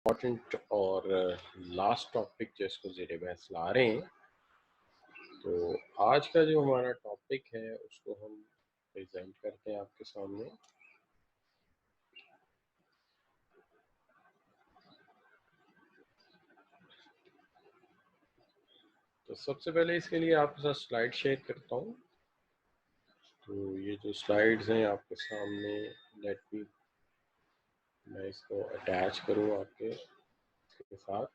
Important और last topic जो इसको ज़ेरे बहस ला रहे हैं। तो आज का जो हमारा टॉपिक है उसको हम प्रेजेंट करते हैं आपके सामने। तो सबसे पहले इसके लिए आपके साथ स्लाइड शेयर करता हूँ। तो ये जो स्लाइड्स हैं आपके सामने, मैं इसको अटैच करूँ आपके साथ।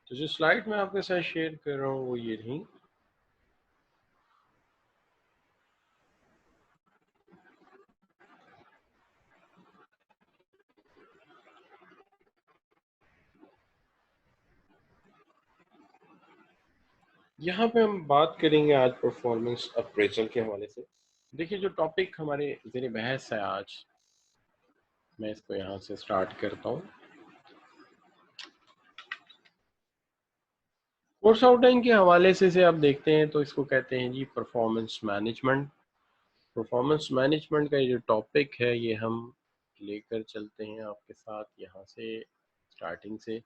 तो जो स्लाइड मैं आपके साथ शेयर कर रहा हूँ वो ये रही। यहाँ पे हम बात करेंगे आज परफॉर्मेंस अप्रेजल के हवाले से। देखिए जो टॉपिक हमारे ज़ेरे बहस है आज, मैं इसको यहाँ से स्टार्ट करता हूँ। कोर्स आउटलाइन के हवाले से आप देखते हैं तो इसको कहते हैं जी परफॉर्मेंस मैनेजमेंट। परफॉर्मेंस मैनेजमेंट का ये जो टॉपिक है ये हम लेकर चलते हैं आपके साथ यहाँ से स्टार्टिंग से।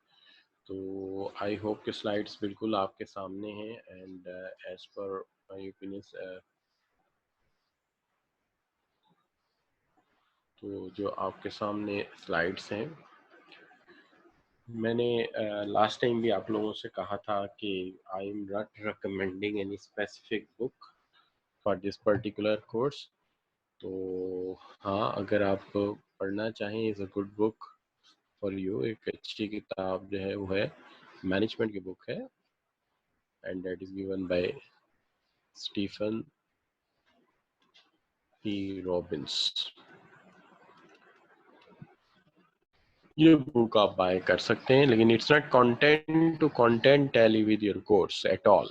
तो आई होप कि स्लाइड्स बिल्कुल आपके सामने हैं and as per my opinion तो जो आपके सामने स्लाइड्स हैं, मैंने लास्ट टाइम भी आप लोगों से कहा था कि I am not recommending any specific book for this particular course. तो हाँ, अगर आप पढ़ना चाहें is a good book for you. एक अच्छी किताब जो है वो है मैनेजमेंट की बुक है and that is given by Stephen P Robbins. ये बुक आप बाय कर सकते हैं, लेकिन it's not content to content tally with your course at all.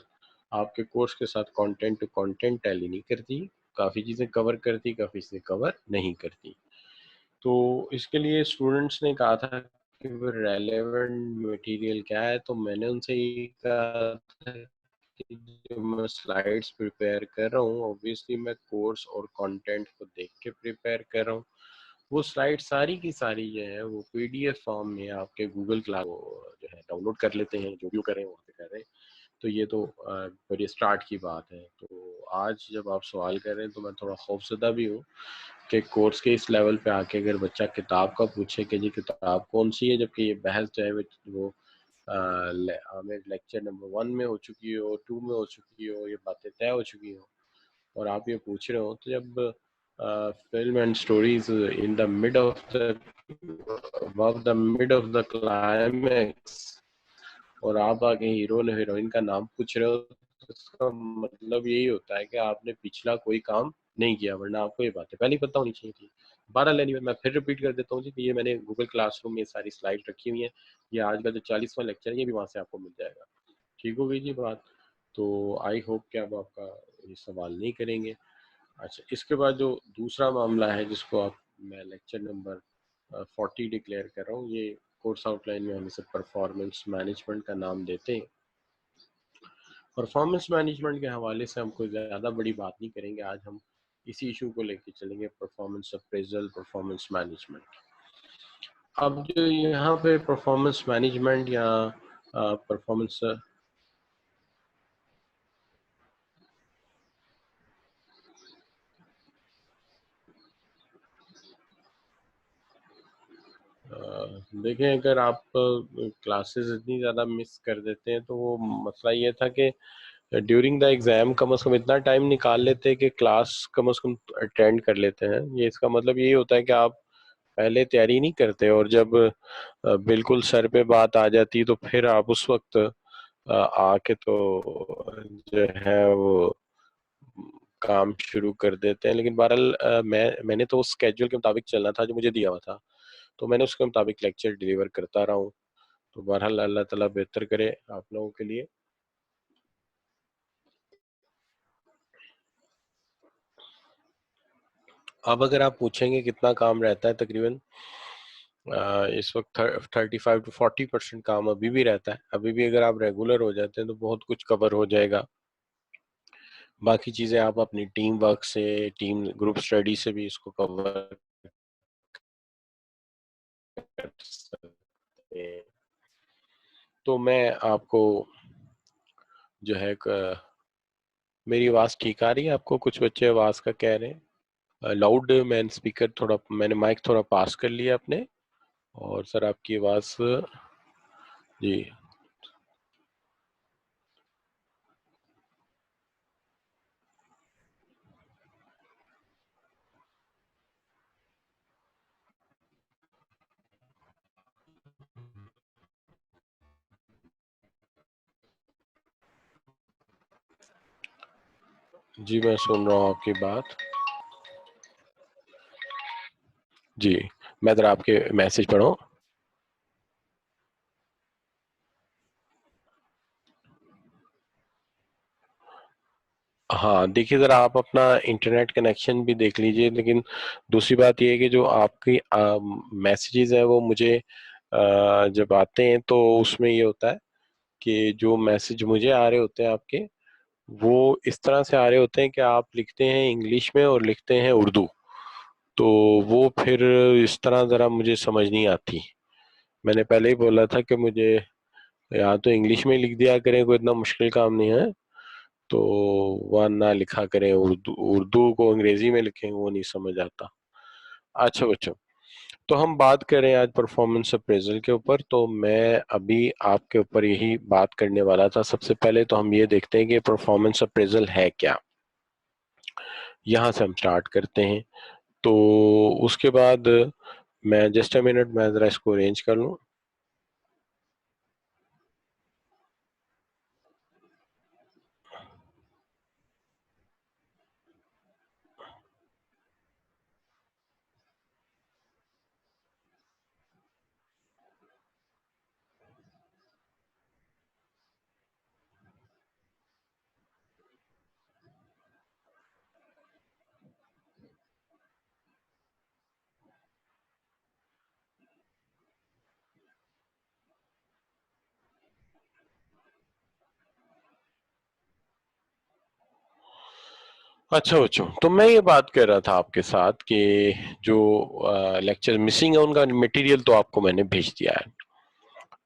आपके कोर्स के साथ कंटेंट टू कंटेंट टैली नहीं करती। काफ़ी चीज़ें कवर करती, काफ़ी चीज़ें कवर नहीं करती। तो इसके लिए स्टूडेंट्स ने कहा था कि वो रेलेवेंट मटेरियल क्या है, तो मैंने उनसे ये कहा था कि जो मैं स्लाइड्स प्रिपेयर कर रहा हूँ ऑब्वियसली मैं कोर्स और कंटेंट को देख के प्रिपेयर कर रहा हूँ। वो स्लाइड सारी की सारी जो है वो पीडीएफ फॉर्म में आपके गूगल क्लास जो है डाउनलोड कर लेते हैं, जो भी करें वहाँ पे करें। तो ये तो बड़ी स्टार्ट की बात है। तो आज जब आप सवाल कर रहे हैं तो मैं थोड़ा खौफजदा भी हूँ कि कोर्स के इस लेवल पे आके अगर बच्चा किताब का पूछे कि जी किताब कौन सी है, जबकि ये बहस जो है वो हमें लेक्चर नंबर 1 में हो चुकी हो, 2 में हो चुकी हो, ये बातें तय हो चुकी हो और आप ये पूछ रहे हो। तो जब film and stories in the mid of the climax और आप आगे हीरो ने हीरोइन का नाम पूछ रहे हो, तो इसका मतलब यही होता है कि आपने पिछला कोई काम नहीं किया, वरना आपको ये बातें पहले ही पता होनी चाहिए थी। बहरहाल एनीवे मैं फिर रिपीट कर देता हूँ जी कि ये मैंने गूगल क्लासरूम में सारी स्लाइड रखी हुई है। ये आज का जो 40वां लेक्चर है ये भी वहाँ से आपको मिल जाएगा। ठीक हो गई जी बात। तो आई होप कि अब आपका ये सवाल नहीं करेंगे। अच्छा, इसके बाद जो दूसरा मामला है जिसको आप मैं लेक्चर नंबर 40 डिक्लेयर कर रहा हूँ, ये कोर्स आउटलाइन में हम इसे परफॉर्मेंस मैनेजमेंट का नाम देते हैं। परफॉर्मेंस मैनेजमेंट के हवाले से हम कोई ज़्यादा बड़ी बात नहीं करेंगे, आज हम इसी इशू को लेके चलेंगे, परफॉर्मेंस अप्रेजल, परफॉर्मेंस मैनेजमेंट। अब जो यहाँ पे परफॉर्मेंस मैनेजमेंट या परफॉर्मेंस देखें, अगर आप क्लासेस इतनी ज़्यादा मिस कर देते हैं तो वो मसला ये था कि ड्यूरिंग द एग्ज़ाम कम से कम इतना टाइम निकाल लेते हैं कि क्लास कम से कम अटेंड कर लेते हैं। ये इसका मतलब यही होता है कि आप पहले तैयारी नहीं करते और जब बिल्कुल सर पे बात आ जाती तो फिर आप उस वक्त आके तो जो है वो काम शुरू कर देते हैं। लेकिन बहरहाल मैंने तो उस स्केड्यूल के मुताबिक चलना था जो मुझे दिया हुआ था, तो मैंने उसके मुताबिक लेक्चर डिलीवर करता रहा हूँ। तो बहरहाल अल्लाह ताला बेहतर करे आप लोगों के लिए। अब अगर आप पूछेंगे कितना काम रहता है, तकरीबन इस वक्त 35 to 40% काम अभी भी रहता है। अभी भी अगर आप रेगुलर हो जाते हैं तो बहुत कुछ कवर हो जाएगा। बाकी चीजें आप अपनी टीम वर्क से, टीम ग्रुप स्टडी से भी इसको कवर कर सकते हैं। तो मैं आपको जो है मेरी आवाज ठीक आ रही है आपको? कुछ बच्चे आवाज का कह रहे हैं लाउड। मैंने स्पीकर थोड़ा, मैंने माइक थोड़ा पास कर लिया अपने, और सर आपकी आवाज जी जी मैं सुन रहा हूँ आपकी बात। जी मैं जरा आपके मैसेज पढ़ूं। हाँ देखिए, जरा आप अपना इंटरनेट कनेक्शन भी देख लीजिए। लेकिन दूसरी बात यह है कि जो आपकी मैसेजेस है वो मुझे जब आते हैं तो उसमें ये होता है कि जो मैसेज मुझे आ रहे होते हैं आपके, वो इस तरह से आ रहे होते हैं कि आप लिखते हैं इंग्लिश में और लिखते हैं उर्दू। तो वो फिर इस तरह जरा मुझे समझ नहीं आती। मैंने पहले ही बोला था कि मुझे या तो इंग्लिश में लिख दिया करें, कोई इतना मुश्किल काम नहीं है, तो वह ना लिखा करें उर्दू। उर्दू को अंग्रेजी में लिखें वो नहीं समझ आता। अच्छा बच्चों, तो हम बात करें आज परफॉर्मेंस अप्रेजल के ऊपर। तो मैं अभी आपके ऊपर यही बात करने वाला था। सबसे पहले तो हम ये देखते हैं कि परफॉर्मेंस अप्रेजल है क्या। यहाँ से हम स्टार्ट करते हैं। तो उसके बाद मैं जस्ट अ मिनट, मैं जरा इसको अरेंज कर लूँ। अच्छा बच्चों, तो मैं ये बात कर रहा था आपके साथ कि जो लेक्चर मिसिंग है उनका मटेरियल तो आपको मैंने भेज दिया है,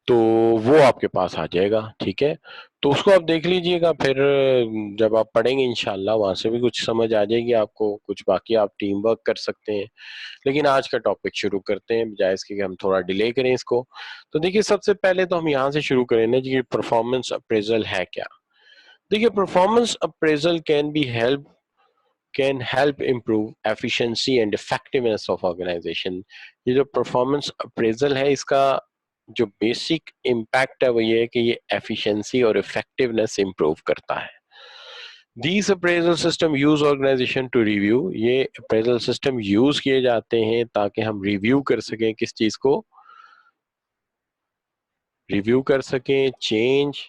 तो वो आपके पास आ जाएगा। ठीक है, तो उसको आप देख लीजिएगा। फिर जब आप पढ़ेंगे इंशाल्लाह वहां से भी कुछ समझ आ जाएगी आपको, कुछ बाकी आप टीम वर्क कर सकते हैं। लेकिन आज का टॉपिक शुरू करते हैं, बजाय इसके कि हम थोड़ा डिले करें इसको। तो देखिए, सबसे पहले तो हम यहाँ से शुरू करें ना जी, परफॉर्मेंस अप्रेजल है क्या। देखिए, performance appraisal can help improve efficiency and effectiveness of organisation. ये जो परफॉर्मेंस अप्रेजल है, इसका जो बेसिक इम्पैक्ट है वो ये है कि ये एफिशिएंसी और इफेक्टिवनेस इंप्रूव करता है। These appraisal system use organization to review। ये appraisal system यूज किए जाते हैं ताकि हम रिव्यू कर सकें, किस चीज को रिव्यू कर सकें, चेंज,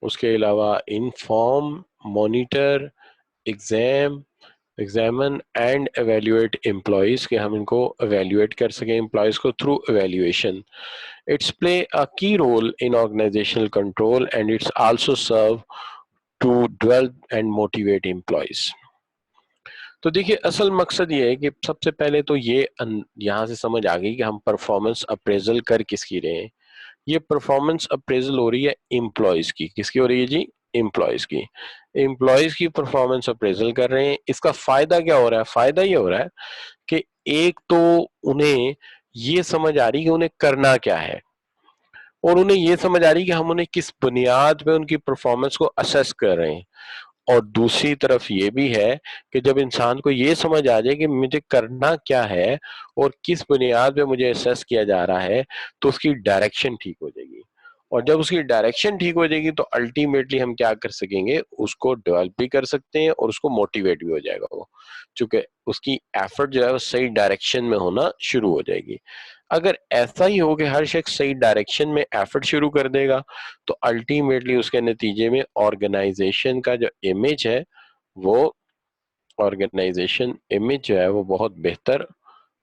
उसके अलावा inform, monitor, exam, examine and evaluate employees, के हम इनको एवेल्युएट कर सकें एम्प्लॉयज को through evaluation. It's play a key role in organisational control and it's also serve to develop and motivate employees. तो देखिए, असल मकसद ये है कि सबसे पहले तो ये यहाँ से समझ आ गई कि हम परफॉर्मेंस अप्रेजल कर किसकी रहे हैं। ये परफॉर्मेंस अप्रेजल हो रही है एम्प्लॉयज की। किसकी हो रही है जी? एम्प्लॉयज की। एम्प्लॉयज की परफॉर्मेंस अप्रेजल कर रहे हैं। इसका फायदा क्या हो रहा है? फायदा ये हो रहा है कि एक तो उन्हें ये समझ आ रही है कि उन्हें करना क्या है, और उन्हें ये समझ आ रही है कि हम उन्हें किस बुनियाद पे उनकी परफॉर्मेंस को असेस कर रहे हैं। और दूसरी तरफ ये भी है कि जब इंसान को ये समझ आ जाए कि मुझे करना क्या है और किस बुनियाद पे मुझे असेस किया जा रहा है, तो उसकी डायरेक्शन ठीक हो जाएगी। और जब उसकी डायरेक्शन ठीक हो जाएगी तो अल्टीमेटली हम क्या कर सकेंगे, उसको डेवलप भी कर सकते हैं और उसको मोटिवेट भी हो जाएगा वो, चूंकि उसकी एफर्ट जो है वो सही डायरेक्शन में होना शुरू हो जाएगी। अगर ऐसा ही हो कि हर शख्स सही डायरेक्शन में एफर्ट शुरू कर देगा तो अल्टीमेटली उसके नतीजे में ऑर्गेनाइजेशन का जो इमेज है वो ऑर्गेनाइजेशन इमेज जो है वो बहुत बेहतर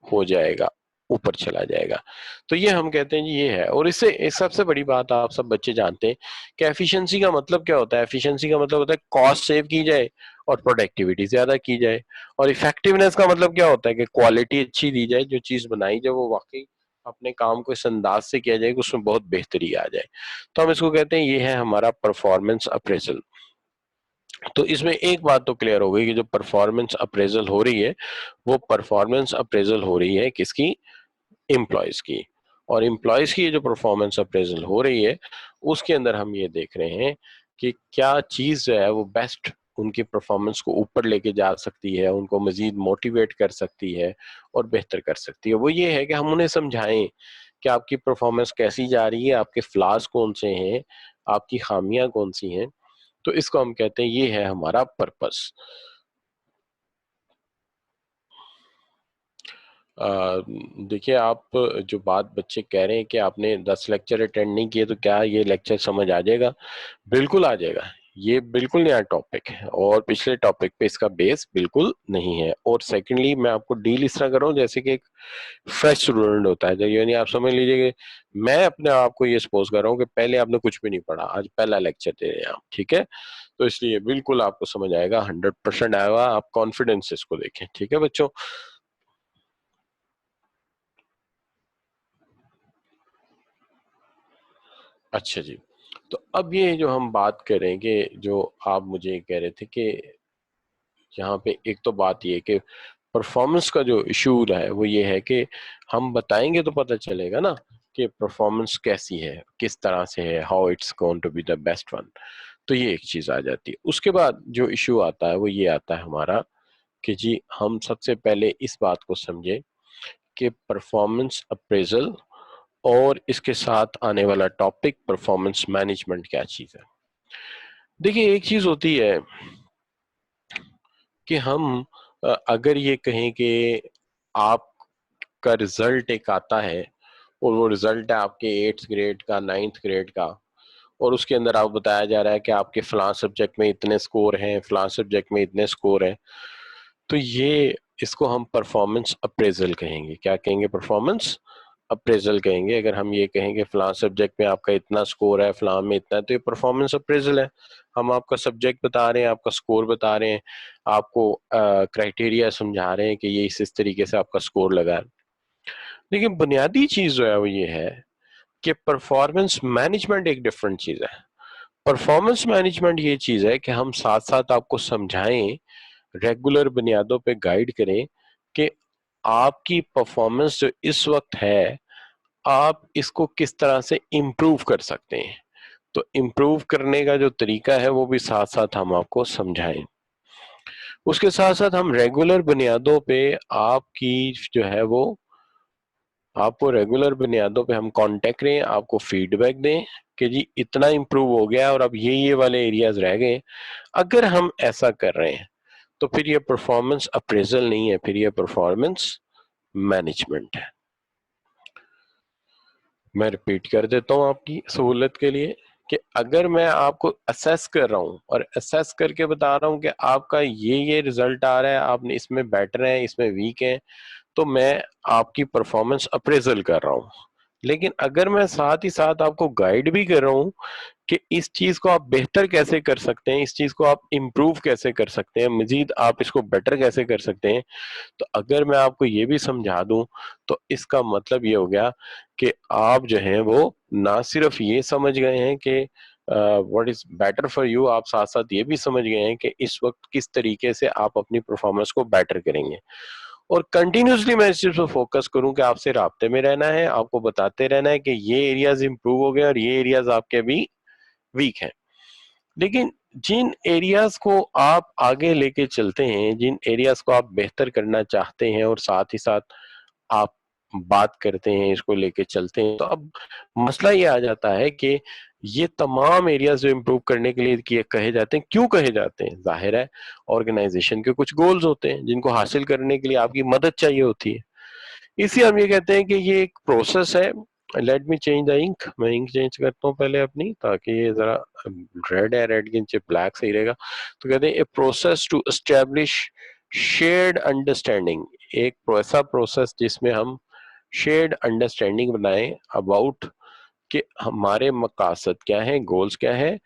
हो जाएगा, ऊपर चला जाएगा। तो ये हम कहते हैं जी ये है। और इससे एक सबसे बड़ी बात आप सब बच्चे जानते हैं कि एफिशिएंसी का मतलब क्या होता है। एफिशिएंसी का मतलब होता है कॉस्ट सेव की जाए और प्रोडक्टिविटी ज्यादा की जाए। और इफेक्टिवनेस का मतलब क्या होता है कि क्वालिटी अच्छी दी जाए, जो चीज बनाई जाए वो वाकई अपने काम को इस अंदाज से किया जाए कि उसमें बहुत बेहतरी आ जाए। तो हम इसको कहते हैं ये है हमारा परफॉर्मेंस अप्रेजल। तो इसमें एक बात तो क्लियर हो गई कि जो परफॉर्मेंस अप्रेजल हो रही है वो परफॉर्मेंस अप्रेजल हो रही है किसकी, एम्प्लॉयज की। और एम्प्लॉयज की जो परफॉर्मेंस अप्रेजल हो रही है उसके अंदर हम ये देख रहे हैं कि क्या चीज जो है वो बेस्ट उनकी परफॉर्मेंस को ऊपर लेके जा सकती है, उनको मजीद मोटिवेट कर सकती है और बेहतर कर सकती है। वो ये है कि हम उन्हें समझाएं कि आपकी परफॉर्मेंस कैसी जा रही है, आपके फ्लॉज कौन से हैं, आपकी खामियां कौन सी हैं। तो इसको हम कहते हैं ये है हमारा पर्पस। देखिए, आप जो बात बच्चे कह रहे हैं कि आपने 10 लेक्चर अटेंड नहीं किए तो क्या ये लेक्चर समझ आ जाएगा? बिल्कुल आ जाएगा। ये बिल्कुल नया टॉपिक है और पिछले टॉपिक पे इसका बेस बिल्कुल नहीं है। और सेकंडली मैं आपको डील इस तरह कर रहा हूँ जैसे कि एक फ्रेश स्टूडेंट होता है। यानी आप समझ लीजिए कि मैं अपने आप को ये सपोज कर रहा हूँ कि पहले आपने कुछ भी नहीं पढ़ा, आज पहला लेक्चर दे रहे हैं आप, ठीक है? तो इसलिए बिल्कुल आपको समझ आएगा, 100% आएगा। आप कॉन्फिडेंस से इसको देखें, ठीक है बच्चों? अच्छा जी। तो अब ये जो हम बात करेंगे, जो आप मुझे कह रहे थे कि यहाँ पे एक तो बात ये है कि परफॉर्मेंस का जो इशू है वो ये है कि हम बताएंगे तो पता चलेगा ना कि परफॉर्मेंस कैसी है, किस तरह से है, how it's going to be the best one. तो ये एक चीज आ जाती है। उसके बाद जो इशू आता है वो ये आता है हमारा कि जी हम सबसे पहले इस बात को समझे कि परफॉर्मेंस अप्रेजल और इसके साथ आने वाला टॉपिक परफॉर्मेंस मैनेजमेंट क्या चीज है। देखिए, एक चीज होती है कि हम अगर ये कहें कि आपका रिजल्ट एक आता है और वो रिजल्ट है आपके 8th ग्रेड का, 9th ग्रेड का, और उसके अंदर आपको बताया जा रहा है कि आपके फलां सब्जेक्ट में इतने स्कोर हैं, फलां सब्जेक्ट में इतने स्कोर हैं, तो ये इसको हम परफॉर्मेंस अप्रेजल कहेंगे। क्या कहेंगे? परफॉर्मेंस अप्रेजल कहेंगे। अगर हम ये कहेंगे फलां सब्जेक्ट में आपका इतना स्कोर है, फलां में इतना है, तो ये परफॉर्मेंस अप्रेजल है। हम आपका सब्जेक्ट बता रहे हैं, आपका स्कोर बता रहे हैं, आपको क्राइटेरिया समझा रहे हैं कि ये इस तरीके से आपका स्कोर लगा है। लेकिन बुनियादी चीज जो है वो ये है कि परफॉर्मेंस मैनेजमेंट एक डिफरेंट चीज है। परफॉर्मेंस मैनेजमेंट ये चीज है कि हम साथ साथ आपको समझाएं, रेगुलर बुनियादों पे गाइड करें कि आपकी परफॉर्मेंस जो इस वक्त है आप इसको किस तरह से इम्प्रूव कर सकते हैं। तो इम्प्रूव करने का जो तरीका है वो भी साथ साथ हम आपको समझाएं। उसके साथ साथ हम रेगुलर बुनियादों पे आपकी जो है वो आपको रेगुलर बुनियादों पे हम कांटेक्ट करें, आपको फीडबैक दें कि जी इतना इम्प्रूव हो गया और अब ये वाले एरियाज रह गए। अगर हम ऐसा कर रहे हैं तो फिर ये परफॉर्मेंस अप्रेजल नहीं है, फिर ये परफॉर्मेंस मैनेजमेंट है। मैं रिपीट कर देता हूं आपकी सहूलत के लिए कि अगर मैं आपको असेस कर रहा हूं और असेस करके बता रहा हूं कि आपका ये रिजल्ट आ रहा है, आपने इसमें बेटर है, इसमें वीक है, तो मैं आपकी परफॉर्मेंस अप्रेजल कर रहा हूं। लेकिन अगर मैं साथ ही साथ आपको गाइड भी कर रहा हूं कि इस चीज को आप बेहतर कैसे कर सकते हैं, इस चीज को आप इम्प्रूव कैसे कर सकते हैं, मजीद आप इसको बेटर कैसे कर सकते हैं, तो अगर मैं आपको ये भी समझा दूं तो इसका मतलब ये हो गया कि आप जो हैं वो ना सिर्फ ये समझ गए हैं कि what is better for you, आप साथ साथ ये भी समझ गए हैं कि इस वक्त किस तरीके से आप अपनी परफॉर्मेंस को बेटर करेंगे। और कंटिन्यूसली मैं इस चीज पर फोकस करूं कि आपसे राब्ते में रहना है, आपको बताते रहना है कि ये एरियाज इंप्रूव हो गए और ये एरियाज आपके अभी वीक हैं। लेकिन जिन एरियाज को आप आगे लेके चलते हैं, जिन एरियाज को आप बेहतर करना चाहते हैं और साथ ही साथ आप बात करते हैं, इसको लेके चलते हैं। तो अब मसला ये आ जाता है कि ये तमाम एरियाज जो इम्प्रूव करने के लिए किए कहे जाते हैं, क्यों कहे जाते हैं? जाहिर है ऑर्गेनाइजेशन के कुछ गोल्स होते हैं जिनको हासिल करने के लिए आपकी मदद चाहिए होती है। इसलिए हम ये कहते हैं कि ये एक प्रोसेस है। Let me change the ink, मैं इंक चेंज करता हूँ पहले अपनी, ताकि ये जरा रेड है, रेड के नीचे ब्लैक सही रहेगा। तो कहते हैं a process to establish shared understanding, एक ऐसा प्रोसेस जिसमें हम शेयर्ड अंडरस्टैंडिंग बनाएं अबाउट कि हमारे मकासद क्या है, गोल्स क्या है,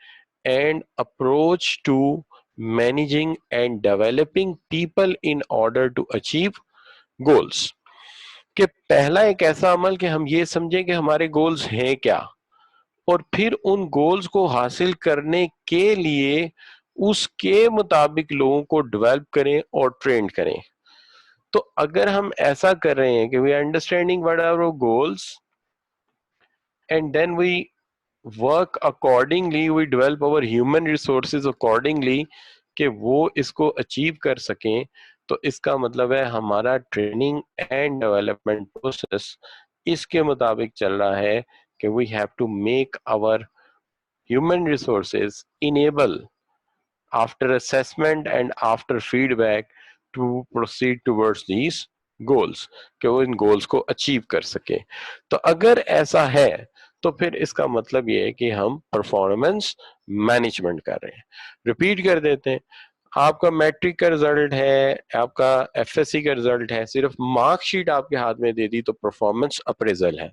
and approach to managing and developing people in order to achieve goals. कि पहला एक ऐसा अमल कि हम ये समझें कि हमारे गोल्स हैं क्या, और फिर उन गोल्स को हासिल करने के लिए उसके मुताबिक लोगों को डेवलप करें और ट्रेन करें। तो अगर हम ऐसा कर रहे हैं कि we understanding what are our goals and then we work accordingly, we develop our human resources accordingly कि वो इसको अचीव कर सकें, तो इसका मतलब है हमारा ट्रेनिंग एंड डेवलपमेंट प्रोसेस इसके मुताबिक चल रहा है कि we have to make our human resources enable after assessment and after feedback to proceed towards these goals, कि वो इन गोल्स को अचीव कर सके। तो अगर ऐसा है तो फिर इसका मतलब ये है कि हम परफॉर्मेंस मैनेजमेंट कर रहे हैं। रिपीट कर देते हैं, आपका मैट्रिक का रिजल्ट है, आपका एफएससी का रिजल्ट है, सिर्फ मार्कशीट आपके हाथ में दे दी तो परफॉर्मेंस अप्रेजल है।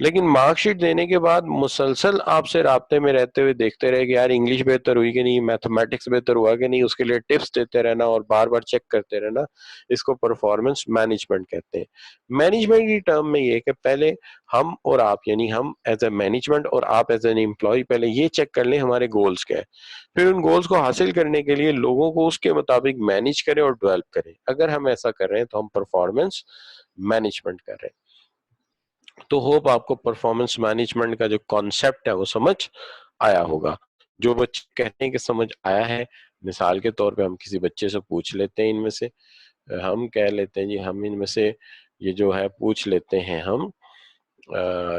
लेकिन मार्कशीट देने के बाद मुसलसल आपसे राब्ते में रहते हुए देखते रहे कि यार इंग्लिश बेहतर हुई कि नहीं, मैथमेटिक्स बेहतर हुआ कि नहीं, उसके लिए टिप्स देते रहना और बार बार चेक करते रहना, इसको परफॉर्मेंस मैनेजमेंट कहते हैं। मैनेजमेंट की टर्म में ये कि पहले हम और आप, यानी हम एज ए मैनेजमेंट और आप एज एन एम्प्लॉय, पहले ये चेक कर लें हमारे गोल्स क्या है, फिर उन गोल्स को हासिल करने के लिए लोगों को उसके मुताबिक मैनेज करें और डेवलप करें। अगर हम ऐसा कर रहे हैं तो हम परफॉर्मेंस मैनेजमेंट कर रहे हैं। तो होप आपको परफॉर्मेंस मैनेजमेंट का जो कॉन्सेप्ट है वो समझ आया होगा। जो बच्चे कहते हैं कि समझ आया है, मिसाल के तौर पे हम किसी बच्चे से पूछ लेते हैं, इनमें से हम कह लेते हैं जी, हम इनमें से ये जो है पूछ लेते हैं, हम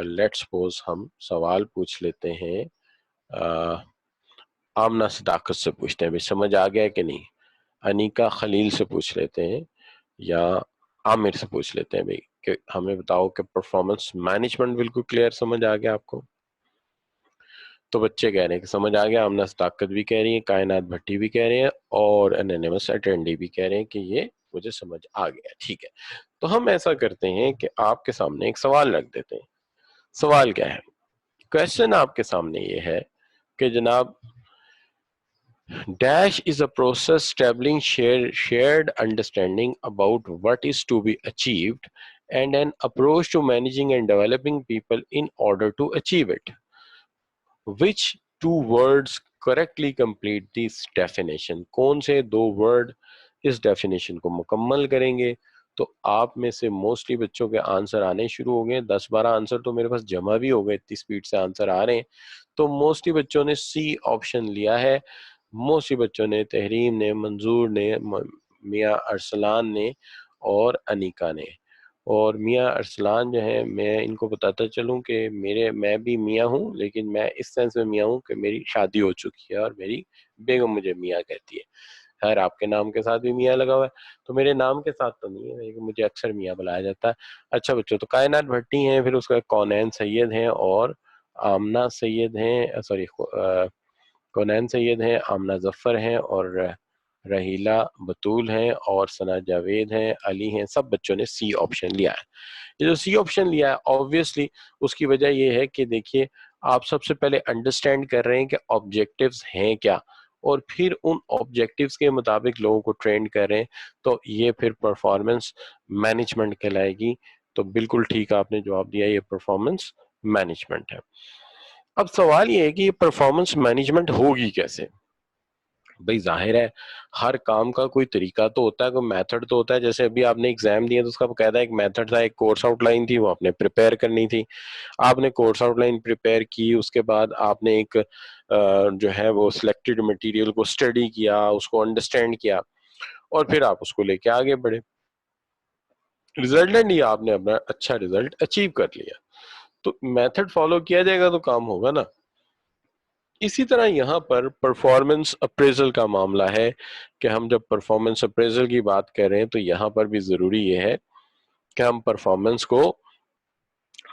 लेट्स सपोज हम सवाल पूछ लेते हैं, आमना सदाकत से पूछते हैं भाई समझ आ गया कि नहीं, अनीका खलील से पूछ लेते हैं, या आमिर से पूछ लेते हैं भाई कि हमें बताओ कि परफॉर्मेंस मैनेजमेंट बिल्कुल क्लियर समझ आ गया आपको? तो बच्चे कह रहे हैं कि समझ आ गया, आमना सदाकत भी कह रही है, कायनात भट्टी भी कह रहे हैं, और एनोनिमस अटेंडी भी कह रहे हैं कि ये मुझे समझ आ गया। ठीक है, तो हम ऐसा करते हैं कि आपके सामने एक सवाल रख देते हैं। सवाल क्या है? क्वेश्चन आपके सामने ये है कि जनाब, Dash is a process establishing shared understanding about what is to be achieved and an approach to managing and developing people in order to achieve it. Which two words correctly complete this definition? कौन से दो word इस definition को मुकम्मल करेंगे? तो आप में से मोस्टली बच्चों के आंसर आने शुरू हो गए, 10-12 आंसर तो मेरे पास जमा भी हो गए, इतनी स्पीड से आंसर आ रहे हैं। तो मोस्टली बच्चों ने सी ऑप्शन लिया है। मोस्टली बच्चों ने, तहरीम ने, मंजूर ने, मियाँ अरसलान ने और अनीका ने। और मियाँ अरसलान जो है, मैं इनको बताता चलूं कि मैं भी मियाँ हूँ, लेकिन मैं इस सेंस में मियाँ हूँ कि मेरी शादी हो चुकी है और मेरी बेगम मुझे मियाँ कहती है। खैर आपके नाम के साथ भी मियाँ लगा हुआ है, तो मेरे नाम के साथ तो नहीं है, लेकिन मुझे अक्सर मियाँ बुलाया जाता है। अच्छा बच्चों, तो कायनात भट्टी हैं, फिर उसका कौनैन सैयद हैं और आमना सैयद हैं, सॉरी कौनैन सैयद हैं, आमना जफ़र हैं और रहीला बतूल हैं और सना जावेद हैं, अली हैं। सब बच्चों ने सी ऑप्शन लिया है। ये जो सी ऑप्शन लिया है, ऑब्वियसली उसकी वजह ये है कि देखिए, आप सबसे पहले अंडरस्टैंड कर रहे हैं कि ऑब्जेक्टिव्स हैं क्या, और फिर उन ऑब्जेक्टिव्स के मुताबिक लोगों को ट्रेन कर रहे हैं, तो ये फिर परफॉर्मेंस मैनेजमेंट कहलाएगी। तो बिल्कुल ठीक आपने जवाब दिया, ये परफॉर्मेंस मैनेजमेंट है। अब सवाल ये है कि ये परफॉर्मेंस मैनेजमेंट होगी कैसे? भाई जाहिर है हर काम का कोई तरीका तो होता है, कोई मेथड तो होता है। जैसे अभी आपने एग्जाम दिया तो उसका बकायदा एक मेथड था, एक कोर्स आउटलाइन थी, वो आपने प्रिपेयर करनी थी। आपने कोर्स आउटलाइन प्रिपेयर की, उसके बाद आपने एक जो है वो सिलेक्टेड मटेरियल को स्टडी किया, उसको अंडरस्टैंड किया, और फिर आप उसको लेके आगे बढ़े। रिजल्टेंट ही आपने अपना अच्छा रिजल्ट अचीव कर लिया, तो मेथड फॉलो किया जाएगा तो काम होगा ना। इसी तरह यहाँ पर परफॉर्मेंस अप्रेजल का मामला है कि हम जब परफॉर्मेंस अप्रेजल की बात कर रहे हैं तो यहाँ पर भी जरूरी ये है कि हम परफॉर्मेंस को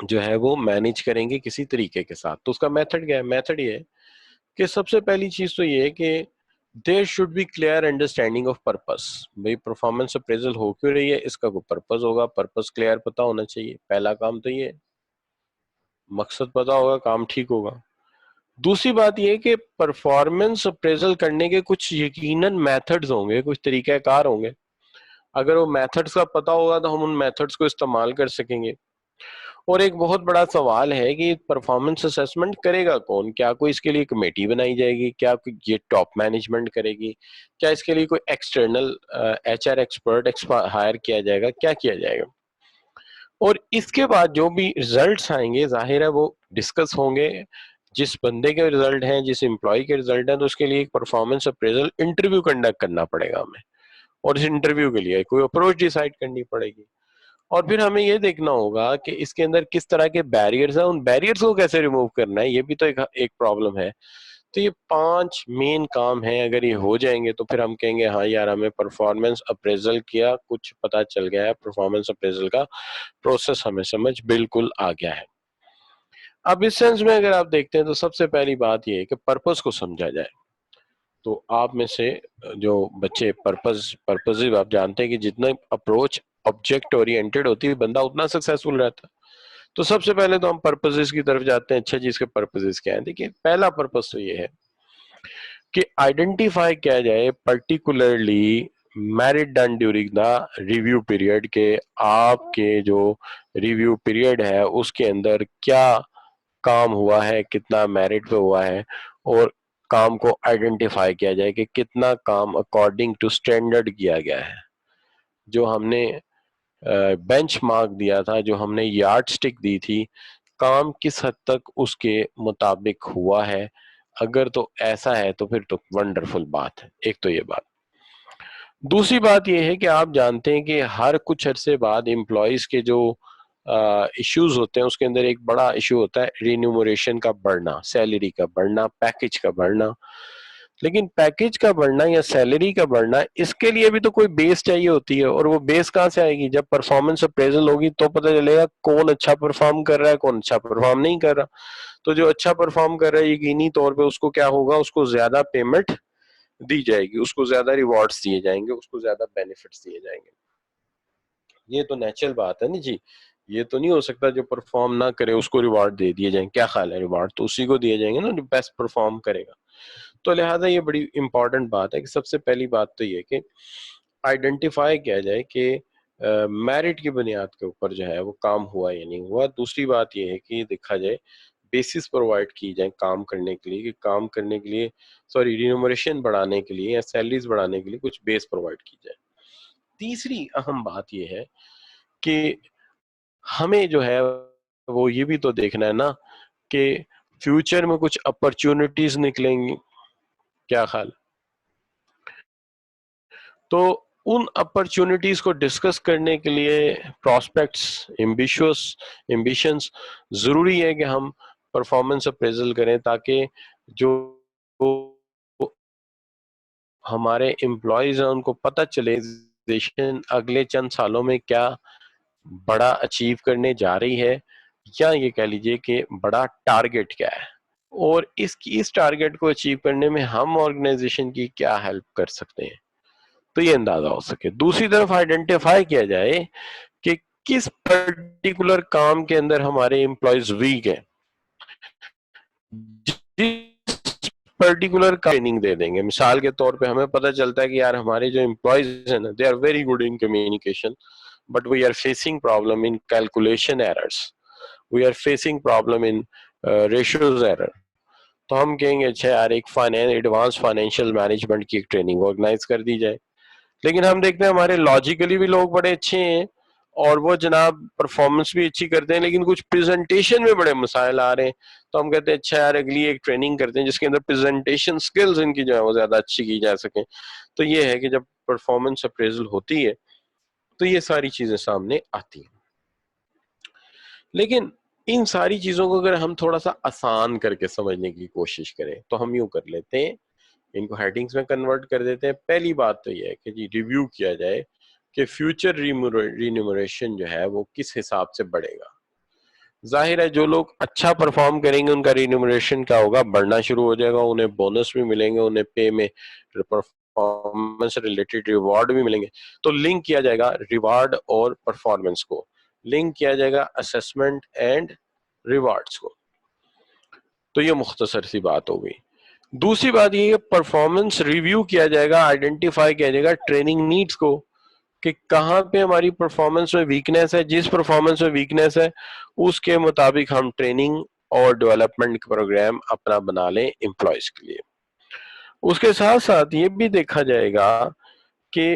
जो है वो मैनेज करेंगे किसी तरीके के साथ। तो उसका मेथड क्या है? मेथड ये है कि सबसे पहली चीज तो ये है कि there should be clear understanding of purpose. भाई परफॉर्मेंस अप्रेजल हो क्यों रही है, इसका कोई पर्पस होगा, पर्पस क्लियर पता होना चाहिए। पहला काम तो ये है, मकसद पता होगा, काम ठीक होगा। दूसरी बात यह कि परफॉर्मेंस अप्रेजल करने के कुछ यकीनन मेथड्स होंगे, कुछ तरीकाकार होंगे। अगर वो मेथड्स का पता होगा तो हम उन मेथड्स को इस्तेमाल कर सकेंगे। और एक बहुत बड़ा सवाल है कि परफॉर्मेंस असेसमेंट करेगा कौन? क्या कोई इसके लिए कमेटी बनाई जाएगी? क्या ये टॉप मैनेजमेंट करेगी? क्या इसके लिए कोई एक्सटर्नल एचआर एक्सपर्ट हायर किया जाएगा? क्या किया जाएगा? और इसके बाद जो भी रिजल्ट्स आएंगे जाहिर है वो डिस्कस होंगे। जिस बंदे के रिजल्ट हैं, जिस एम्प्लॉय के रिजल्ट हैं, तो उसके लिए एक परफॉर्मेंस अप्रेजल इंटरव्यू कंडक्ट करना पड़ेगा हमें, और इस इंटरव्यू के लिए कोई अप्रोच डिसाइड करनी पड़ेगी। और फिर हमें ये देखना होगा कि इसके अंदर किस तरह के बैरियर्स हैं, उन बैरियर्स को कैसे रिमूव करना है, ये भी तो एक प्रॉब्लम है। तो ये 5 मेन काम हैं, अगर ये हो जाएंगे तो फिर हम कहेंगे हाँ यार हमें परफॉर्मेंस अप्रेजल किया, कुछ पता चल गया है, परफॉर्मेंस अप्रेजल का प्रोसेस हमें समझ बिल्कुल आ गया है। अब इस सेंस में अगर आप देखते हैं तो सबसे पहली बात यह है कि पर्पस को समझा जाए। तो आप में से जो बच्चे पर्पसिव, आप जानते हैं कि जितना अप्रोच ऑब्जेक्ट ओरिएंटेड होती है बंदा उतना सक्सेसफुल रहता है। तो सबसे पहले तो हम पर्पसेस की तरफ जाते हैं। अच्छा जी, इसके पर्पसेस क्या है? देखिए पहला पर्पस तो ये है कि आइडेंटिफाई किया जाए particularly merit done during the review period के आपके जो रिव्यू पीरियड है उसके अंदर क्या काम हुआ है, कितना मेरिट पे हुआ है, और काम को आइडेंटिफाई किया जाए कि कितना काम अकॉर्डिंग टू स्टैंडर्ड किया गया है। जो हमने बेंचमार्क दिया था, जो हमने यार्ड स्टिक दी थी, काम किस हद तक उसके मुताबिक हुआ है। अगर तो ऐसा है तो फिर तो वंडरफुल बात है। एक तो ये बात। दूसरी बात यह है कि आप जानते हैं कि हर कुछ अरसे बाद एम्प्लॉयज के जो इश्यूज होते हैं उसके अंदर एक बड़ा इशू होता है रिन्यूमरेशन का बढ़ना, सैलरी का बढ़ना, पैकेज का बढ़ना। लेकिन पैकेज का बढ़ना या सैलरी का बढ़ना, इसके लिए भी तो कोई बेस चाहिए होती है, और वो बेस कहाँ से आएगी? जब परफॉर्मेंस अप्रेजल होगी तो पता चलेगा कौन अच्छा परफॉर्म कर रहा है, कौन अच्छा परफॉर्म नहीं कर रहा। तो जो अच्छा परफॉर्म कर रहा है यकीनी तौर पे उसको क्या होगा, उसको ज्यादा पेमेंट दी जाएगी, उसको ज्यादा रिवॉर्ड्स दिए जाएंगे, उसको ज्यादा बेनिफिट्स दिए जाएंगे। ये तो नेचुरल बात है ना जी। ये तो नहीं हो सकता जो परफॉर्म ना करे उसको रिवॉर्ड दे दिए जाएंगे। क्या ख्याल है? रिवॉर्ड तो उसी को दिए जाएंगे ना जो बेस्ट परफॉर्म करेगा। तो लिहाजा ये बड़ी इंपॉर्टेंट बात है कि सबसे पहली बात तो ये कि आइडेंटिफाई किया जाए कि मेरिट की बुनियाद के ऊपर जो है वो काम हुआ या नहीं हुआ। दूसरी बात ये है कि देखा जाए बेसिस प्रोवाइड की जाए काम करने के लिए, कि काम करने के लिए सॉरी रिन्यूमरेशन बढ़ाने के लिए या सैलरीज बढ़ाने के लिए कुछ बेस प्रोवाइड की जाए। तीसरी अहम बात यह है कि हमें जो है वो ये भी तो देखना है ना कि फ्यूचर में कुछ अपॉर्चुनिटीज निकलेंगी। क्या ख्याल? तो उन अपॉर्चुनिटीज को डिस्कस करने के लिए प्रोस्पेक्ट्स, एम्बिशंस, जरूरी है कि हम परफॉर्मेंस अप्रेजल करें ताकि जो हमारे एम्प्लॉयज हैं उनको पता चले ऑर्गेनाइजेशन अगले चंद सालों में क्या बड़ा अचीव करने जा रही है, या ये कह लीजिए कि बड़ा टारगेट क्या है, और इस टारगेट को अचीव करने में हम ऑर्गेनाइजेशन की क्या हेल्प कर सकते हैं, तो ये अंदाजा हो सके। दूसरी तरफ आइडेंटिफाई किया जाए कि किस पर्टिकुलर काम के अंदर हमारे एम्प्लॉयज वीक है, जिस पर्टिकुलर ट्रेनिंग दे देंगे। मिसाल के तौर पे हमें पता चलता है कि यार हमारे जो एम्प्लॉयज हैं ना, they are very good in communication, but we are facing problem in calculation errors, we are facing problem in ratios error. तो हम कहेंगे अच्छा यार एक एडवांस फाइनेंशियल मैनेजमेंट की एक ट्रेनिंग ऑर्गेनाइज कर दी जाए। लेकिन हम देखते हैं हमारे लॉजिकली भी लोग बड़े अच्छे हैं और वो जनाब परफॉर्मेंस भी अच्छी करते हैं, लेकिन कुछ प्रेजेंटेशन में बड़े मसाइल आ रहे हैं। तो हम कहते हैं अच्छा यार अगली एक ट्रेनिंग करते हैं जिसके अंदर प्रेजेंटेशन स्किल्स इनकी जो है वो ज्यादा अच्छी की जा सके। तो ये है कि जब परफॉर्मेंस अप्रेजल होती है तो ये सारी चीजें सामने आती हैं। लेकिन इन सारी चीजों को अगर हम थोड़ा सा आसान करके समझने की कोशिश करें तो हम यूं कर लेते हैं, इनको हेडिंग्स में कन्वर्ट कर देते हैं। पहली बात तो यह है कि जी रिव्यू किया जाए कि फ्यूचर रिन्यूमरेशन जो है वो किस हिसाब से बढ़ेगा। जाहिर है जो लोग अच्छा परफॉर्म करेंगे उनका रिन्यूमरेशन क्या होगा, बढ़ना शुरू हो जाएगा, उन्हें बोनस भी मिलेंगे, उन्हें पे में परफॉर्मेंस रिलेटेड रिवॉर्ड भी मिलेंगे। तो लिंक किया जाएगा रिवॉर्ड और परफॉर्मेंस को, लिंक किया जाएगा असेसमेंट एंड रिवॉर्ड्स को। तो ये मुख्तसर सी बात हो गई। दूसरी बात ये परफॉर्मेंस रिव्यू किया जाएगा, आइडेंटिफाई किया जाएगा ट्रेनिंग नीड्स को कि कहाँ पे हमारी परफॉर्मेंस में वीकनेस है, जिस परफॉर्मेंस में वीकनेस है उसके मुताबिक हम ट्रेनिंग और डेवलपमेंट प्रोग्राम अपना बना लें एम्प्लॉयज के लिए। उसके साथ साथ ये भी देखा जाएगा कि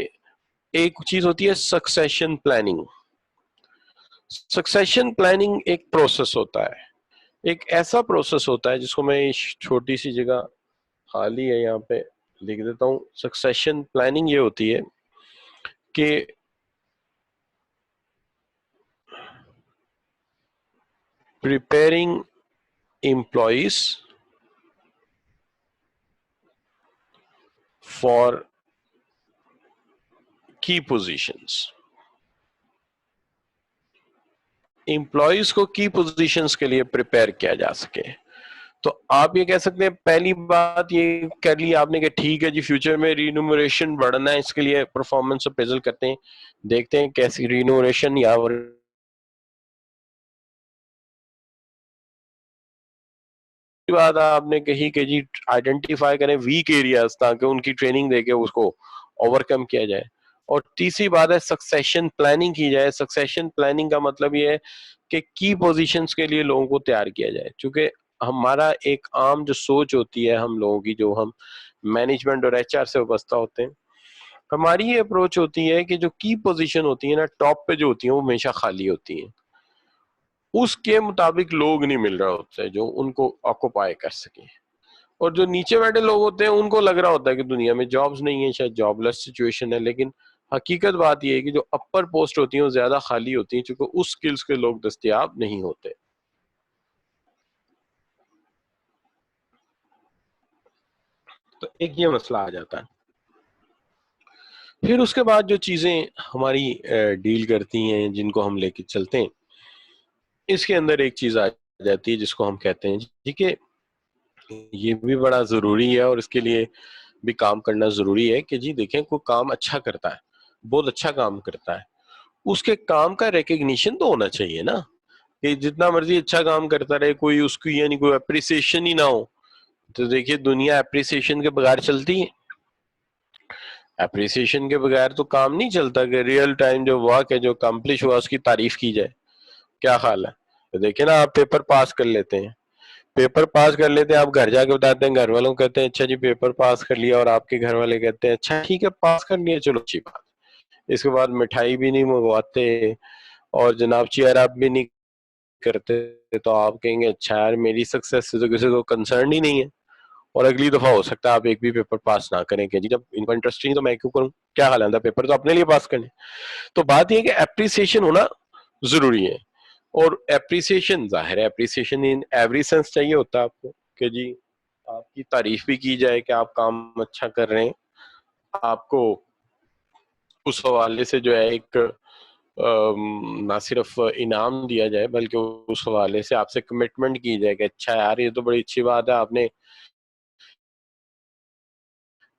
एक चीज होती है सक्सेशन प्लानिंग। सक्सेशन प्लानिंग एक प्रोसेस होता है, एक ऐसा प्रोसेस होता है जिसको मैं छोटी सी जगह खाली है यहाँ पे लिख देता हूँ। सक्सेशन प्लानिंग ये होती है कि preparing employees for key positions। Employees को की पोजीशंस के लिए प्रिपेयर किया जा सके। तो आप ये कह सकते हैं, पहली बात ये कर ली आपने कि ठीक है जी फ्यूचर में रिन्यूमरेशन बढ़ना है, इसके लिए परफॉर्मेंस अप्रेजल करते हैं, देखते हैं कैसी रिन्यूमरेशन या बात आपने कही कि जी आइडेंटिफाई करें वीक एरियाज ताकि उनकी ट्रेनिंग देके उसको ओवरकम किया जाए। और तीसरी बात है सक्सेशन प्लानिंग की जाए। सक्सेशन प्लानिंग का मतलब ये है कि की पोजीशंस के लिए लोगों को तैयार किया जाए। क्योंकि हमारा एक आम जो सोच होती है हम लोगों की, जो हम मैनेजमेंट और एचआर से वाबस्ता होते हैं, हमारी ये अप्रोच होती है कि जो की पोजीशन होती है ना टॉप पे जो होती है वो हमेशा खाली होती है, उसके मुताबिक लोग नहीं मिल रहा होता है जो उनको ऑक्युपाई कर सके। और जो नीचे बैठे लोग होते हैं उनको लग रहा होता है कि दुनिया में जॉब्स नहीं है, शायद जॉबलेस सिचुएशन है, लेकिन हकीकत बात यह है कि जो अपर पोस्ट होती हैं वो ज्यादा खाली होती हैं क्योंकि उस स्किल्स के लोग दस्तयाब नहीं होते। तो एक ये मसला आ जाता है। फिर उसके बाद जो चीजें हमारी डील करती हैं जिनको हम लेके चलते हैं, इसके अंदर एक चीज आ जाती है जिसको हम कहते हैं जी कि ये भी बड़ा जरूरी है और इसके लिए भी काम करना जरूरी है कि जी देखें कोई काम अच्छा करता है, बहुत अच्छा काम करता है, उसके काम का रिकग्निशन तो होना चाहिए ना। कि जितना मर्जी अच्छा काम करता रहे, कोई उसकी यानी कोई अप्रिसिएशन ही ना हो, तो देखिए दुनिया अप्रिसिएशन के बगैर चलती है। अप्रिसिएशन के बगैर तो काम नहीं चलता कि रियल टाइम जो वर्क है जो अकम्प्लिश हुआ उसकी तारीफ की जाए। क्या ख्याल है? तो देखिए ना, आप पेपर पास कर लेते हैं, पेपर पास कर लेते हैं, आप घर जाके बताते हैं, घर वालों को कहते हैं अच्छा जी पेपर पास कर लिया, और आपके घर वाले कहते हैं अच्छा ठीक है पास कर लिया, चलो अच्छी बात। इसके बाद मिठाई भी नहीं मंगवाते और जनाब चेयर अप भी नहीं करते, तो आप कहेंगे अच्छा यार मेरी सक्सेस से तो किसी को कंसर्न ही नहीं है, और अगली दफा हो सकता है आप एक भी पेपर पास ना करें कि जी जब इनको इंटरेस्ट नहीं तो मैं क्यों करूं, क्या हाल है, पेपर तो अपने लिए पास करने। तो बात यह है कि एप्रिसिएशन होना जरूरी है। और एप्रिसिएशन जाहिर है एप्रिसिएशन इन एवरी सेंस चाहिए होता है आपको कि जी आपकी तारीफ भी की जाए कि आप काम अच्छा कर रहे हैं, आपको उस हवाले से जो है एक ना सिर्फ इनाम दिया जाए बल्कि उस हवाले से आपसे कमिटमेंट की जाए कि अच्छा यार ये तो बड़ी अच्छी बात है, आपने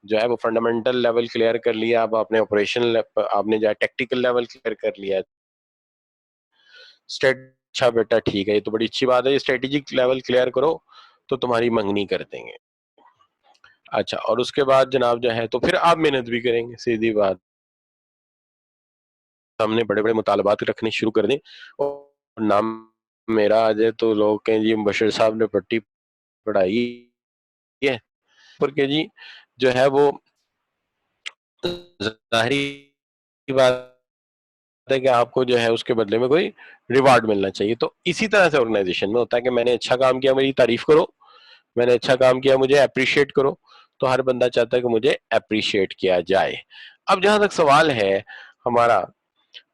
जो है वो फंडामेंटल लेवल क्लियर कर लिया, अब आपने ऑपरेशनल आपने जो है टेक्निकल लेवल क्लियर कर लिया। अच्छा बेटा ठीक है, ये तो बड़ी अच्छी बात है, ये स्ट्रेटेजिक लेवल क्लियर करो तो तुम्हारी मंगनी कर देंगे। अच्छा, और उसके बाद जनाब जो है तो फिर आप मेहनत भी करेंगे, सीधी बात। हमने बड़े बड़े मुतालबात रखने शुरू कर दें और नाम मेरा आ जाए तो लोग कहें जी बशीर साहब ने पट्टी पढ़ाई है, porque जी जो है वो जाहिरी बात है कि आपको जो है उसके बदले में कोई रिवार्ड मिलना चाहिए। तो इसी तरह से ऑर्गेनाइजेशन में होता है कि मैंने अच्छा काम किया मेरी तारीफ करो, मैंने अच्छा काम किया मुझे अप्रिशिएट करो। तो हर बंदा चाहता है कि मुझे अप्रिशिएट किया जाए। अब जहां तक सवाल है हमारा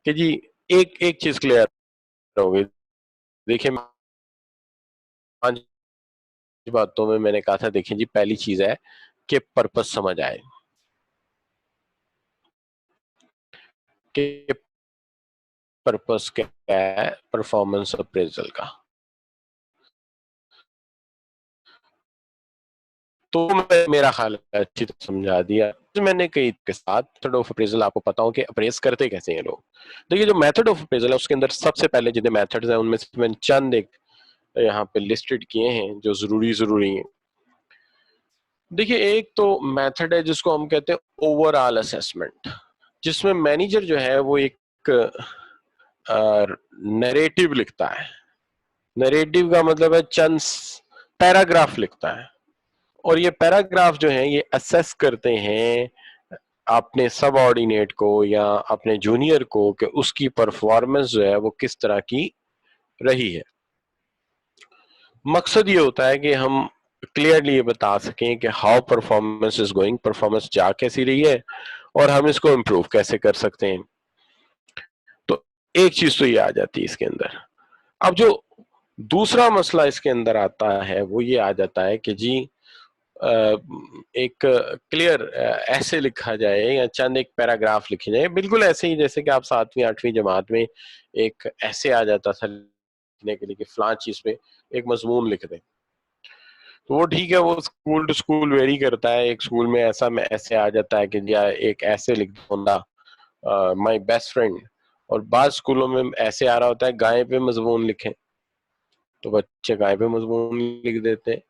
कि जी एक एक चीज क्लियर हो गई। देखिए 5 बातों में मैंने कहा था, देखिए जी पहली चीज है कि पर्पस समझ आए कि पर्पस क्या है परफॉर्मेंस अप्रेजल का। तो मेरा ख्याल है अच्छी तरह समझा दिया मैंने कई के साथ। मेथड ऑफ अप्रेजल आपको पता हो कि अप्रेज करते कैसे हैं लोग। देखिए जो मेथड ऑफ अप्रेजल है उसके अंदर सबसे पहले जितने मेथड्स हैं उनमें से मैंने चंद एक यहाँ पे लिस्टेड किए हैं जो जरूरी हैं। देखिए एक तो मेथड है जिसको हम कहते हैं ओवरऑल असेसमेंट, जिसमें मैनेजर जो है वो एक नरेटिव लिखता है। नरेटिव का मतलब है चंद पैराग्राफ लिखता है, और ये पैराग्राफ जो है ये असेस करते हैं अपने सब ऑर्डिनेट को या अपने जूनियर को कि उसकी परफॉर्मेंस जो है वो किस तरह की रही है। मकसद ये होता है कि हम क्लियरली ये बता सकें कि how performance is going, performance जा कैसी रही है और हम इसको इम्प्रूव कैसे कर सकते हैं। तो एक चीज तो ये आ जाती है इसके अंदर। अब जो दूसरा मसला इसके अंदर आता है वो ये आ जाता है कि जी एक क्लियर ऐसे लिखा जाए या चंद एक पैराग्राफ लिखे जाए, बिल्कुल ऐसे ही जैसे कि आप 7वीं 8वीं जमात में एक ऐसे आ जाता था लिखने के लिए कि फलां चीज पे एक मजमून लिख दें। तो वो ठीक है, वो स्कूल टू स्कूल वेरी करता है। एक स्कूल में ऐसा में ऐसे आ जाता है कि या एक ऐसे लिख दूंगा माय बेस्ट फ्रेंड, और बाद स्कूलों में ऐसे आ रहा होता है गाय पे मजमून लिखें, तो बच्चे गाय पे मजमून लिख देते हैं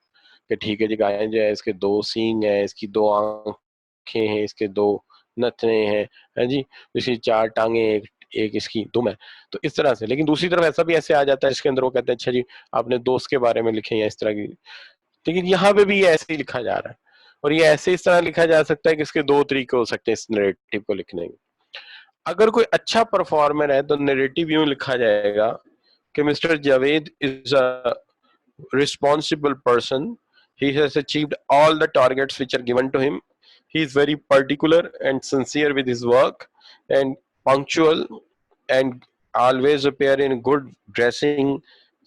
कि ठीक है जी गाय जो है इसके 2 सींग है, इसकी 2 आंखें हैं, इसके 2 नथने हैं जी, इसकी 4 टांगे, एक इसकी दुम है। तो इस तरह से। लेकिन दूसरी तरफ ऐसा भी ऐसे आ जाता है जिसके अंदर वो कहते हैं अच्छा जी आपने दोस्त के बारे में लिखे या इस तरह की। लेकिन यहाँ पे भी ये ऐसे ही लिखा जा रहा है, और ये ऐसे इस तरह लिखा जा सकता है कि इसके 2 तरीके हो सकते हैं इस नैरेटिव को लिखने के। अगर कोई अच्छा परफॉर्मर है तो नैरेटिव यूं लिखा जाएगा कि mister Javed is a responsible person. He has achieved all the targets which are given to him. He is very particular and sincere with his work and punctual and always appear in good dressing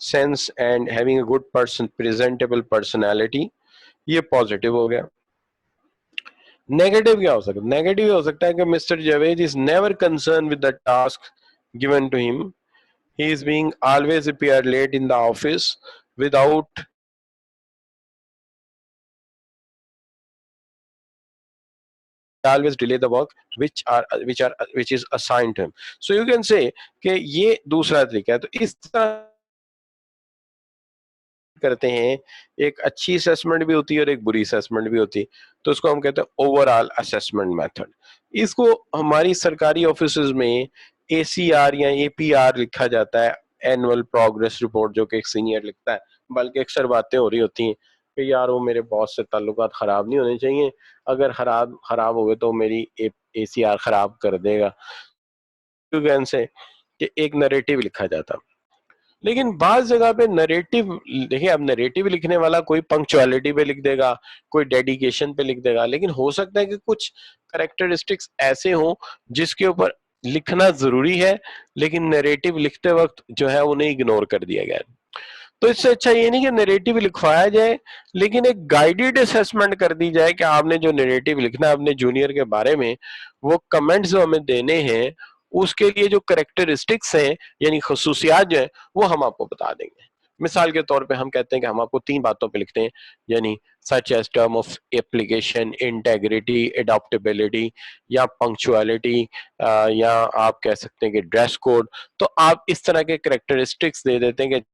sense and having a good presentable personality. ये positive हो गया। Negative क्या हो सकता है? Negative हो सकता है कि mister Javed is never concern with the task given to him. He is being always appear late in the office without always delay the work which is assigned to him. So you can say कि ये दूसरा तरीका है। तो इस तरह करते हैं, एक अच्छी असेसमेंट भी होती है और एक बुरी असेसमेंट भी होती है। तो उसको हम कहते हैं ओवरऑल असेसमेंट मेथड। इसको हमारी सरकारी ऑफिसेज में ACR या APR लिखा जाता है, एनुअल प्रोग्रेस रिपोर्ट, जो कि एक सीनियर लिखता है। बल्कि अक्सर बातें हो रही होती हैं कि यार वो मेरे बॉस से ताल्लुकात खराब नहीं होने चाहिए, अगर खराब हो गए तो मेरी ACR खराब कर देगा, से कि एक नरेटिव लिखा जाता। लेकिन बाज जगह पे नरेटिव, देखिए अब नरेटिव लिखने वाला कोई पंक्चुअलिटी पे लिख देगा, कोई डेडिकेशन पे लिख देगा, लेकिन हो सकता है कि कुछ करेक्टरिस्टिक्स ऐसे हों जिसके ऊपर लिखना जरूरी है, लेकिन नरेटिव लिखते वक्त जो है उन्हें इग्नोर कर दिया गया। तो इससे अच्छा ये नहीं कि नरेटिव लिखवाया जाए, लेकिन एक गाइडेड असेसमेंट कर दी जाए कि आपने जो नरेटिव लिखना है अपने जूनियर के बारे में, वो कमेंट्स जो हमें देने हैं उसके लिए जो करेक्टरिस्टिक्स हैं यानी खसूसियात जो है वो हम आपको बता देंगे। मिसाल के तौर पे हम कहते हैं कि हम आपको 3 बातों पे लिखते हैं, यानी such as term of application, integrity, adaptability या पंक्चुअलिटी, या आप कह सकते हैं कि ड्रेस कोड। तो आप इस तरह के करेक्टरिस्टिक्स दे देते हैं कि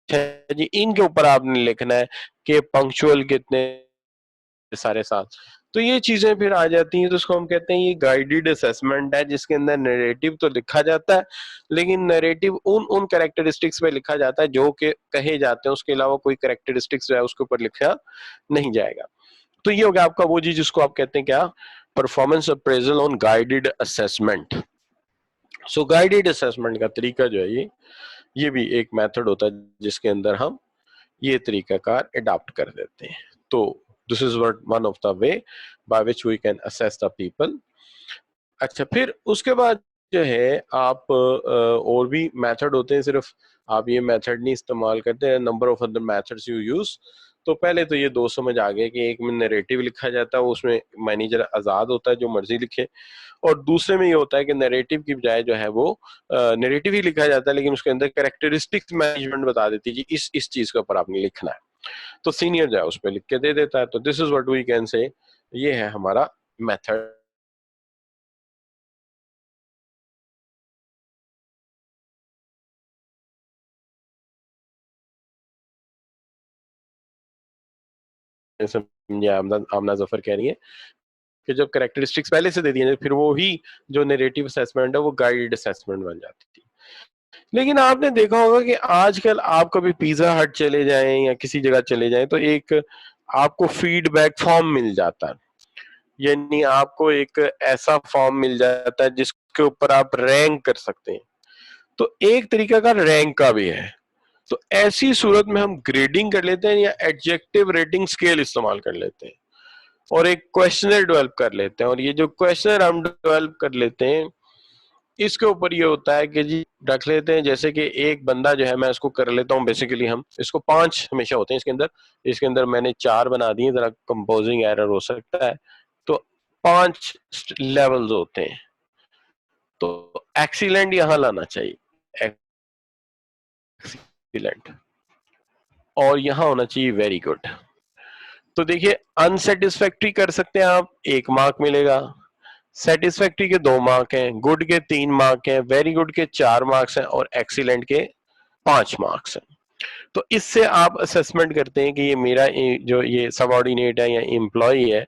अच्छा जी इनके ऊपर आपने लिखना है कि पंक्चुअल कितने सारे साल। तो ये चीजें फिर आ जाती हैं, तो उसको हम कहते हैं ये गाइडेड असेसमेंट है, जिसके अंदर नैरेटिव तो लिखा जाता है, लेकिन नैरेटिव उन उन कैरेक्टरिस्टिक्स पे लिखा जाता है जो कि कहे जाते हैं, उसके अलावा कोई कैरेक्टरिस्टिक्स जो है उसके ऊपर लिखा नहीं जाएगा। तो ये हो गया आपका वो जी जिसको आप कहते हैं क्या, performance appraisal on guided assessment. So guided assessment का तरीका जो है ये भी एक मेथड होता है जिसके अंदर हम ये तरीकाकार अडॉप्ट कर देते हैं। तो this is one of the way by which we can assess the people. अच्छा, फिर उसके बाद जो है आप और भी मेथड होते हैं, सिर्फ आप ये मेथड नहीं इस्तेमाल करते हैं, number of other methods you use. तो पहले तो ये दो समझ आ गए कि एक में नैरेटिव लिखा जाता है, उसमें मैनेजर आजाद होता है जो मर्जी लिखे, और दूसरे में ये होता है कि नैरेटिव की बजाय जो है वो नैरेटिव ही लिखा जाता है, लेकिन उसके अंदर कैरेक्टरिस्टिक्स मैनेजमेंट बता देती है कि इस चीज के ऊपर आपने लिखना है, तो सीनियर जो है उस पर लिख के दे देता है। तो this is what we can say, ये है हमारा मेथड समझे। आमना जफर कह रही है कि जब कैरेक्टरिस्टिक्स पहले से दे दिए फिर वो ही जो नैरेटिव असेसमेंट है वो गाइड असेसमेंट बन जाती थी। लेकिन आपने देखा होगा कि आजकल आप कभी पिज्जा हट चले जाएं या किसी जगह चले जाएं तो एक आपको फीडबैक फॉर्म मिल जाता है, यानी आपको एक ऐसा फॉर्म मिल जाता है जिसके ऊपर आप रैंक कर सकते हैं। तो एक तरीका का रैंक का भी है। तो ऐसी सूरत में हम ग्रेडिंग कर लेते हैं या एडजेक्टिव रेटिंग स्केल इस्तेमाल कर लेते हैं और एक क्वेश्चनर डेवलप कर लेते हैं। और ये जो क्वेश्चनर हम डेवलप कर लेते हैं इसके ऊपर ये होता है कि जी रख लेते हैं, जैसे कि एक बंदा जो है मैं इसको कर लेता हूँ, बेसिकली हम इसको 5 हमेशा होते हैं इसके अंदर मैंने 4 बना दिए, जरा कंपोजिंग एरर हो सकता है। तो 5 लेवल्स होते हैं, तो एक्सीलेंट यहां लाना चाहिए, एक्सीलेंट, और यहां होना चाहिए वेरी गुड। तो देखिए अनसेटिस्फैक्ट्री कर सकते हैं आप, 1 मार्क मिलेगा, सेटिस्फैक्ट्री के 2 मार्क हैं, गुड के 3 मार्क हैं, वेरी गुड के 4 मार्क्स हैं और एक्सीलेंट के 5 मार्क्स हैं। तो इससे आप असेसमेंट करते हैं कि ये मेरा जो ये सबऑर्डिनेट है या एम्प्लॉय है,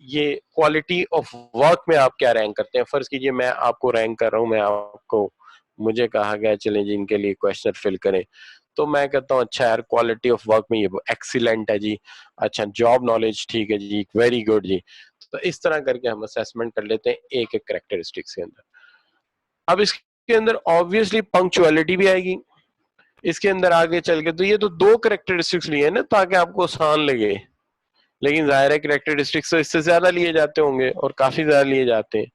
ये क्वालिटी ऑफ वर्क में आप क्या रैंक करते हैं। फर्ज कीजिए मैं आपको रैंक कर रहा हूं, मैं आपको, मुझे कहा गया चलें जी इनके लिए क्वेश्चन फिल करें, तो मैं कहता हूँ अच्छा यार क्वालिटी ऑफ वर्क में ये एक्सीलेंट है जी, अच्छा जॉब नॉलेज ठीक है जी, वेरी गुड जी। तो इस तरह करके हम असेसमेंट कर लेते हैं एक एक करेक्टरिस्टिक्स के अंदर। अब इसके अंदर ऑब्वियसली पंक्चुअलिटी भी आएगी इसके अंदर आगे चल के। तो ये तो 2 करेक्टरिस्टिक्स लिए ना ताकि आपको आसान लगे, लेकिन जाहिर है करेक्टरिस्टिक्स तो इससे ज्यादा लिए जाते होंगे और काफी ज्यादा लिए जाते हैं।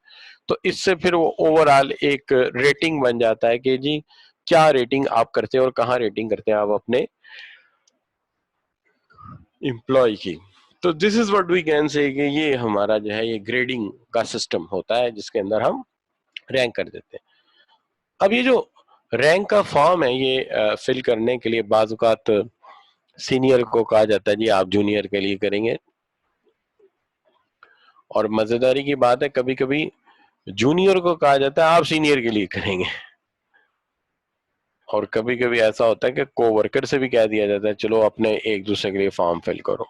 तो इससे फिर वो ओवरऑल एक रेटिंग बन जाता है कि जी क्या रेटिंग आप करते हैं और कहाँ रेटिंग करते हैं आप अपने एम्प्लॉय की। तो this is what we can say कि ये हमारा जो है ये ग्रेडिंग का सिस्टम होता है जिसके अंदर हम रैंक कर देते हैं। अब ये जो रैंक का फॉर्म है ये फिल करने के लिए बाज़ औक़ात सीनियर को कहा जाता है जी आप जूनियर के लिए करेंगे, और मजेदारी की बात है कभी कभी जूनियर को कहा जाता है आप सीनियर के लिए करेंगे, और कभी कभी ऐसा होता है कि कोवर्कर से भी कह दिया जाता है चलो अपने एक दूसरे के लिए फॉर्म फिल करो।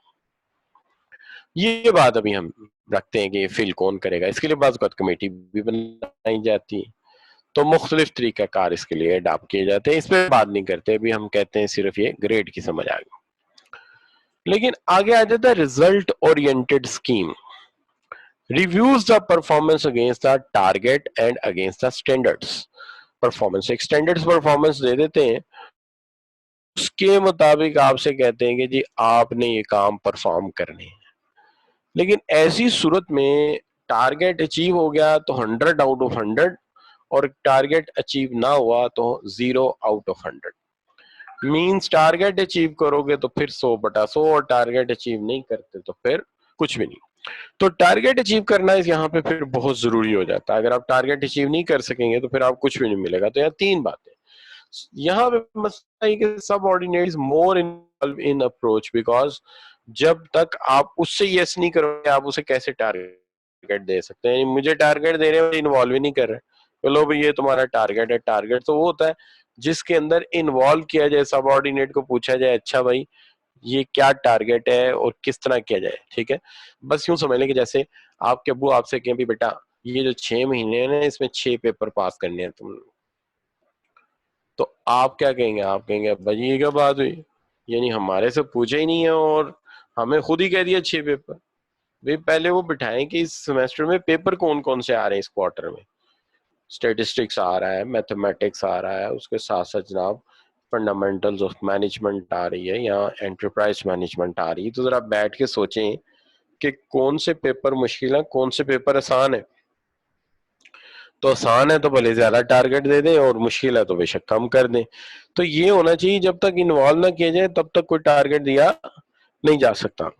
ये बात अभी हम रखते हैं कि ये फिल कौन करेगा, इसके लिए बाज़ औक़ात कमेटी भी बनाई जाती है। तो मुख्तलिफ तरीक़ाकार इसके लिए अडॉप्ट किए जाते हैं, इस पर बात नहीं करते, अभी हम कहते हैं सिर्फ ये ग्रेड की समझ आ गई। लेकिन आगे आ जाता है result oriented scheme, reviews the performance against the target and against the standards. Performance एक स्टैंडर्ड्स परफॉर्मेंस दे देते हैं, उसके मुताबिक आपसे कहते हैं कि जी आपने ये काम परफॉर्म करने हैं। लेकिन ऐसी सूरत में टारगेट अचीव हो गया तो 100 आउट ऑफ 100, और टारगेट अचीव ना हुआ तो 0 out of 100। Means target achieve करोगे तो फिर 100/100, और टारगेट अचीव नहीं करते तो फिर कुछ भी नहीं। तो टारगेट अचीव करना इस यहाँ पे फिर बहुत जरूरी हो जाता है। अगर आप टारगेट अचीव नहीं कर सकेंगे तो फिर आप कुछ भी नहीं मिलेगा। तो यहाँ 3 बातें यहाँ पे मसला है कि subordinate is more involve in approach, because जब तक आप उससे यस नहीं करोगे आप उसे कैसे टारगेट दे सकते हैं। मुझे टारगेट देने में इन्वॉल्व ही नहीं कर रहे, चलो भाई ये तुम्हारा टारगेट है। टारगेट तो वो होता है जिसके अंदर इन्वॉल्व किया जाए, सबऑर्डिनेट को पूछा जाए अच्छा भाई ये क्या टारगेट है और किस तरह किया जाए। ठीक है, बस यूं समझ लें कि जैसे आपके अब्बू आपसे कहें भी बेटा ये जो 6 महीने हैं ना इसमें 6 पेपर पास करने हैं तुम, तो आप क्या कहेंगे? आप कहेंगे अब्बा जी ये क्या बात हुई, यानी हमारे से पूछे ही नहीं है और हमें खुद ही कह दिया 6 पेपर। भाई पहले वो बिठाएं कि इस सेमेस्टर में पेपर कौन कौन से आ रहे हैं। इस क्वार्टर में स्टेटिस्टिक्स आ रहा है, मैथमेटिक्स आ रहा है, उसके साथ साथ जनाब फंडामेंटल्स ऑफ मैनेजमेंट आ रही है या एंटरप्राइज मैनेजमेंट आ रही है। तो जरा बैठ के सोचें कि कौन से पेपर मुश्किल है कौन से पेपर आसान है। तो आसान है तो भले ज्यादा टारगेट दे दें और मुश्किल है तो बेशक कम कर दें। तो ये होना चाहिए, जब तक इन्वॉल्व ना किया जाए तब तक कोई टारगेट दिया नहीं जा सकता।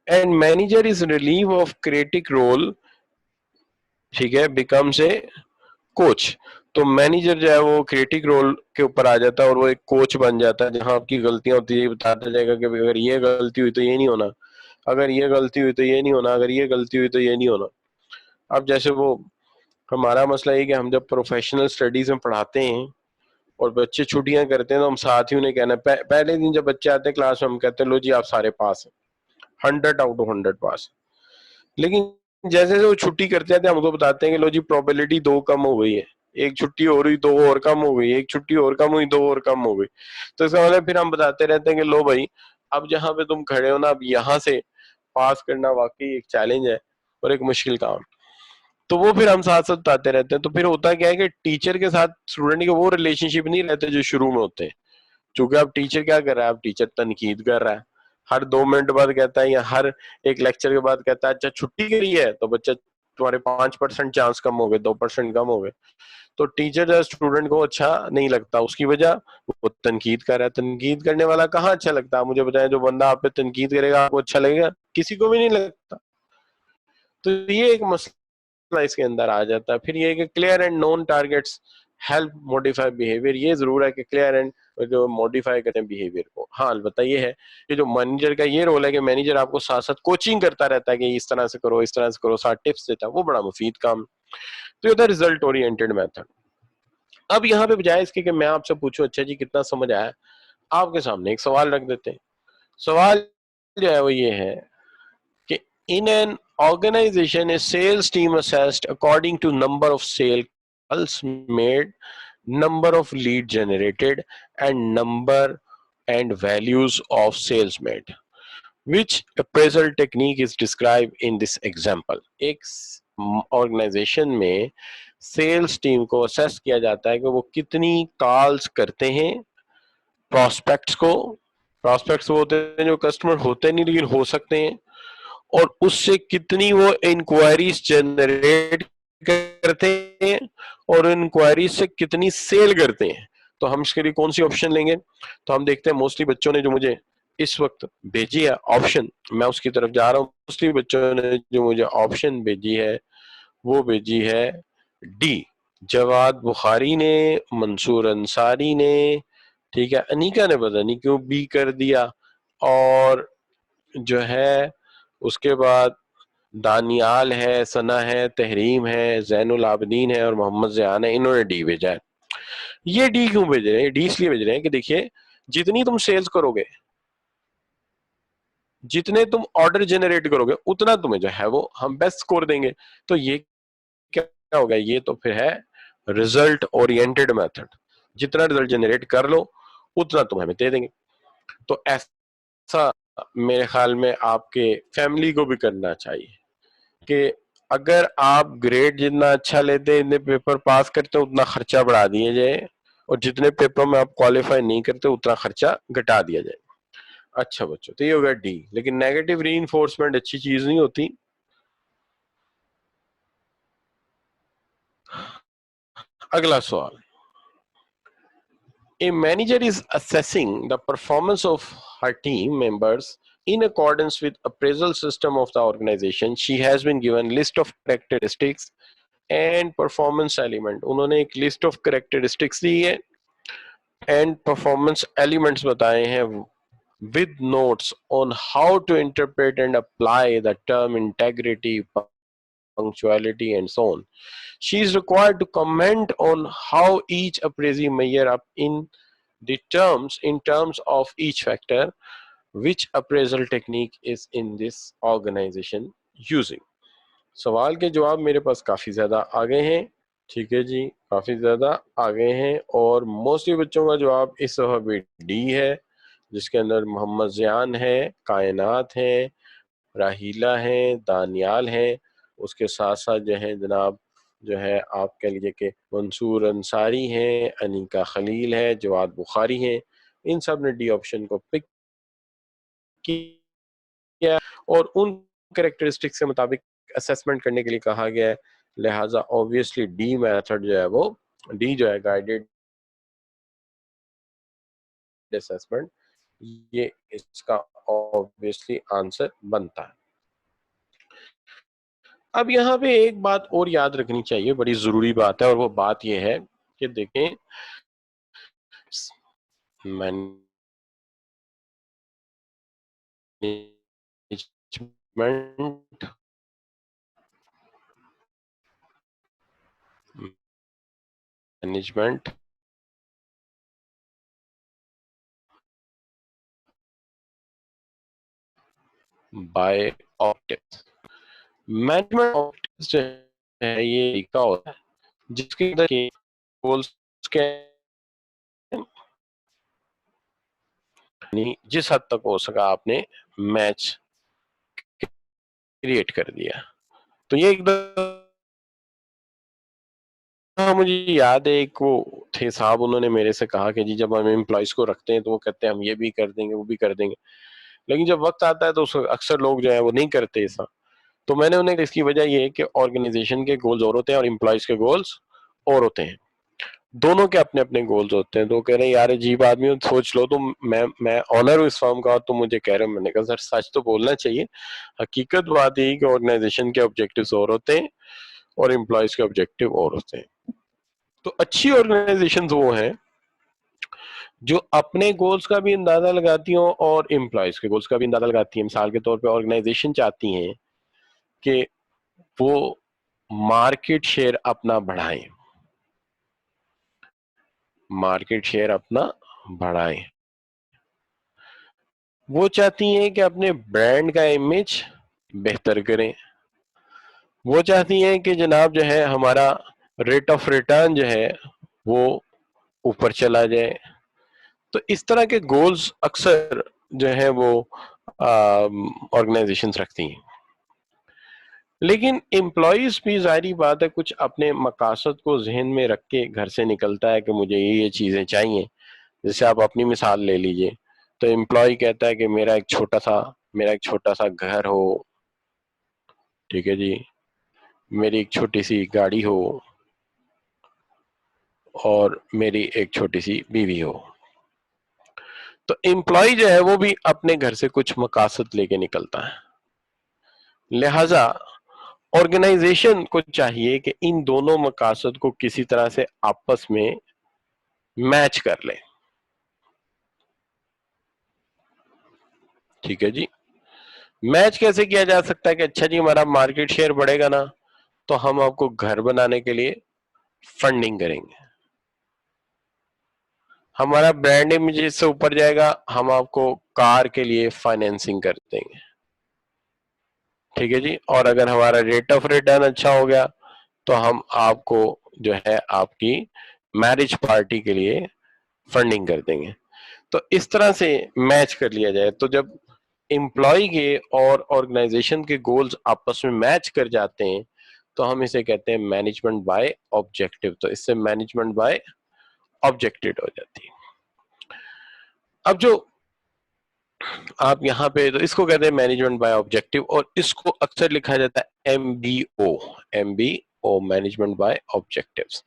And manager is relieve of critic role, ठीक है, बिकम्स ए कोच। तो मैनेजर जो है वो क्रिएटिव रोल के ऊपर आ जाता है और वो एक कोच बन जाता है, जहां आपकी गलतियां होती है बताता जाएगा कि अगर ये गलती हुई तो ये नहीं होना, अगर ये गलती हुई तो ये नहीं होना, अगर ये गलती हुई तो ये नहीं होना। अब जैसे वो हमारा मसला ये कि हम जब प्रोफेशनल स्टडीज में पढ़ाते हैं और बच्चे छुट्टियां करते हैं तो हम साथ ही उन्हें कहना पहले दिन जब बच्चे आते हैं क्लास में हम कहते हैं लो जी आप सारे पास हैं, 100 आउट ऑफ 100 पास। लेकिन जैसे जैसे वो छुट्टी करते जाते हैं हमको बताते हैं कि लो जी प्रोबेबिलिटी 2 कम हो गई है, एक छुट्टी हो रही 2 और कम हो गई, एक छुट्टी और कम हुई 2 और कम हो गई। तो इसका मतलब फिर हम बताते रहते हैं कि लो भाई अब जहां पे तुम खड़े हो ना, अब यहाँ से पास करना वाकई एक चैलेंज है और एक मुश्किल काम। तो वो फिर हम साथ साथ बताते रहते हैं। तो फिर होता क्या है कि टीचर के साथ स्टूडेंट के वो रिलेशनशिप नहीं रहते जो शुरू में होते हैं। क्योंकि अब टीचर क्या कर रहा है, अब टीचर तनकीद कर रहा है, हर 2 मिनट बाद कहता है या हर एक लेक्चर के बाद कहता है अच्छा छुट्टी करी है तो बच्चा तुम्हारे 5% चांस कम हो गए, 2% कम हो गए। तो टीचर जो स्टूडेंट को अच्छा नहीं लगता, उसकी वजह वो तनकीद कर रहा है। तनकीद करने वाला कहाँ अच्छा लगता है, मुझे बताएं, जो बंदा आप पे तनकीद करेगा आपको अच्छा लगेगा? किसी को भी नहीं लगता। तो ये एक मसला इसके अंदर आ जाता है। फिर ये कि clear and known targets help modify behaviour. ये जरूर है कि क्लियर एंड जो मॉडिफाई करते हैं बिहेवियर को। हाँ अलबत्ता ये है कि जो मैनेजर का ये रोल है कि मैनेजर आपको साथ साथ कोचिंग करता रहता है कि इस तरह से करो, इस तरह से करो, साथ टिप्स देता है, वो बड़ा मुफीद काम। तो ये होता है रिजल्ट ओरिएंटेड मेथड। अब यहाँ पे बजाय इसके कि मैं आपसे पूछूं अच्छा जी कितना समझ आया, आपके सामने एक सवाल रख देते हैं। सवाल जो है वो ये है कि in an organization a sales team assessed according to number of sale calls made, number of lead generated and number and values of sales made. Which appraisal technique is described in this example? एक organisation में sales team को assess किया जाता है कि वो कितनी calls करते हैं प्रोस्पेक्ट्स को। प्रोस्पेक्ट्स वो होते हैं जो कस्टमर होते नहीं लेकिन हो सकते हैं, और उससे कितनी वो इंक्वायरीज जनरेट करते हैं और इंक्वायरीज से कितनी सेल करते हैं। तो हम इसके लिए कौन सी ऑप्शन लेंगे? तो हम देखते हैं मोस्टली बच्चों ने जो मुझे इस वक्त भेजी है ऑप्शन, मैं उसकी तरफ जा रहा हूँ। मोस्टली बच्चों ने जो मुझे ऑप्शन भेजी है वो भेजी है डी, जवाद बुखारी ने, मंसूर अंसारी ने, ठीक है, अनीका ने पता नहीं क्यों बी कर दिया, और जो है उसके बाद दानियाल है, सना है, तहरीम है, जैनुल आबदीन है और मोहम्मद ज़ियान है, इन्होंने डी भेजा है। ये डी क्यों भेज रहे हैं? डी इसलिए भेज रहे हैं कि देखिए जितनी तुम सेल्स करोगे, जितने तुम ऑर्डर जनरेट करोगे उतना तुम्हें जो है वो हम बेस्ट स्कोर देंगे। तो ये क्या हो गया, ये तो फिर है रिजल्ट ओरिएंटेड मेथड। जितना रिजल्ट जनरेट कर लो उतना तुम हमें दे देंगे। तो ऐसा मेरे ख्याल में आपके फैमिली को भी करना चाहिए कि अगर आप ग्रेड जितना अच्छा लेते हैं, इतने पेपर पास करते हैं, उतना खर्चा बढ़ा दिया जाए, और जितने पेपर में आप क्वालिफाई नहीं करते उतना खर्चा घटा दिया जाए। अच्छा बच्चों, तो ये हो गया डी। लेकिन नेगेटिव रीइंफोर्समेंट अच्छी चीज नहीं होती। अगला सवाल, a manager is assessing the performance of her team members in accordance with appraisal system of the organization. She has been given list of characteristics and performance element. उन्होंने एक list of characteristics दी है and performance elements बताए हैं with notes on how to interpret and apply the term integrity, punctuality and so on. She is required to comment on how each appraisee measure up in terms of each factor, which appraisal technique is in this organization using. सवाल के जवाब मेरे पास काफी ज्यादा आ गए हैं, ठीक है जी, काफी ज्यादा आ गए हैं, और मोस्टली बच्चों का जवाब इस दफा भी डी है, जिसके अंदर मोहम्मद ज़ियान है, कायनात है, राहीला है, दानियाल है, उसके साथ साथ जो है जनाब जो है आप कह लीजिए कि मंसूर अंसारी हैं, अनीका खलील है, जवाद बुखारी हैं। इन सब ने डी ऑप्शन को पिक किया और उन कैरेक्टरिस्टिक्स के मुताबिक असेसमेंट करने के लिए कहा गया है लिहाजा ऑब्वियसली डी मेथड जो है वो डी जो है गाइडेड असेसमेंट, ये इसका ऑब्वियसली आंसर बनता है। अब यहाँ पे एक बात और याद रखनी चाहिए, बड़ी जरूरी बात है, और वो बात ये है कि देखें management management by optics. Management optics जो है ये तरीका होता है जिसके अंदर गोल्स के जिस हद तक हो सका आपने मैच क्रिएट कर दिया। तो ये एकदम मुझे याद है, एक वो थे साहब, उन्होंने मेरे से कहा कि जी जब हम एम्प्लॉइज को रखते हैं तो वो कहते हैं हम ये भी कर देंगे वो भी कर देंगे, लेकिन जब वक्त आता है तो अक्सर लोग जो है वो नहीं करते ऐसा। तो मैंने उन्हें, इसकी वजह ये है कि ऑर्गेनाइजेशन के गोल्स और होते हैं और एम्प्लॉइज के गोल्स और होते हैं, दोनों के अपने अपने गोल्स होते हैं। तो कह रहे हैं यार अजीब आदमी हो, सोच लो, तो मैं ऑनर हूँ इस फॉर्म का, तो मुझे कह रहे हैं। मैंने कहा सर सच तो बोलना चाहिए, हकीकत बात यही कि ऑर्गेनाइजेशन के ऑब्जेक्टिव्स और होते हैं और एम्प्लॉयज के ऑब्जेक्टिव और होते हैं। तो अच्छी ऑर्गेनाइजेशन वो हैं जो अपने गोल्स का भी अंदाजा लगाती हो और एम्प्लॉयज के गोल्स का भी अंदाजा लगाती हैं। मिसाल के तौर पे ऑर्गेनाइजेशन चाहती हैं कि वो मार्केट शेयर अपना बढ़ाएं, मार्केट शेयर अपना बढ़ाएं, वो चाहती हैं कि अपने ब्रांड का इमेज बेहतर करें, वो चाहती हैं कि जनाब जो है हमारा रेट ऑफ रिटर्न जो है वो ऊपर चला जाए। तो इस तरह के गोल्स अक्सर जो है वो ऑर्गेनाइजेशंस रखती हैं। लेकिन एम्प्लॉयज भी जाहिर बात है कुछ अपने मकासद को जहन में रख के घर से निकलता है कि मुझे ये चीजें चाहिए। जैसे आप अपनी मिसाल ले लीजिए, तो एम्प्लॉय कहता है कि मेरा एक छोटा सा घर हो, ठीक है जी, मेरी एक छोटी सी गाड़ी हो और मेरी एक छोटी सी बीवी हो। तो एम्प्लॉय जो है वो भी अपने घर से कुछ मकासद लेके निकलता है। लिहाजा ऑर्गेनाइजेशन को चाहिए कि इन दोनों मकासद को किसी तरह से आपस में मैच कर ले। ठीक है जी, मैच कैसे किया जा सकता है कि अच्छा जी हमारा मार्केट शेयर बढ़ेगा ना, तो हम आपको घर बनाने के लिए फंडिंग करेंगे, हमारा ब्रांड इमेज से ऊपर जाएगा, हम आपको कार के लिए फाइनेंसिंग कर देंगे। ठीक है जी, और अगर हमारा रेट ऑफ रिटर्न अच्छा हो गया तो हम आपको जो है आपकी मैरिज पार्टी के लिए फंडिंग कर देंगे। तो इस तरह से मैच कर लिया जाए। तो जब एम्प्लॉय के और ऑर्गेनाइजेशन के गोल्स आपस में मैच कर जाते हैं तो हम इसे कहते हैं मैनेजमेंट बाय ऑब्जेक्टिव। तो इससे मैनेजमेंट बाय ऑब्जेक्टिव हो जाती है। अब जो आप यहाँ पे, तो इसको कहते हैं मैनेजमेंट बाय ऑब्जेक्टिव, और इसको अक्सर लिखा जाता है MBO, MBO, management by objectives.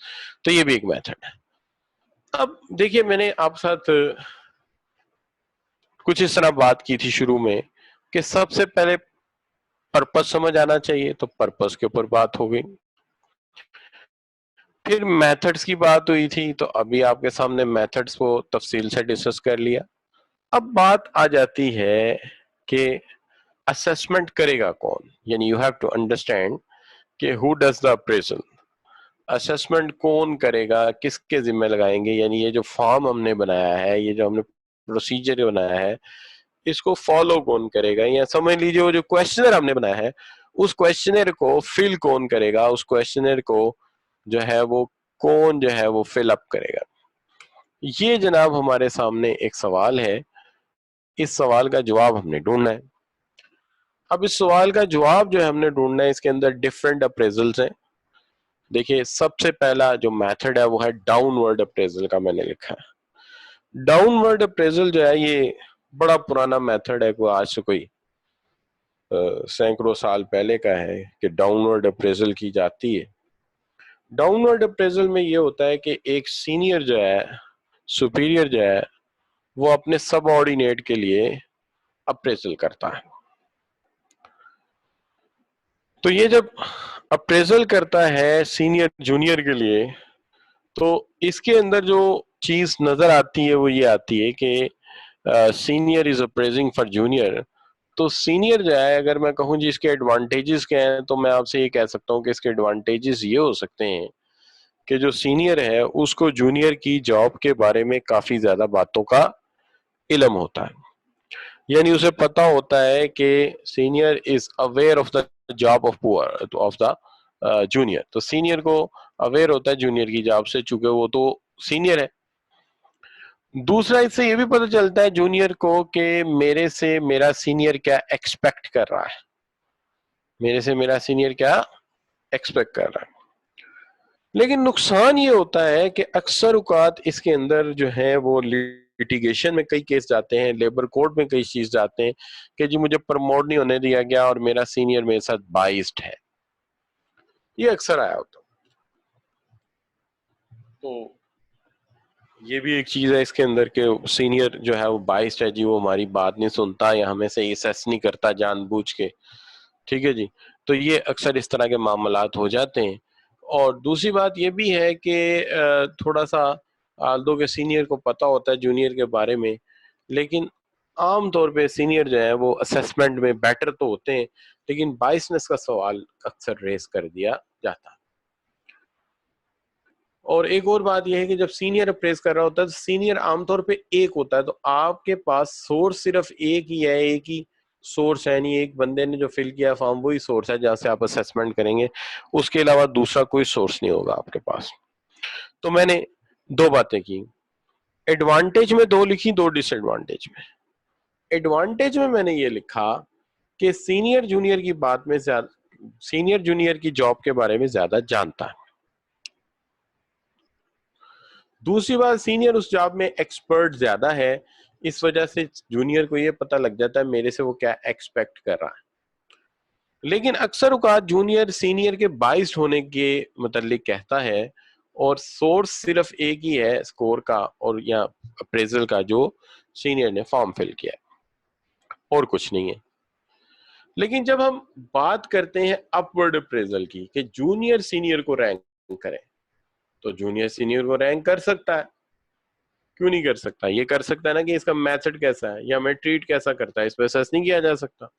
तो ये भी एक मेथड है। अब देखिए मैंने आप साथ कुछ इस तरह बात की थी शुरू में कि सबसे पहले पर्पस समझ आना चाहिए, तो पर्पस के ऊपर बात हो गई। फिर मेथड्स की बात हुई थी, तो अभी आपके सामने मेथड्स को तफसील से डिस्कस कर लिया। अब बात आ जाती है कि असेसमेंट करेगा कौन, यानी यू हैव टू अंडरस्टैंड कि who does the appraisal. Assessment कौन करेगा, किसके जिम्मे लगाएंगे, यानी ये जो फॉर्म हमने बनाया है, ये जो हमने प्रोसीजर बनाया है, इसको फॉलो कौन करेगा, या समझ लीजिए वो जो क्वेश्चनर हमने बनाया है उस क्वेश्चनर को फिल कौन करेगा, उस क्वेश्चनर को जो है वो कौन जो है वो फिल अप करेगा। ये जनाब हमारे सामने एक सवाल है, इस सवाल का जवाब हमने ढूंढना है। अब इस सवाल का जवाब जो है हमने ढूंढना है, इसके अंदर डिफरेंट अप्रेजल्स हैं। देखिए सबसे पहला जो मेथड है वो है डाउनवर्ड अप्रेजल का, मैंने लिखा है। डाउनवर्ड अप्रेजल जो है ये बड़ा पुराना मेथड है, कोई आज से कोई सैकड़ों साल पहले का है कि डाउनवर्ड अप्रेजल की जाती है। डाउनवर्ड अप्रेजल में ये होता है कि एक सीनियर जो है, सुपीरियर जो है, वो अपने सबऑर्डिनेट के लिए अप्रेजल करता है। तो ये जब अप्रेजल करता है सीनियर जूनियर के लिए, तो इसके अंदर जो चीज नजर आती है वो ये आती है कि senior is appraising for junior. तो सीनियर जो है, अगर मैं कहूँ जी इसके एडवांटेजेस क्या हैं, तो मैं आपसे ये कह सकता हूँ कि इसके एडवांटेजेस ये हो सकते हैं कि जो सीनियर है उसको जूनियर की जॉब के बारे में काफी ज्यादा बातों का इल्म होता है, यानी उसे पता होता है कि senior is aware of the job of the junior. तो सीनियर को अवेयर होता है जूनियर की जॉब से, चूंकि वो तो सीनियर है। दूसरा, इससे ये भी पता चलता है जूनियर को कि मेरे से मेरा सीनियर क्या एक्सपेक्ट कर रहा है, मेरे से मेरा सीनियर क्या एक्सपेक्ट कर रहा है। लेकिन नुकसान ये होता है कि अक्सर औकात इसके अंदर जो है वो लिटिगेशन में कई केस जाते हैं, लेबर कोर्ट में कई चीज जाते हैं कि जी मुझे प्रमोट नहीं होने दिया गया और मेरा सीनियर मेरे साथ बाइस्ड है। ये अक्सर आया होता। तो ये भी एक चीज है इसके अंदर के सीनियर जो है वो बाइस्ड है जी, वो हमारी बात नहीं सुनता या हमें से असेस नहीं करता जानबूझ के। ठीक है जी। तो ये अक्सर इस तरह के मामलात हो जाते हैं। और दूसरी बात ये भी है कि थोड़ा सा आल्दो के सीनियर को पता होता है जूनियर के बारे में, लेकिन आम तौर पे सीनियर जो है वो असेसमेंट में बेटर तो होते हैं, लेकिन बाइसनेस का सवाल अक्सर रेस कर दिया जाता है। और एक और बात यह है कि जब सीनियर अप्रेज कर रहा होता है तो सीनियर आमतौर पे एक होता है, तो आपके पास सोर्स सिर्फ एक ही है, एक ही सोर्स है, नहीं एक बंदे ने जो फिल किया फॉर्म वही सोर्स है जहां से आप असेसमेंट करेंगे, उसके अलावा दूसरा कोई सोर्स नहीं होगा आपके पास। तो मैंने दो बातें की, एडवांटेज में दो लिखी, दो डिसएडवांटेज में। एडवांटेज में मैंने ये लिखा कि सीनियर जूनियर की बात में ज्यादा, सीनियर जूनियर की जॉब के बारे में ज्यादा जानता है। दूसरी बात, सीनियर उस जॉब में एक्सपर्ट ज्यादा है, इस वजह से जूनियर को ये पता लग जाता है मेरे से वो क्या एक्सपेक्ट कर रहा है। लेकिन अक्सर औकात जूनियर सीनियर के बाइस्ड होने के मतलब कहता है, और सोर्स सिर्फ एक ही है स्कोर का और या अप्रेजल का जो सीनियर ने फॉर्म फिल किया है, और कुछ नहीं है। लेकिन जब हम बात करते हैं अपवर्ड अप्रेजल की कि जूनियर सीनियर को रैंक करे, तो जूनियर सीनियर को रैंक कर सकता है, क्यों नहीं कर सकता? ये कर सकता है ना कि इसका मेथड कैसा है या मैं ट्रीट कैसा करता है, इस पर असेस नहीं किया जा सकता।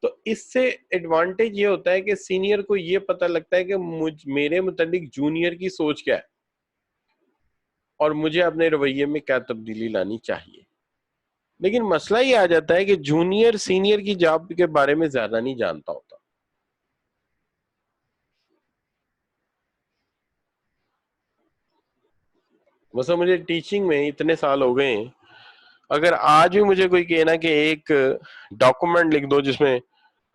तो इससे एडवांटेज ये होता है कि सीनियर को ये पता लगता है कि मेरे मुताबिक जूनियर की सोच क्या है और मुझे अपने रवैये में क्या तब्दीली लानी चाहिए। लेकिन मसला ये आ जाता है कि जूनियर सीनियर की जॉब के बारे में ज्यादा नहीं जानता होता। वैसे मुझे टीचिंग में इतने साल हो गए हैं, अगर आज भी मुझे कोई कहना कि एक डॉक्यूमेंट लिख दो जिसमें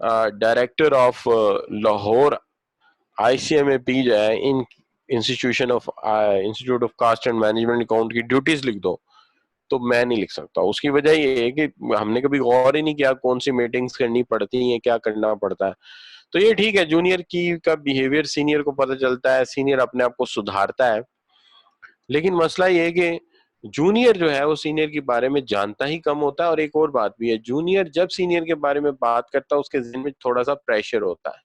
डायरेक्टर ऑफ लाहौर ICMAP जो है in institute of cost and management account की ड्यूटीज लिख दो, तो मैं नहीं लिख सकता। उसकी वजह ये है कि हमने कभी गौर ही नहीं किया कौन सी मीटिंग्स करनी पड़ती हैं, क्या करना पड़ता है। तो ये ठीक है, जूनियर की का बिहेवियर सीनियर को पता चलता है, सीनियर अपने आप को सुधारता है। लेकिन मसला ये है कि जूनियर जो है वो सीनियर के बारे में जानता ही कम होता है। और एक और बात भी है, जूनियर जब सीनियर के बारे में बात करता है उसके ज़हन में थोड़ा सा प्रेशर होता है।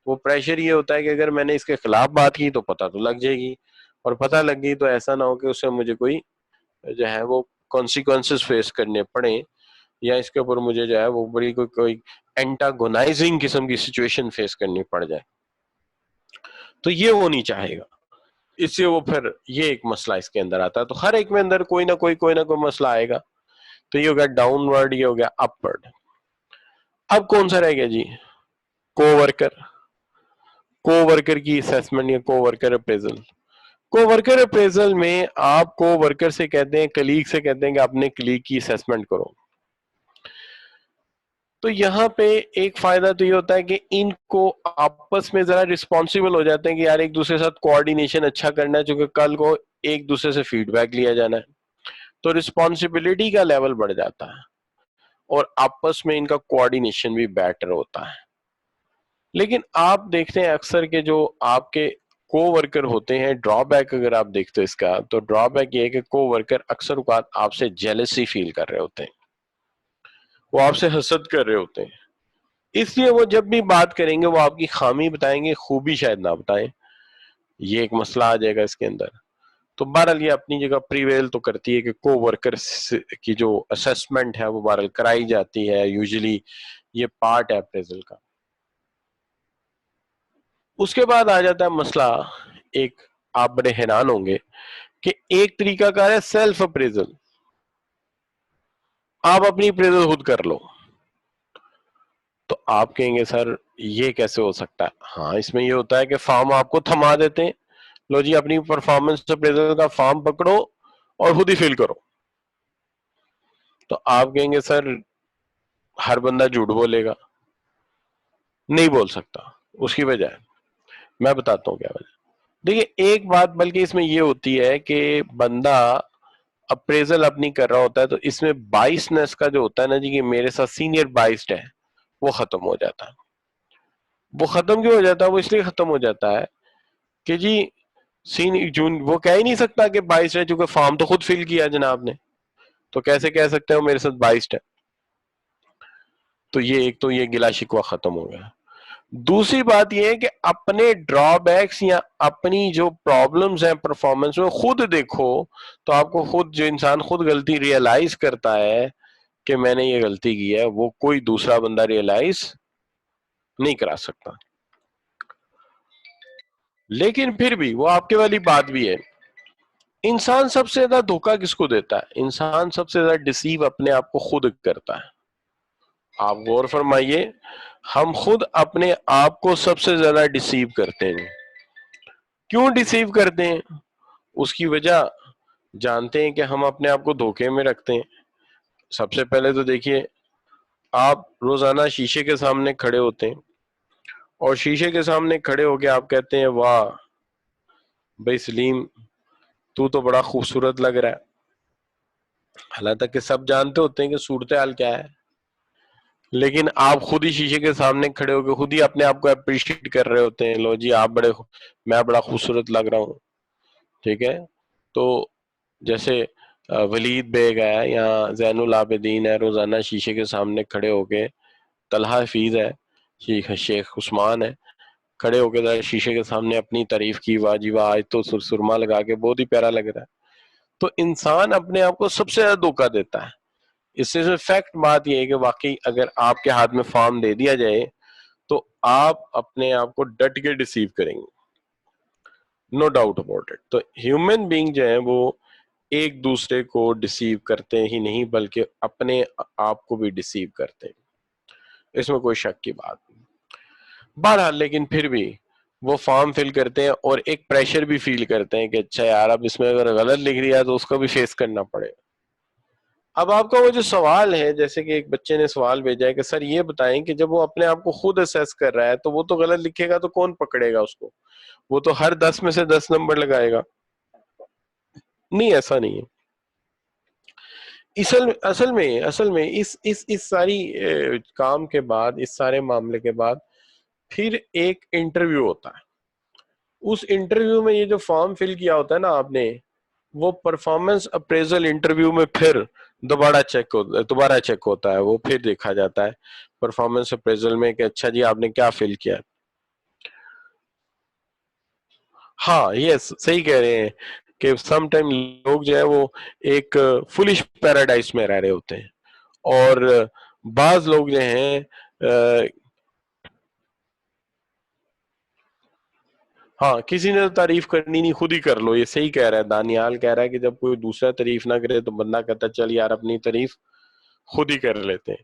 वो प्रेशर ये होता है कि अगर मैंने इसके खिलाफ बात की तो पता तो लग जाएगी, और पता लग गई तो ऐसा ना हो कि उससे मुझे कोई जो है वो कॉन्सिक्वेंसेस फेस करने पड़े, या इसके ऊपर मुझे जो है वो बड़ी कोई एंटागोनाइजिंग किस्म की सिचुएशन फेस करनी पड़ जाए। तो ये वो नहीं चाहेगा, इससे वो फिर ये एक मसला इसके अंदर आता है। तो हर एक में अंदर कोई ना कोई मसला आएगा। तो ये हो गया डाउनवर्ड, ये हो गया अपवर्ड। अब कौन सा रह गया जी? कोवर्कर। कोवर्कर की असेसमेंट या कोवर्कर अप्रेजल। कोवर्कर अप्रेजल में आप कोवर्कर से कहते हैं, कलीग से कहते हैं कि अपने कलीग की असेसमेंट करो। तो यहाँ पे एक फायदा तो ये होता है कि इनको आपस में जरा रिस्पॉन्सिबल हो जाते हैं कि यार एक दूसरे के साथ कोऑर्डिनेशन अच्छा करना है, क्योंकि कल को एक दूसरे से फीडबैक लिया जाना है। तो रिस्पॉन्सिबिलिटी का लेवल बढ़ जाता है और आपस में इनका कोऑर्डिनेशन भी बेटर होता है। लेकिन आप देखते हैं अक्सर के जो आपके को वर्कर होते हैं, ड्रॉबैक अगर आप देखते हो इसका, तो ड्रॉबैक ये है कि को वर्कर अक्सर औकात आपसे जेलसी फील कर रहे होते हैं, वो आपसे हसद कर रहे होते हैं, इसलिए वो जब भी बात करेंगे वो आपकी खामी बताएंगे, खूबी शायद ना बताएं। ये एक मसला आ जाएगा इसके अंदर। तो बहरहाल ये अपनी जगह प्रीवेल तो करती है कि को वर्कर की जो असेसमेंट है वो बहरहाल कराई जाती है, यूजुअली ये पार्ट है अप्रेजल का। उसके बाद आ जाता है मसला, एक आप बड़े हैरान होंगे कि एक तरीका कार है सेल्फ अप्रेजल, आप अपनी अप्रेजल खुद कर लो। तो आप कहेंगे सर ये कैसे हो सकता है? हाँ, इसमें ये होता है कि फॉर्म आपको थमा देते हैं, लो जी अपनी परफॉर्मेंस अप्रेजल का फॉर्म पकड़ो और खुद ही फिल करो। तो आप कहेंगे सर हर बंदा झूठ बोलेगा। नहीं बोल सकता, उसकी वजह है, मैं बताता हूँ क्या वजह। देखिए एक बात बल्कि इसमें ये होती है कि बंदा अप्रेजल अपनी कर रहा होता है, तो इसमें बाइसनेस का जो होता है ना जी कि मेरे साथ सीनियर बाइस्ड है, वो खत्म हो जाता है। वो खत्म क्यों हो जाता है? वो इसलिए खत्म हो जाता है कि जी सीनियर जून वो कह ही नहीं सकता कि बाइस्ड है, क्योंकि फॉर्म तो खुद फिल किया जनाब ने, तो कैसे कह सकते हो मेरे साथ बाइस्ड है? तो ये एक तो ये गिला शिकवा खत्म हो गया। दूसरी बात यह है कि अपने ड्रॉबैक्स या अपनी जो प्रॉब्लम्स हैं परफॉर्मेंस में खुद देखो, तो आपको खुद जो इंसान खुद गलती रियलाइज करता है कि मैंने ये गलती की है, वो कोई दूसरा बंदा रियलाइज नहीं करा सकता। लेकिन फिर भी वो आपके वाली बात भी है, इंसान सबसे ज्यादा धोखा किसको देता है? इंसान सबसे ज्यादा डिसीव अपने आप को खुद करता है। आप गौर फरमाइए, हम खुद अपने आप को सबसे ज्यादा डिसीव करते हैं। क्यों डिसीव करते हैं? उसकी वजह जानते हैं कि हम अपने आप को धोखे में रखते हैं। सबसे पहले तो देखिए, आप रोजाना शीशे के सामने खड़े होते हैं और शीशे के सामने खड़े होके आप कहते हैं वाह भाई सलीम, तू तो बड़ा खूबसूरत लग रहा है। हालांकि सब जानते होते हैं कि सूरत हाल क्या है, लेकिन आप खुद ही शीशे के सामने खड़े होकर खुद ही अपने आप को अप्रिशिएट कर रहे होते हैं, लो जी आप बड़े, मैं बड़ा खूबसूरत लग रहा हूँ। ठीक है, तो जैसे वलीद बेग है या जैनुल आबिदीन है, रोजाना शीशे के सामने खड़े होके, तलहा हफीज है, शेख उस्मान है, खड़े होके जरा शीशे के सामने अपनी तारीफ की, वाह जी वाह आज तो सुरमा लगा के बहुत ही प्यारा लग रहा है। तो इंसान अपने आप को सबसे ज्यादा धोखा देता है। इससे फैक्ट बात यह है कि वाकई अगर आपके हाथ में फॉर्म दे दिया जाए तो आप अपने आप को डट के डिसीव करेंगे, नो डाउट अबाउट इट। तो ह्यूमन बीइंग जो है वो एक दूसरे को डिसीव करते ही नहीं बल्कि अपने आप को भी डिसीव करते हैं, इसमें कोई शक की बात नहीं। बहरहाल लेकिन फिर भी वो फॉर्म फिल करते हैं और एक प्रेशर भी फील करते हैं कि अच्छा यार अब इसमें अगर गलत लिख दिया तो उसको भी फेस करना पड़ेगा। अब आपका वो जो सवाल है, जैसे कि एक बच्चे ने सवाल भेजा है कि सर ये बताएं कि जब वो अपने आप को खुद असेस कर रहा है तो वो तो गलत लिखेगा तो कौन पकड़ेगा उसको? वो तो हर 10 में से 10 नंबर लगाएगा। नहीं, ऐसा नहीं है। असल में इस सारी काम के बाद, इस सारे मामले के बाद फिर एक इंटरव्यू होता है। उस इंटरव्यू में ये जो फॉर्म फिल किया होता है ना आपने, वो परफॉर्मेंस अप्रेजल इंटरव्यू में फिर दोबारा चेक होता है, वो फिर देखा जाता है परफॉर्मेंस अप्रेजल में कि अच्छा जी आपने क्या फिल किया। हाँ, यस, सही कह रहे हैं कि सम टाइम लोग जो है वो एक फुलिश पैराडाइज में रह रहे होते हैं और बाज लोग जो हैं हाँ, किसी ने तो तारीफ करनी नहीं, खुद ही कर लो। ये सही कह रहा है, दानियाल कह रहा है कि जब कोई दूसरा तारीफ ना करे तो बंदा कहता चल यार अपनी तारीफ खुद ही कर लेते हैं।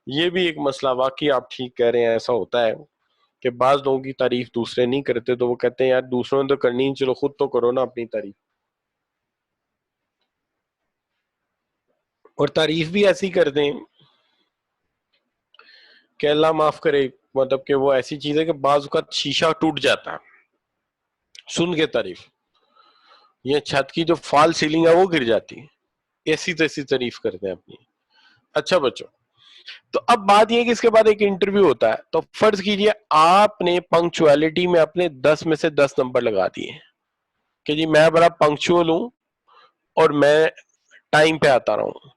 ये भी एक मसला, वाकई आप ठीक कह रहे हैं, ऐसा होता है कि बाज लोगों की तारीफ दूसरे नहीं करते तो वो कहते हैं यार दूसरों ने तो करनी ही, चलो खुद तो करो ना अपनी तारीफ। और तारीफ भी ऐसी कर दें कि अल्लाह माफ करे, मतलब कि वो ऐसी चीज है कि बाज का शीशा टूट जाता है सुन के तारीफ, ये छत की जो फॉल सीलिंग है वो गिर जाती है, ऐसी तैसी तारीफ करते हैं अपनी। अच्छा बच्चों, तो अब बात यह है कि इसके बाद एक इंटरव्यू होता है, तो फर्ज कीजिए आपने पंक्चुअलिटी में अपने 10 में से 10 नंबर लगा दिए कि जी मैं बड़ा पंक्चुअल हूं और मैं टाइम पे आता रहा हूं।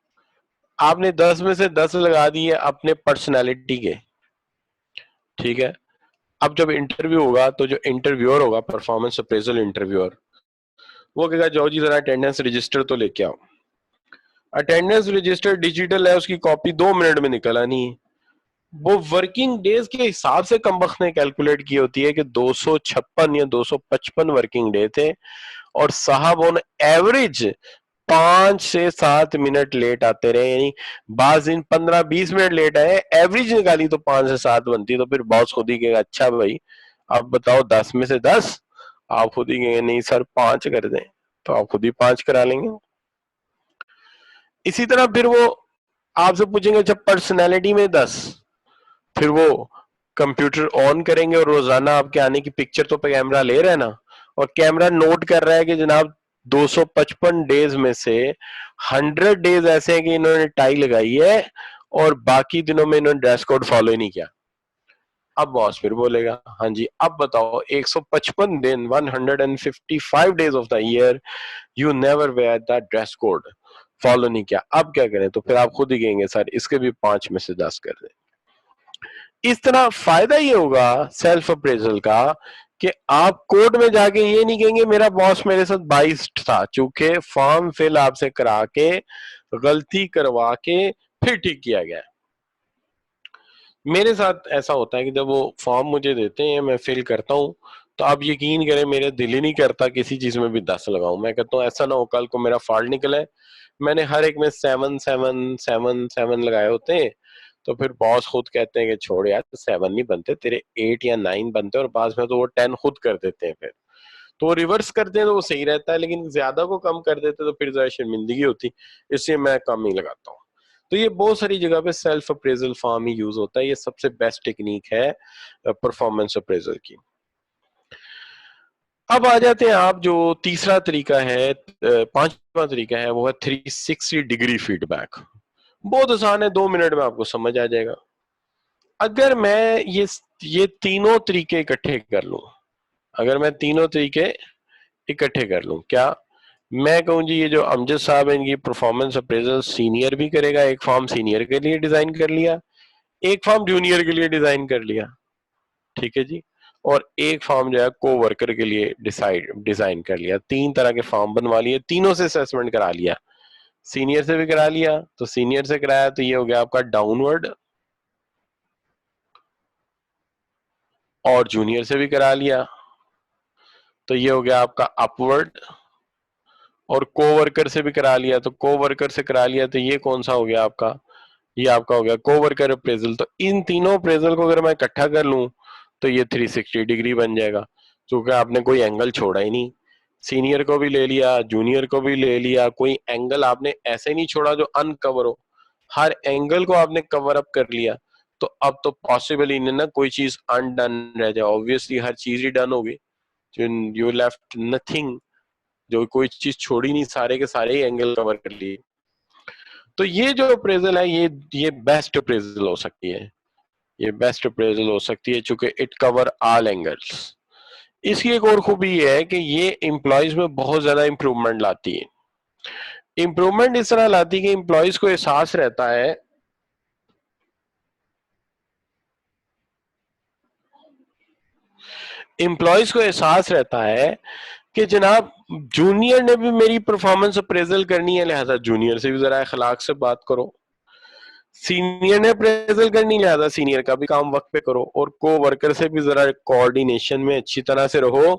आपने 10 में से 10 लगा दिए अपने पर्सनैलिटी के, ठीक है। अब जब इंटरव्यू होगा तो जो इंटरव्यूअर होगा, परफॉर्मेंस अप्रेजल इंटरव्यूअर, वो कहेगा जाओ जी जरा अटेंडेंस रजिस्टर तो लेके आओ। अटेंडेंस रजिस्टर डिजिटल है, उसकी कॉपी 2 मिनट में निकल आनी है। वो वर्किंग डेज के हिसाब से कमबख्त ने कैलकुलेट की होती है कि 256 या 255 वर्किंग डे थे, और साहब ऑन एवरेज 5 से 7 मिनट लेट आते रहे, यानी बाज दिन 15-20 मिनट लेट आए, एवरेज निकाली तो 5 से 7 बनती। तो फिर बॉस खुद ही कहेगा अच्छा भाई आप बताओ 10 में से 10, आप खुद ही कहेंगे नहीं सर 5 कर दें, तो आप खुद ही 5 करा लेंगे। इसी तरह फिर वो आपसे पूछेंगे जब पर्सनैलिटी में 10, फिर वो कंप्यूटर ऑन करेंगे और रोजाना आपके आने की पिक्चर तो कैमरा ले रहा है ना, और कैमरा नोट कर रहा है कि जनाब 255 डेज में से 100 डेज ऐसे हैं कि इन्होंने टाई लगाई है और बाकी दिनों में इन्होंने ड्रेस कोड फॉलो ही नहीं किया। अब बॉस फिर बोलेगा हाँ जी अब बताओ 155 दिन 155 days of the year you never wear the dress code, follow नहीं किया, अब क्या करें? तो फिर आप खुद ही कहेंगे सर इसके भी 5 में से 10 कर दें। इस तरह फायदा ये होगा सेल्फ अप्रेजल का कि आप कोर्ट में जाके ये नहीं कहेंगे मेरा बॉस मेरे साथ बाइस्ड था, चूंकि फॉर्म फिल आपसे करा के गलती करवा के फिर ठीक किया गया। मेरे साथ ऐसा होता है कि जब वो फॉर्म मुझे देते हैं मैं फिल करता हूँ, तो आप यकीन करें मेरे दिल ही नहीं करता किसी चीज में भी 10 लगाऊं। मैं कहता हूँ ऐसा ना हो कल को मेरा फॉल्ट निकले। मैंने हर एक में 7 7 7 7 लगाए होते हैं, तो फिर बॉस खुद कहते हैं कि छोड़ यार 7 नहीं बनते तेरे 8 या 9 बनते हैं, और बाद में तो वो 10 खुद कर देते हैं। फिर तो वो रिवर्स करते हैं तो वो सही रहता है, लेकिन ज्यादा को कम कर देते तो फिर जरा शर्मिंदगी होती, इसलिए मैं कम ही लगाता हूँ। तो ये बहुत सारी जगह पे सेल्फ अप्रेजल फॉर्म ही यूज होता है, ये सबसे बेस्ट टेक्निक है परफॉर्मेंस अप्रेजल की। अब आ जाते हैं आप जो तीसरा तरीका है, पांचवा तरीका है, वो है 360 डिग्री फीडबैक। बहुत आसान है, 2 मिनट में आपको समझ आ जाएगा। अगर मैं ये तीनों तरीके इकट्ठे कर लूं, अगर मैं तीनों तरीके इकट्ठे कर लूं, क्या मैं कहूं जी ये जो अमजद साहब है इनकी परफॉर्मेंस अप्रेजल सीनियर भी करेगा, एक फॉर्म सीनियर के लिए डिजाइन कर लिया, एक फॉर्म जूनियर के लिए डिजाइन कर लिया, ठीक है जी, और एक फॉर्म जो है को वर्कर के लिए डिजाइन कर लिया। 3 तरह के फॉर्म बनवा लिए, तीनों से असेसमेंट करा लिया। सीनियर से भी करा लिया, तो सीनियर से कराया तो ये हो गया आपका डाउनवर्ड, और जूनियर से भी करा लिया तो ये हो गया आपका अपवर्ड, और कोवर्कर से भी करा लिया, तो कोवर्कर से करा लिया तो ये कौन सा हो गया आपका, ये आपका हो गया कोवर्कर अप्रेजल। तो इन तीनों अप्रेजल को अगर मैं इकट्ठा कर लूं तो ये 360 डिग्री बन जाएगा, क्योंकि आपने कोई एंगल छोड़ा ही नहीं। सीनियर को भी ले लिया, जूनियर को भी ले लिया, कोई एंगल आपने ऐसे नहीं छोड़ा जो अनकवर हो, हर एंगल को आपने कवर अप कर लिया। तो अब तो पॉसिबल ही नहीं ना कोई चीज अनडन रह जाए, ऑब्वियसली हर चीज ही डन होगी, यू लेफ्ट नथिंग, जो कोई चीज छोड़ी नहीं, सारे के सारे ही एंगल कवर कर लिए। तो ये जो अप्रेजल है ये बेस्ट अप्रेजल हो सकती है, ये बेस्ट अप्रेजल हो सकती है चूंकि इट कवर ऑल एंगल्स। इसकी एक और खूबी ये है कि ये एम्प्लॉयज में बहुत ज्यादा इंप्रूवमेंट लाती है। इंप्रूवमेंट इस तरह लाती है कि एम्प्लॉयज को एहसास रहता है, एम्प्लॉयज को एहसास रहता है कि जनाब जूनियर ने भी मेरी परफॉर्मेंस अप्रेजल करनी है, लिहाजा जूनियर से भी जरा अखलाक से बात करो, सीनियर ने अप्रेजल करनी लिहाजा सीनियर का भी काम वक्त पे करो, और को वर्कर से भी जरा कोऑर्डिनेशन में अच्छी तरह से रहो,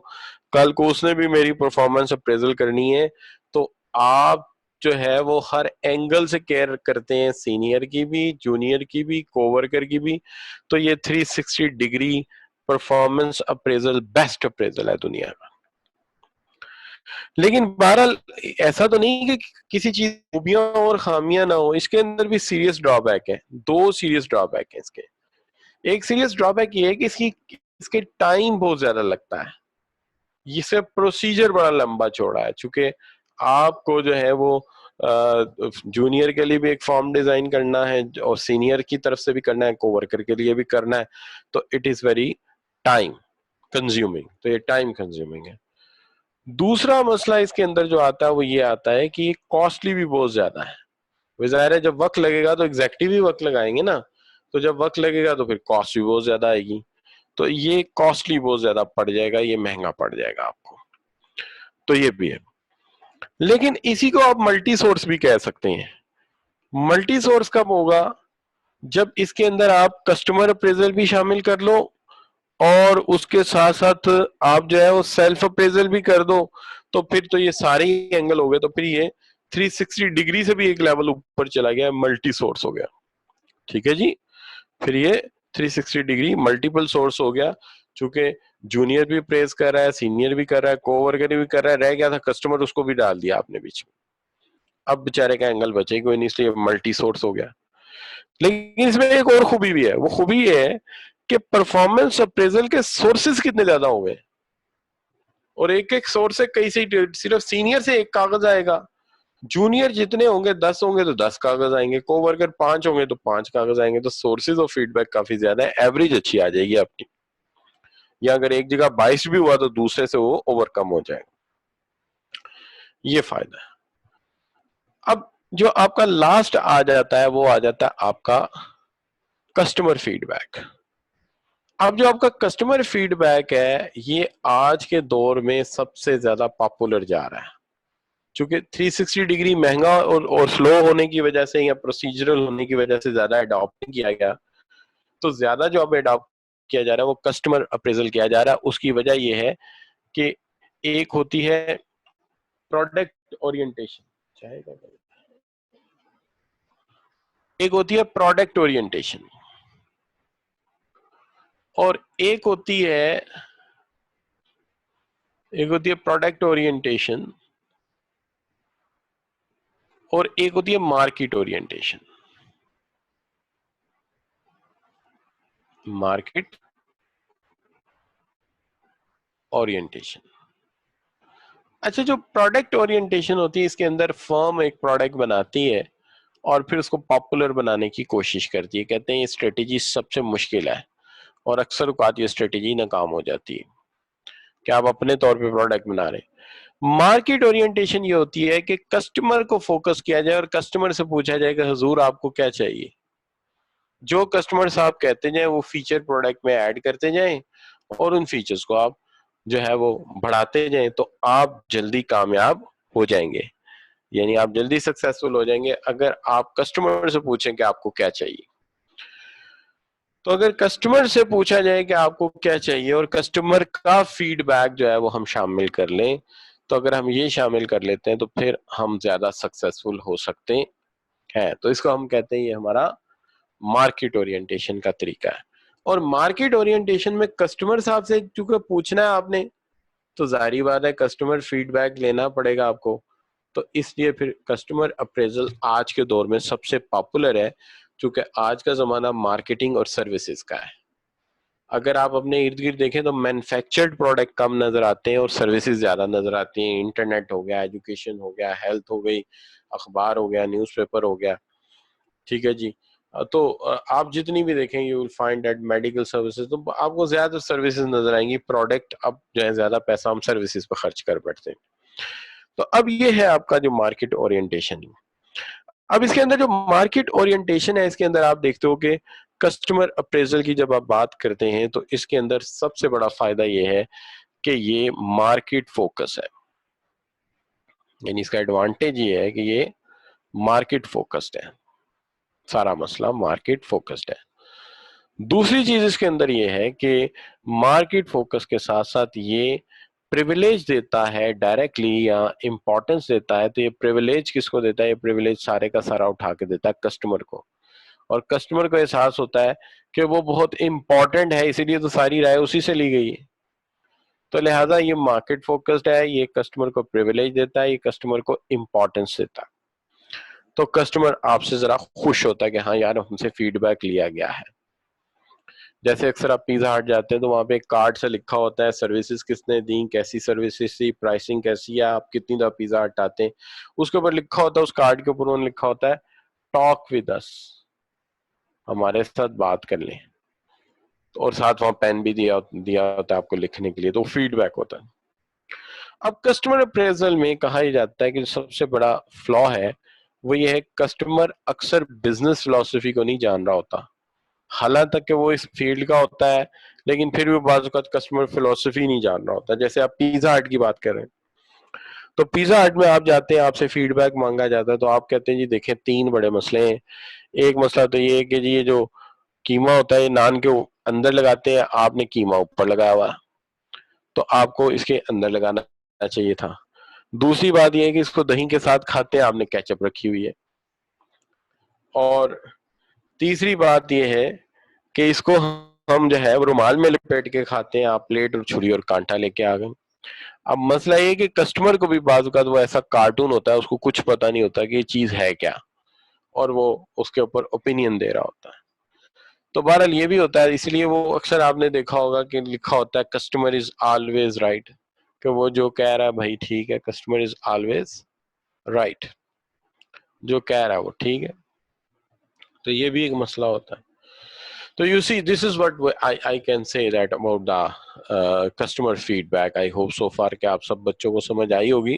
कल को उसने भी मेरी परफॉर्मेंस अप्रेजल करनी है। तो आप जो है वो हर एंगल से केयर करते हैं, सीनियर की भी, जूनियर की भी, कोवर्कर की भी। तो ये 360 degree performance appraisal best appraisal है दुनिया में। लेकिन बहरहाल ऐसा तो नहीं कि किसी चीज खूबियां और खामियां ना हो, इसके अंदर भी सीरियस ड्रॉबैक है, 2 सीरियस ड्रॉबैक है इसके। एक सीरियस ड्रॉबैक ये है कि इसके टाइम बहुत ज्यादा लगता है, इससे प्रोसीजर बड़ा लंबा चौड़ा है, चूंकि आपको जो है वो जूनियर के लिए भी एक फॉर्म डिजाइन करना है और सीनियर की तरफ से भी करना है, कोवर्कर के लिए भी करना है, तो it is very time consuming, तो ये टाइम कंज्यूमिंग है। दूसरा मसला इसके अंदर जो आता है वो ये आता है कि कॉस्टली भी बहुत ज्यादा है। जाहिर है जब वक्त लगेगा तो एग्जैक्टिव ही वक्त लगाएंगे ना, तो जब वक्त लगेगा तो फिर कॉस्ट भी बहुत ज्यादा आएगी, तो ये कॉस्टली बहुत ज्यादा पड़ जाएगा, ये महंगा पड़ जाएगा आपको, तो ये भी है। लेकिन इसी को आप मल्टी सोर्स भी कह सकते हैं। मल्टी सोर्स कब होगा? जब इसके अंदर आप कस्टमर अप्रेजल भी शामिल कर लो और उसके साथ साथ आप जो है वो सेल्फ अप्रेजल भी कर दो, तो फिर तो ये सारे ही एंगल हो गए, तो फिर ये 360 डिग्री से भी एक लेवल ऊपर चला गया, मल्टी सोर्स हो गया। ठीक है जी, फिर ये 360 डिग्री मल्टीपल सोर्स हो गया, चूंकि जूनियर भी प्रेस कर रहा है, सीनियर भी कर रहा है, कोवर्कर भी कर रहा है, रह गया था कस्टमर, उसको भी डाल दिया आपने बीच में, अब बेचारे का एंगल बचे कोई नहीं, इसलिए मल्टी सोर्स हो गया। लेकिन इसमें एक और खूबी भी है, वो खूबी ये है कि परफॉर्मेंस अप्रेजल के सोर्सेज कितने ज्यादा हो गए, और एक एक सोर्स से कई से, सिर्फ सीनियर से एक कागज आएगा, जूनियर जितने होंगे 10 होंगे तो 10 कागज आएंगे, कोवर्कर 5 होंगे तो 5 कागज आएंगे, तो सोर्सेज ऑफ फीडबैक काफी ज्यादा है, एवरेज अच्छी आ जाएगी आपकी, या अगर एक जगह 22 भी हुआ तो दूसरे से वो ओवरकम हो जाएगा, ये फायदा है। अब जो आपका लास्ट आ जाता है वो आ जाता है आपका कस्टमर फीडबैक। अब जो आपका कस्टमर फीडबैक है ये आज के दौर में सबसे ज्यादा पॉपुलर जा रहा है, क्योंकि 360 डिग्री महंगा और स्लो होने की वजह से या प्रोसीजरल होने की वजह से ज्यादा अडॉप्ट नहीं किया गया, तो ज्यादा जो अब अडॉप्ट किया जा रहा है वो कस्टमर अप्रेजल किया जा रहा है। उसकी वजह ये है कि एक होती है प्रोडक्ट ओरिएंटेशन, एक होती है प्रोडक्ट ओरिएंटेशन, और एक होती है प्रोडक्ट ओरिएंटेशन, और एक होती है मार्केट ओरिएंटेशन। मार्केट ओरिएंटेशन, अच्छा, जो प्रोडक्ट ओरिएंटेशन होती है इसके अंदर फर्म एक प्रोडक्ट बनाती है और फिर उसको पॉपुलर बनाने की कोशिश करती है, कहते हैं ये स्ट्रेटेजी सबसे मुश्किल है, और अक्सर औकात ये स्ट्रेटेजी नाकाम हो जाती है कि आप अपने तौर पे प्रोडक्ट बना रहे हैं। मार्केट ओरिएंटेशन ये होती है कि कस्टमर को फोकस किया जाए और कस्टमर से पूछा जाए कि हुजूर आपको क्या चाहिए, जो कस्टमर साहब कहते जाए वो फीचर प्रोडक्ट में ऐड करते जाएं और उन फीचर्स को आप जो है वो बढ़ाते जाएं, तो आप जल्दी कामयाब हो जाएंगे, यानी आप जल्दी सक्सेसफुल हो जाएंगे अगर आप कस्टमर से पूछें कि आपको क्या चाहिए। तो अगर कस्टमर से पूछा जाए कि आपको क्या चाहिए और कस्टमर का फीडबैक जो है वो हम शामिल कर लें, तो अगर हम ये शामिल कर लेते हैं तो फिर हम ज्यादा सक्सेसफुल हो सकते हैं। तो इसको हम कहते हैं ये हमारा मार्केट ओरिएंटेशन का तरीका है। और मार्केट ओरिएंटेशन में कस्टमर साहब से चूंकि पूछना है आपने, तो जाहिर बात है कस्टमर फीडबैक लेना पड़ेगा आपको, तो इसलिए फिर कस्टमर अप्रेजल आज के दौर में सबसे पॉपुलर है, क्योंकि आज का जमाना मार्केटिंग और सर्विसेज का है। अगर आप अपने इर्द गिर्द देखें तो मैन्युफैक्चर्ड प्रोडक्ट कम नजर आते हैं और सर्विसेज ज्यादा नजर आती हैं। इंटरनेट हो गया, एजुकेशन हो गया, हेल्थ हो गई, अखबार हो गया, न्यूज़पेपर हो गया, ठीक है जी। तो आप जितनी भी देखेंगे you will find that medical services, तो आपको ज्यादा सर्विसेज नजर आएंगी, प्रोडक्ट अब जो है ज्यादा पैसा हम सर्विसेज पर खर्च कर बैठते हैं। तो अब ये है आपका जो मार्केट ओरिएंटेशन। अब इसके अंदर जो मार्केट ओरिएंटेशन है इसके अंदर आप देखते हो कि कस्टमर अप्रेजल की जब आप बात करते हैं तो इसके अंदर सबसे बड़ा फायदा ये है कि ये मार्केट फोकस है, यानी इसका एडवांटेज ये है कि ये मार्केट फोकस्ड है, सारा मसला मार्केट फोकस्ड है। दूसरी चीज इसके अंदर ये है कि मार्केट फोकस के साथ साथ ये प्रिविलेज देता है डायरेक्टली या इंपॉर्टेंस देता है, तो ये प्रिविलेज किसको देता है? ये प्रिविलेज सारे का सारा उठा के देता है कस्टमर को, और कस्टमर को एहसास होता है कि वो बहुत इंपॉर्टेंट है, इसीलिए तो सारी राय उसी से ली गई है। तो लिहाजा ये मार्केट फोकस्ड है, ये कस्टमर को प्रिविलेज देता है, ये कस्टमर को इंपॉर्टेंस देता है, तो कस्टमर आपसे जरा खुश होता है कि हाँ यार हमसे फीडबैक लिया गया है। जैसे अक्सर आप पिज्जा हट जाते हैं तो वहां पे एक कार्ड से लिखा होता है सर्विसेज किसने दी, कैसी सर्विसेज थी, प्राइसिंग कैसी है, आप कितनी दफा पिज्जा हट आते हैं, उसके ऊपर लिखा होता है, उस कार्ड के ऊपर उन्होंने लिखा होता है टॉक विद अस, हमारे साथ बात कर लें, और साथ वहां पेन भी दिया दिया होता है आपको लिखने के लिए, तो फीडबैक होता है। अब कस्टमर अप्रेजल में कहा ही जाता है कि जो सबसे बड़ा फ्लॉ है वो ये है, कस्टमर अक्सर बिजनेस फिलोसफी को नहीं जान रहा होता, हालांकि कि वो इस फील्ड का होता है, लेकिन फिर भी बाज़ औक़ात कस्टमर फिलोसफी नहीं जान रहा होता। जैसे आप पिज्जा हट की बात कर रहे हैं, तो पिज्जा हट में आप जाते हैं, आपसे फीडबैक मांगा जाता है, तो आप कहते हैं जी देखें 3 बड़े मसले हैं। एक मसला तो ये है कि जी ये जो कीमा होता है, ये नान के अंदर लगाते हैं, आपने कीमा ऊपर लगाया हुआ, तो आपको इसके अंदर लगाना चाहिए था। दूसरी बात ये है कि इसको दही के साथ खाते हैं, आपने केचप रखी हुई है। और तीसरी बात ये है कि इसको हम जो है रुमाल में लपेट के खाते हैं, आप प्लेट और छुरी और कांटा लेके आ गए। अब मसला ये कि कस्टमर को भी बाज़ औक़ात वो ऐसा कार्टून होता है, उसको कुछ पता नहीं होता कि ये चीज है क्या, और वो उसके ऊपर ओपिनियन दे रहा होता है। तो बहरहाल ये भी होता है, इसलिए वो अक्सर आपने देखा होगा कि लिखा होता है कस्टमर इज ऑलवेज राइट, कि वो जो कह रहा है भाई ठीक है, कस्टमर इज ऑलवेज राइट, जो कह रहा है वो ठीक है। तो ये भी एक मसला होता है। तो you see, this is what I can say that about the customer feedback. I hope so far कि आप सब बच्चों को समझ आई होगी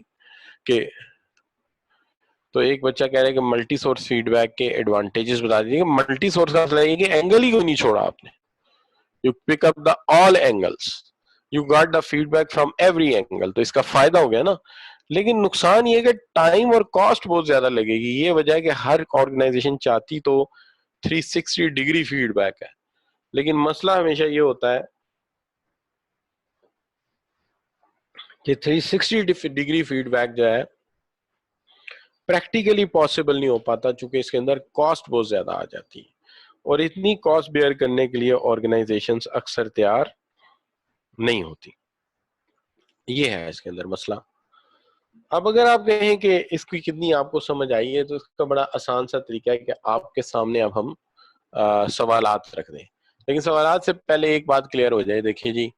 कि, तो एक बच्चा कह रहा है कि मल्टी सोर्स फीडबैक के एडवांटेजेस बता दीजिए। मल्टी सोर्स का मतलब ये कि एंगल ही क्यों नहीं छोड़ा आपने, you pick up the all angles, you got the feedback from every angle, तो इसका फायदा हो गया ना। लेकिन नुकसान ये है कि टाइम और कॉस्ट बहुत ज्यादा लगेगी। ये वजह है कि हर ऑर्गेनाइजेशन चाहती तो 360 डिग्री फीडबैक है, लेकिन मसला हमेशा ये होता है कि 360 डिग्री फीडबैक जो है प्रैक्टिकली पॉसिबल नहीं हो पाता, चूंकि इसके अंदर कॉस्ट बहुत ज्यादा आ जाती है, और इतनी कॉस्ट बेयर करने के लिए ऑर्गेनाइजेशंस अक्सर तैयार नहीं होती। ये है इसके अंदर मसला। अब अगर आप कहें कि इसकी कितनी आपको समझ आई है, तो इसका बड़ा आसान सा तरीका है कि आपके सामने अब हम सवालात रख दें। लेकिन सवालात से पहले एक बात क्लियर हो जाए। देखिए जी,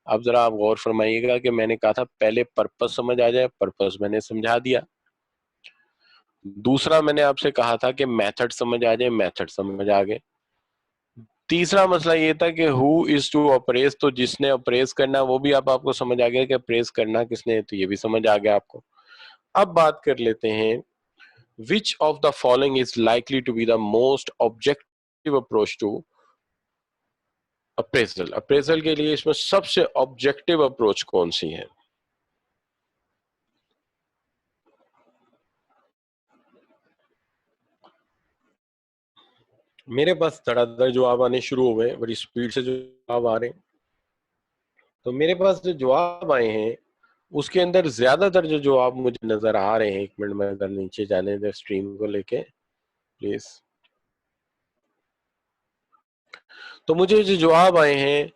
अब जरा आप गौर फरमाइएगा कि मैंने कहा था पहले पर्पस समझ आ जाए, पर्पस मैंने समझा दिया। दूसरा मैंने आपसे कहा था कि मेथड समझ आ जाए, मेथड समझ आ गए। तीसरा मसला ये था कि हु इज टू अप्रेस, तो जिसने अप्रेस करना वो भी आपको समझ आ गया कि अप्रेस करना किसने है, तो ये भी समझ आ गया आपको। अब बात कर लेते हैं, which of the following is likely to be the most objective approach to appraisal. Appraisal के लिए इसमें सबसे ऑब्जेक्टिव अप्रोच कौन सी है? मेरे पास धड़ाधड़ जवाब आने शुरू हो गए, बड़ी स्पीड से जवाब आ रहे हैं। तो मेरे पास जो जवाब आए हैं उसके अंदर ज्यादातर जो जवाब मुझे नजर आ रहे हैं, 1 मिनट में अगर नीचे जाने दे स्ट्रीम को लेके प्लीज। तो मुझे जो जवाब आए हैं,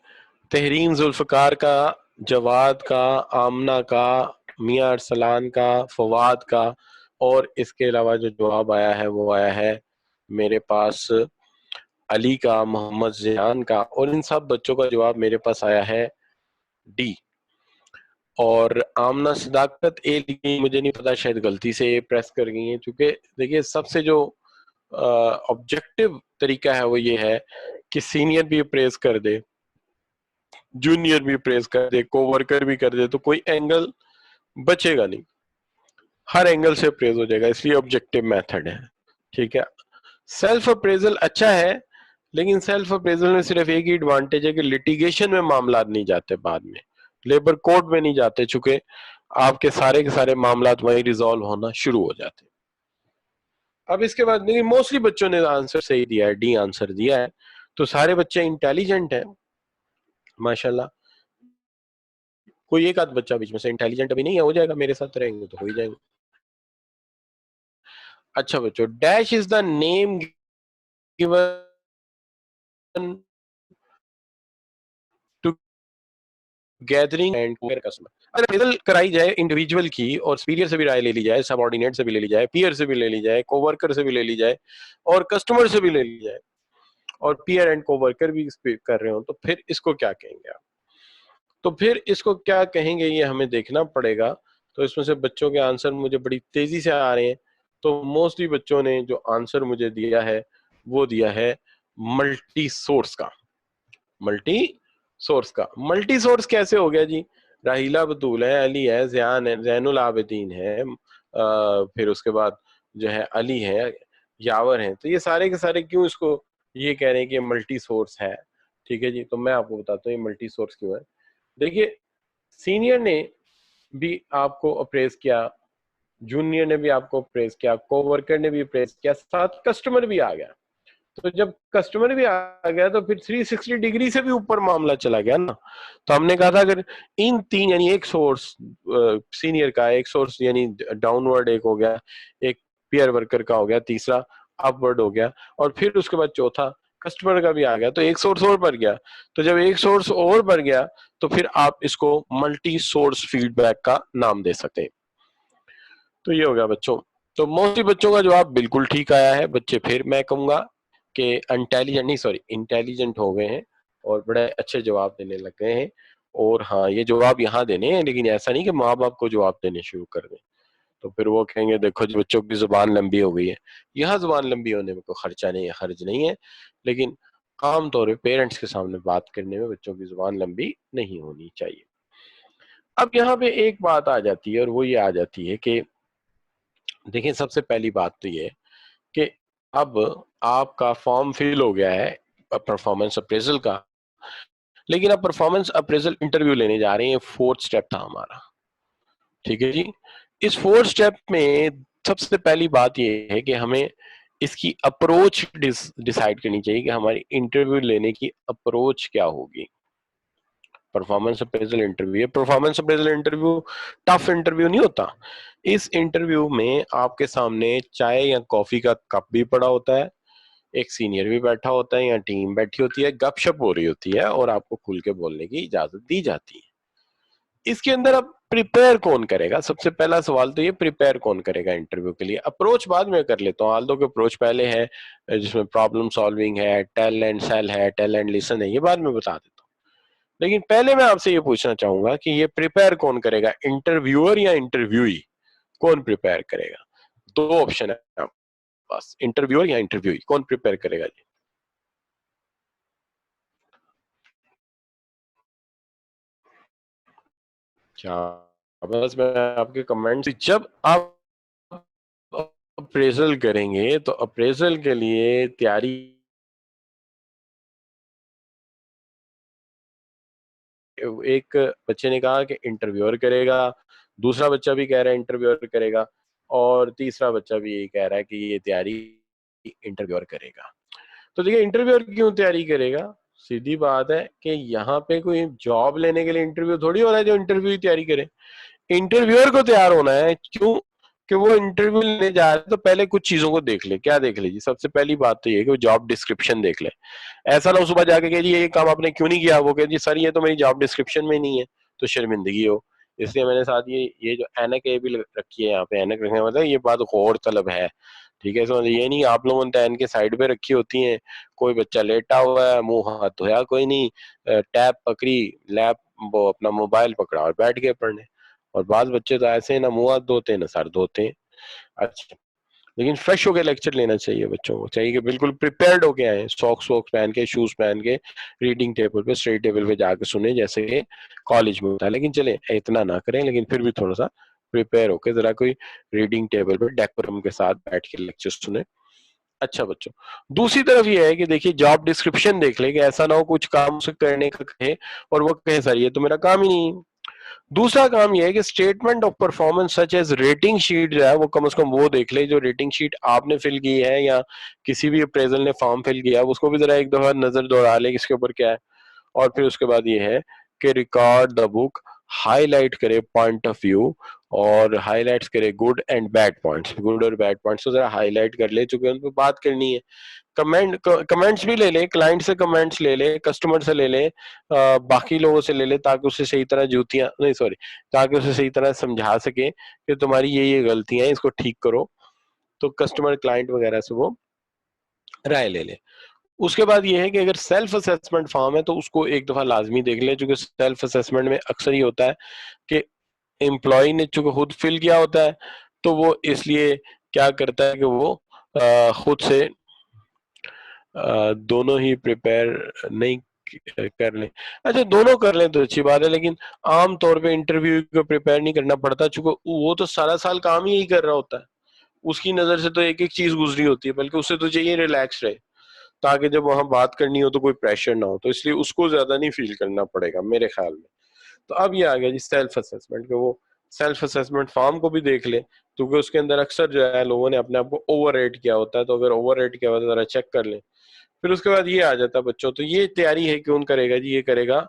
तहरीन जुल्फकार का, जवाद का, आमना का, मियां अरसलान का, फवाद का, और इसके अलावा जो जवाब आया है वो आया है मेरे पास अली का, मोहम्मद जियान का, और इन सब बच्चों का जवाब मेरे पास आया है डी। और आमना सदाकत ए लिखी, मुझे नहीं पता, शायद गलती से प्रेस कर गई है। चूंकि देखिए सबसे जो ऑब्जेक्टिव तरीका है वो ये है कि सीनियर भी प्रेस कर दे, जूनियर भी प्रेस कर दे, कोवर्कर भी कर दे, तो कोई एंगल बचेगा नहीं, हर एंगल से प्रेस हो जाएगा, इसलिए ऑब्जेक्टिव मेथड है। ठीक है, सेल्फ अप्रेजल अच्छा है, लेकिन सेल्फ अप्रेजल में सिर्फ एक ही एडवांटेज है कि लिटिगेशन में मामला नहीं जाते, बाद में लेबर कोर्ट में नहीं जाते, चूंकि आपके सारे के सारे मामला वहीं रिजॉल्व होना शुरू हो जाते। अब इसके बाद नहीं, मोस्टली बच्चों ने आंसर सही दिया है, डी आंसर दिया है, तो सारे बच्चे इंटेलिजेंट हैं माशाल्लाह। कोई एक आध बच्चा बीच में से इंटेलिजेंट अभी नहीं है, हो जाएगा, मेरे साथ रहेंगे तो हो ही जाएंगे। अच्छा बच्चों, dash is the name given to gathering and customer. अगर अप्रेजल कराई जाए इंडिविजुअल की, और सुपीरियर से भी राय ले ली जाए, सबऑर्डिनेट से भी ले ली जाए, पीयर से भी ले ली जाए, कोवर्कर से भी ले ली जाए, और कस्टमर से भी ले ली जाए, और पीयर एंड कोवर्कर भी कर रहे हो, तो फिर इसको क्या कहेंगे आप? तो फिर इसको क्या कहेंगे ये हमें देखना पड़ेगा। तो इसमें से बच्चों के आंसर मुझे बड़ी तेजी से आ रहे हैं। तो मोस्टली बच्चों ने जो आंसर मुझे दिया है वो दिया है मल्टी सोर्स का। मल्टी सोर्स का, मल्टी सोर्स कैसे हो गया जी? राहीला बतूल है, अली है, ज़ियान है, जैनुल आबिदीन है, फिर उसके बाद जो है अली है, यावर है, तो ये सारे के सारे क्यों इसको ये कह रहे हैं कि मल्टी सोर्स है? ठीक है जी, तो मैं आपको बताता हूँ ये मल्टी सोर्स क्यों है। देखिए, सीनियर ने भी आपको अप्रेज किया, जूनियर ने भी आपको अप्रेज किया, कोवर्कर ने भी अप्रेज किया, साथ कस्टमर भी आ गया। तो जब कस्टमर भी आ गया तो फिर 360 डिग्री से भी ऊपर मामला चला गया ना। तो हमने कहा था अगर इन तीन, यानी एक सोर्स सीनियर का, एक सोर्स यानी डाउनवर्ड एक हो गया, एक पीयर वर्कर का हो गया, तीसरा अपवर्ड हो गया, और फिर उसके बाद चौथा कस्टमर का भी आ गया, तो एक सोर्स और बढ़ गया। तो जब एक सोर्स और बढ़ गया तो फिर आप इसको मल्टी सोर्स फीडबैक का नाम दे सकते हैं। तो ये हो गया बच्चों। तो मोस्टली बच्चों का जवाब बिल्कुल ठीक आया है। बच्चे फिर मैं कहूंगा कि इंटेलिजेंट नहीं, सॉरी, इंटेलिजेंट हो गए हैं और बड़े अच्छे जवाब देने लग गए हैं। और हाँ, ये जवाब यहाँ देने हैं, लेकिन ऐसा नहीं कि माँ बाप को जवाब देने शुरू कर दें, तो फिर वो कहेंगे देखो जी बच्चों की जुबान लंबी हो गई है। यहाँ जुबान लंबी होने में कोई खर्चा नहीं है, खर्च नहीं है, लेकिन आमतौर पर पेरेंट्स के सामने बात करने में बच्चों की जुबान लंबी नहीं होनी चाहिए। अब यहाँ पे एक बात आ जाती है, और वो ये आ जाती है कि देखिए, सबसे पहली बात तो ये कि अब आपका फॉर्म फिल हो गया है परफॉर्मेंस अप्रेजल का, लेकिन अब परफॉर्मेंस अप्रेजल इंटरव्यू लेने जा रहे हैं। फोर्थ स्टेप था हमारा, ठीक है जी। इस फोर्थ स्टेप में सबसे पहली बात ये है कि हमें इसकी अप्रोच डिसाइड करनी चाहिए कि हमारी इंटरव्यू लेने की अप्रोच क्या होगी। परफॉर्मेंस अप्रेजल इंटरव्यू, ये performance appraisal interview tough interview नहीं होता। इस इंटरव्यू में आपके सामने चाय या कॉफी का कप भी पड़ा होता है, एक सीनियर भी बैठा होता है या टीम बैठी होती है, गपशप हो रही होती है और आपको खुल के बोलने की इजाजत दी जाती है। इसके अंदर अब प्रिपेयर कौन करेगा? सबसे पहला सवाल तो ये, प्रिपेयर कौन करेगा इंटरव्यू के लिए? अप्रोच बाद में कर लेता हूँ, आल्दो के अप्रोच पहले है, जिसमें प्रॉब्लम सॉल्विंग है, टेल एंड सेल है, टेल एंड लिसन है, ये बाद में बता देता हूँ। लेकिन पहले मैं आपसे ये पूछना चाहूंगा कि ये प्रिपेयर कौन करेगा, इंटरव्यूअर या इंटरव्यूई? कौन प्रिपेयर करेगा? दो ऑप्शन है आपके पास, इंटरव्यूअर या इंटरव्यूई, कौन प्रिपेयर करेगा जी? क्या, बस मैं आपके कमेंट, जब आप अप्रेजल करेंगे तो अप्रेजल के लिए तैयारी, एक बच्चे ने कहा कि इंटरव्यूअर करेगा, दूसरा बच्चा भी कह रहा है इंटरव्यूअर करेगा, और तीसरा बच्चा भी यही कह रहा है कि ये तैयारी इंटरव्यूअर करेगा। तो देखिए, इंटरव्यूअर क्यों तैयारी करेगा? सीधी बात है कि यहाँ पे कोई जॉब लेने के लिए इंटरव्यू थोड़ी हो रहा है जो इंटरव्यू की तैयारी करे। इंटरव्यूअर को तैयार होना है, क्यों कि वो इंटरव्यू लेने जा रहे हैं, तो पहले कुछ चीजों को देख ले। क्या देख ले जी? सबसे पहली बात तो ये कि वो जॉब डिस्क्रिप्शन देख ले। ऐसा ना हो सुबह जाके कह जी ये काम आपने क्यों नहीं किया, वो कह जी सर ये तो मेरी जॉब डिस्क्रिप्शन में नहीं है, तो शर्मिंदगी हो। इसलिए मैंने साथ ये जो एनक ए भी रखी है यहाँ पे, एनक रखने का मतलब ये बात गौर तलब है, ठीक है? समझ, ये नहीं आप लोगों ने एन के साइड पे रखी होती हैं, कोई बच्चा लेटा हुआ है, मुंह हाथ धोया कोई नहीं, टैब पकड़ी, लैप, वो अपना मोबाइल पकड़ा और बैठ गए पढ़ने। और बाद बच्चे तो ऐसे ना मुंह हाथ धोते हैं ना सर धोते हैं। अच्छा, लेकिन फ्रेश होकर लेक्चर लेना चाहिए, बच्चों को चाहिए कि बिल्कुल प्रिपेयर्ड होके आए, सॉक्स वॉक्स पहन के, शूज पहन के, रीडिंग टेबल पे, स्टडी टेबल पे जाके सुने जैसे कि कॉलेज में होता है। लेकिन चले इतना ना करें, लेकिन फिर भी थोड़ा सा प्रिपेयर होके जरा कोई रीडिंग टेबल पे डेकोरम के साथ बैठ के लेक्चर सुने। अच्छा बच्चों, दूसरी तरफ ये है कि देखिए जॉब डिस्क्रिप्शन देख ले कि ऐसा ना हो कुछ काम से करने का कहे और वो कहे सर ये तो मेरा काम ही नहीं है। दूसरा काम यह है कि statement of performance such as rating sheet जो है वो कम से कम वो देख ले, जो रेटिंग शीट आपने फिल की है या किसी भी अप्रेजल ने फॉर्म फिल किया है, उसको भी जरा एक दफा नजर दौड़ा ले किसके ऊपर क्या है। और फिर उसके बाद ये है कि रिकॉर्ड द बुक, हाईलाइट करे पॉइंट ऑफ व्यू, और हाईलाइट्स करे good and bad points, good और बैड पॉइंट्स तो जरा हाईलाइट कर ले, चूंकि उन पर बात करनी है। कमेंट्स भी ले ले, क्लाइंट से कमेंट्स ले ले, कस्टमर से ले ले, बाकी लोगों से ले ले, ताकि उसे सही तरह जूतियां नहीं, सॉरी, ताकि उसे सही तरह समझा सके कि तुम्हारी ये गलतियां हैं, इसको ठीक करो। तो कस्टमर क्लाइंट वगैरह से वो राय ले ले। उसके बाद ये है कि अगर सेल्फ असेसमेंट फॉर्म है तो उसको एक दफा लाजमी देख ले, क्योंकि सेल्फ असेसमेंट में अक्सर ये होता है कि एम्प्लॉय ने चूंकि खुद फिल किया होता है तो वो इसलिए क्या करता है कि वो खुद से दोनों ही प्रिपेयर नहीं कर लें। अच्छा, दोनों कर लें तो अच्छी बात है, लेकिन आम तौर पे इंटरव्यू को प्रिपेयर नहीं करना पड़ता, चूंकि वो तो सारा साल काम ही यही कर रहा होता है। उसकी नजर से तो एक एक चीज गुजरी होती है, बल्कि उससे तो चाहिए रिलैक्स रहे, ताकि जब वहां बात करनी हो तो कोई प्रेशर ना हो, तो इसलिए उसको ज्यादा नहीं फील करना पड़ेगा मेरे ख्याल में। तो अब ये आ गया जी सेल्फ असेसमेंट के, वो सेल्फ असेसमेंट फॉर्म को भी देख ले, क्योंकि उसके अंदर अक्सर जो है लोगों ने अपने आप को ओवर रेट किया होता है, तो अगर ओवर रेट किया होता है जरा चेक कर ले। फिर उसके बाद ये आ जाता है बच्चों, तो ये तैयारी है कौन करेगा जी, ये करेगा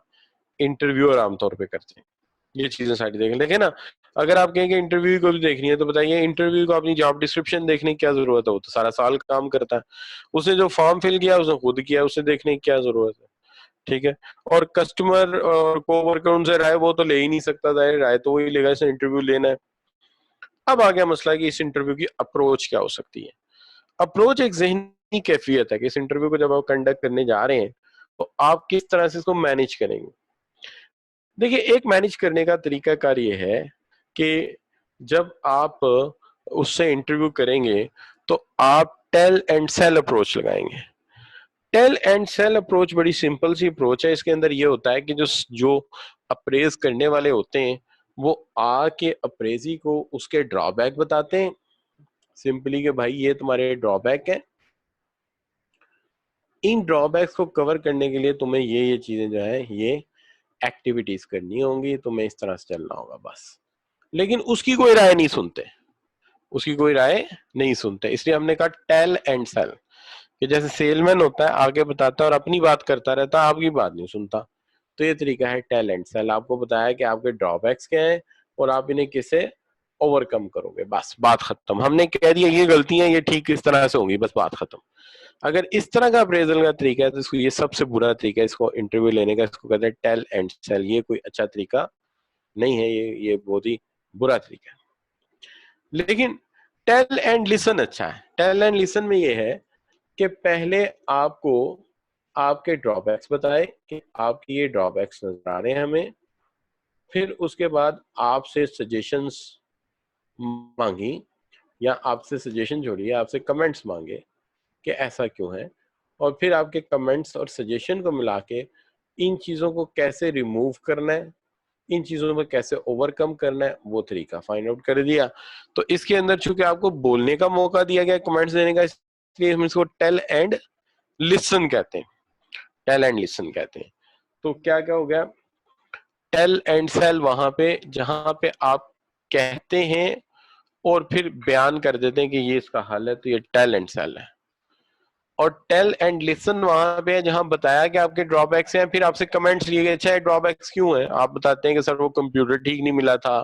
इंटरव्यूअर आमतौर पे करते हैं ये चीजें सारी। देखें ना, अगर आप कहेंगे इंटरव्यू को भी देखनी है तो बताइए इंटरव्यू को अपनी जॉब डिस्क्रिप्शन देखने की क्या जरूरत है, वो तो सारा साल काम करता है। उसने जो फॉर्म फिल किया उसने खुद किया, उसे देखने की क्या जरूरत है, ठीक है। और कस्टमर और कोवर्कर उनसे राय वो तो ले ही नहीं सकता, जाहिर राय तो वही लेगा, इसने इंटरव्यू लेना है। अब आ गया मसला कि इस इंटरव्यू की अप्रोच क्या हो सकती है। अप्रोच एक जहनी कैफियत है कि इस इंटरव्यू को जब आप कंडक्ट करने जा रहे हैं तो आप किस तरह से इसको मैनेज करेंगे। देखिए, एक मैनेज करने का तरीकाकार ये है कि जब आप उससे इंटरव्यू करेंगे तो आप टेल एंड सेल अप्रोच लगाएंगे। टेल एंड सेल अप्रोच बड़ी सिंपल सी अप्रोच है। इसके अंदर ये होता है कि जो जो अप्रेज करने वाले होते हैं वो आके अप्रेजी को उसके ड्रॉबैक बताते हैं सिंपली, कि भाई ये तुम्हारे ड्रॉबैक है, इन ड्रॉबैक्स को कवर करने के लिए तुम्हें ये चीजें जो है ये एक्टिविटीज करनी होंगी, तुम्हें इस तरह से चलना होगा बस। लेकिन उसकी कोई राय नहीं सुनते, उसकी कोई राय नहीं सुनते, इसलिए हमने कहा टेल एंड सेल, कि जैसे सेलमैन होता है आगे बताता है और अपनी बात करता रहता है, आपकी बात नहीं सुनता। तो ये तरीका है टेल एंड सेल, आपको बताया कि आपके ड्रॉबैक्स क्या हैं और आप इन्हें किसे ओवरकम करोगे, बस बात खत्म। हमने कह दिया ये गलतियां ये ठीक किस तरह से होंगी, बस बात खत्म। अगर इस तरह का अप्रेजल का तरीका है तो इसको ये सबसे बुरा तरीका है, इसको इंटरव्यू लेने का, इसको कहते हैं टेल एंड सेल। ये कोई अच्छा तरीका नहीं है, ये बहुत ही बुरा तरीका है। लेकिन टेल एंड लिसन अच्छा है। टेल एंड लिसन में ये है कि पहले आपको आपके ड्रॉबैक्स बताए कि आपके ये ड्रॉबैक्स नजर आ रहे हैं हमें, फिर उसके बाद आपसे सजेशंस मांगी, या आपसे सजेशन जोड़िए, आपसे कमेंट्स मांगे कि ऐसा क्यों है, और फिर आपके कमेंट्स और सजेशन को मिला के इन चीजों को कैसे रिमूव करना है, इन चीजों में कैसे ओवरकम करना है, वो तरीका फाइंड आउट कर दिया। तो इसके अंदर चूंकि आपको बोलने का मौका दिया गया, कमेंट्स देने का, इसलिए हम इसको टेल एंड लिसन कहते हैं। टेल एंड लिसन कहते हैं। तो क्या क्या हो गया, टेल एंड सेल वहां पे जहां पे आप कहते हैं और फिर बयान कर देते हैं कि ये इसका हल है, तो ये टेल एंड सेल है। और टेल एंड लिसन वहां पे है जहां बताया कि आपके ड्रॉबैक्स हैं, फिर आपसे कमेंट्स लिए गए, अच्छा ड्रॉबैक्स क्यों है, आप बताते हैं कि सर वो कंप्यूटर ठीक नहीं मिला था,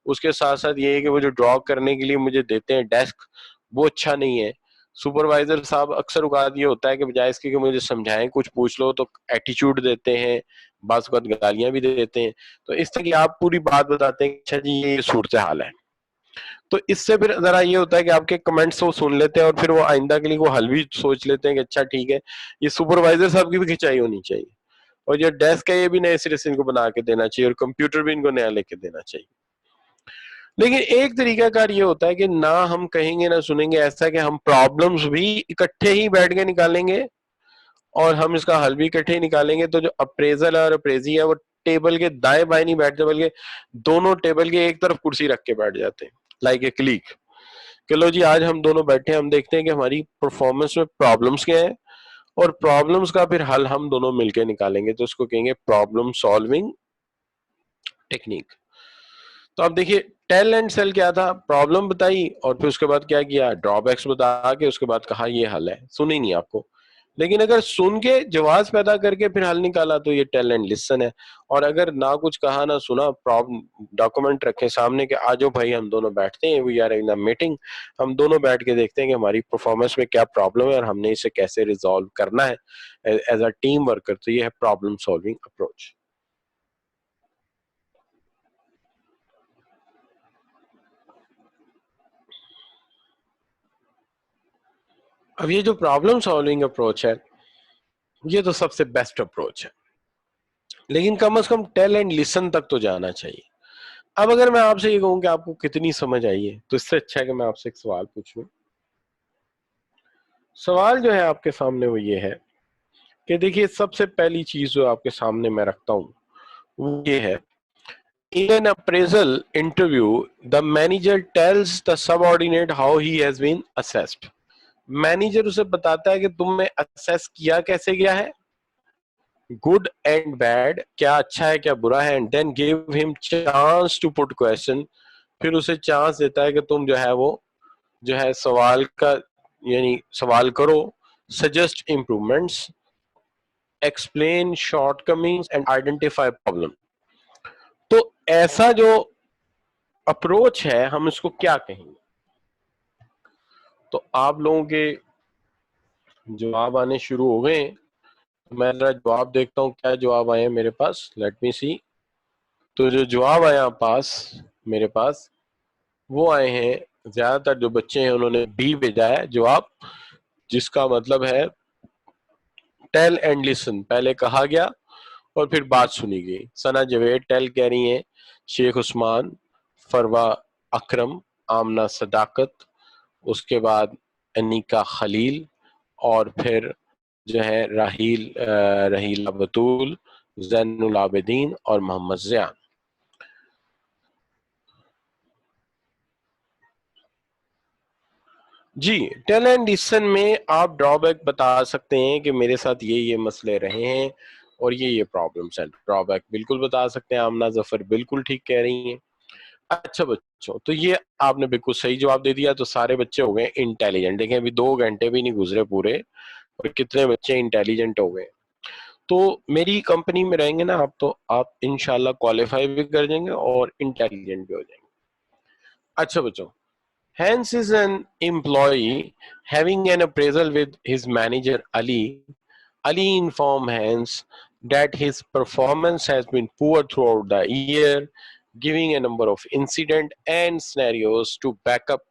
उसके साथ साथ ये है कि वो जो ड्रॉ करने के लिए मुझे देते हैं डेस्क वो अच्छा नहीं है, सुपरवाइजर साहब अक्सर औकात ये होता है कि बजाय इसके कि मुझे समझाएं कुछ पूछ लो तो एटीट्यूड देते हैं, बाज़ औक़ात गालियां भी देते हैं। तो इस तरह की आप पूरी बात बताते हैं, अच्छा जी ये सूरत हाल है। तो इससे फिर जरा ये होता है कि आपके कमेंट्स वो सुन लेते हैं और फिर वो आइंदा के लिए वो हल भी सोच लेते हैं कि अच्छा ठीक है, ये सुपरवाइजर साहब की भी खिंचाई होनी चाहिए, और ये डेस्क है ये भी नए सिरे से इनको बना के देना चाहिए, और कंप्यूटर भी इनको नया लेके देना चाहिए। लेकिन एक तरीका कार ये होता है कि ना हम कहेंगे ना सुनेंगे, ऐसा कि हम प्रॉब्लम्स भी इकट्ठे ही बैठ के निकालेंगे और हम इसका हल भी इकट्ठे ही निकालेंगे। तो जो अप्रेजल और अप्रेजी है वो टेबल के दाएं बाएं नहीं बैठते, बल्कि दोनों टेबल के एक तरफ कुर्सी रख के बैठ जाते हैं, लाइक ए क्लीक। चलो जी आज हम दोनों बैठे हैं, हम देखते हैं कि हमारी परफॉर्मेंस में प्रॉब्लम्स क्या है, और प्रॉब्लम्स का फिर हल हम दोनों मिलकर निकालेंगे, तो उसको कहेंगे प्रॉब्लम सॉल्विंग टेक्निक। तो आप देखिए टेल एंड सेल क्या था, प्रॉब्लम बताई और फिर उसके बाद क्या किया, ड्रॉबैक्स बता के उसके बाद कहा ये हल है, सुनी नहीं आपको। लेकिन अगर सुन के जवाब पैदा करके फिर हल निकाला तो ये टेल एंड लिसन है। और अगर ना कुछ कहा ना सुना, प्रॉब्लम डॉक्यूमेंट रखे सामने के आ जाओ भाई हम दोनों बैठते हैं, we are in a meeting, हम दोनों बैठ के देखते हैं कि हमारी परफॉर्मेंस में क्या प्रॉब्लम है और हमने इसे कैसे रिजॉल्व करना है एज अ टीम वर्कर। तो ये है प्रॉब्लम सॉल्विंग अप्रोच। अब ये जो प्रॉब्लम सॉल्विंग अप्रोच है ये तो सबसे बेस्ट अप्रोच है, लेकिन कम से कम टेल एंड लिसन तक तो जाना चाहिए। अब अगर मैं आपसे ये कहूं कि आपको कितनी समझ आई है, तो इससे अच्छा है कि मैं आपसे एक सवाल पूछूं। सवाल जो है आपके सामने वो ये है कि देखिए, सबसे पहली चीज जो आपके सामने मैं रखता हूं वो ये है, in an appraisal interview the manager tells the subordinate how he has been assessed। Manager उसे बताता है कि तुमने असेस किया कैसे गया है, गुड एंड बैड, क्या अच्छा है क्या बुरा है, and then give him chance to put question. फिर उसे चांस देता है कि तुम जो है वो जो है सवाल का यानी सवाल करो, suggest improvements, explain shortcomings and identify problem. तो ऐसा जो अप्रोच है हम इसको क्या कहेंगे? तो आप लोगों के जवाब आने शुरू हो गए हैं, तो मैं जरा जवाब देखता हूँ क्या जवाब आए हैं मेरे पास, लेट मी सी। तो जो जवाब आया पास मेरे पास वो आए हैं, ज्यादातर जो बच्चे हैं उन्होंने बी भेजा है जवाब, जिसका मतलब है टेल एंड लिसन, पहले कहा गया और फिर बात सुनी गई। सना जवेद टेल कह रही हैं, शेख उस्मान, फरवा अकरम, आमना सदाकत, उसके बाद अनिका खलील, और फिर जो है रहीला बतूल, जैनुल आबिदीन और मोहम्मद ज़ियान। जी, टेल एंड लिसन में आप ड्रॉबैक बता सकते हैं कि मेरे साथ ये मसले रहे हैं और ये प्रॉब्लम्स हैं। ड्रॉबैक बिल्कुल बता सकते हैं। आमना जफर बिल्कुल ठीक कह रही हैं। अच्छा बच्चों, तो ये आपने बिल्कुल सही जवाब दे दिया, तो सारे बच्चे हो गए इंटेलिजेंट। देखें अभी 2 घंटे भी नहीं गुजरे पूरे और कितने बच्चे इंटेलिजेंट हो गए। तो मेरी कंपनी में रहेंगे ना आप, तो आप इंशाल्लाह क्वालिफाई भी कर जाएंगे और इंटेलिजेंट भी हो जाएंगे। अच्छा बच्चों, Hans is an employee having an appraisal with his manager Ali. Ali informed Hans that his performance has been poor throughout the year, giving a number of incidents and scenarios to back up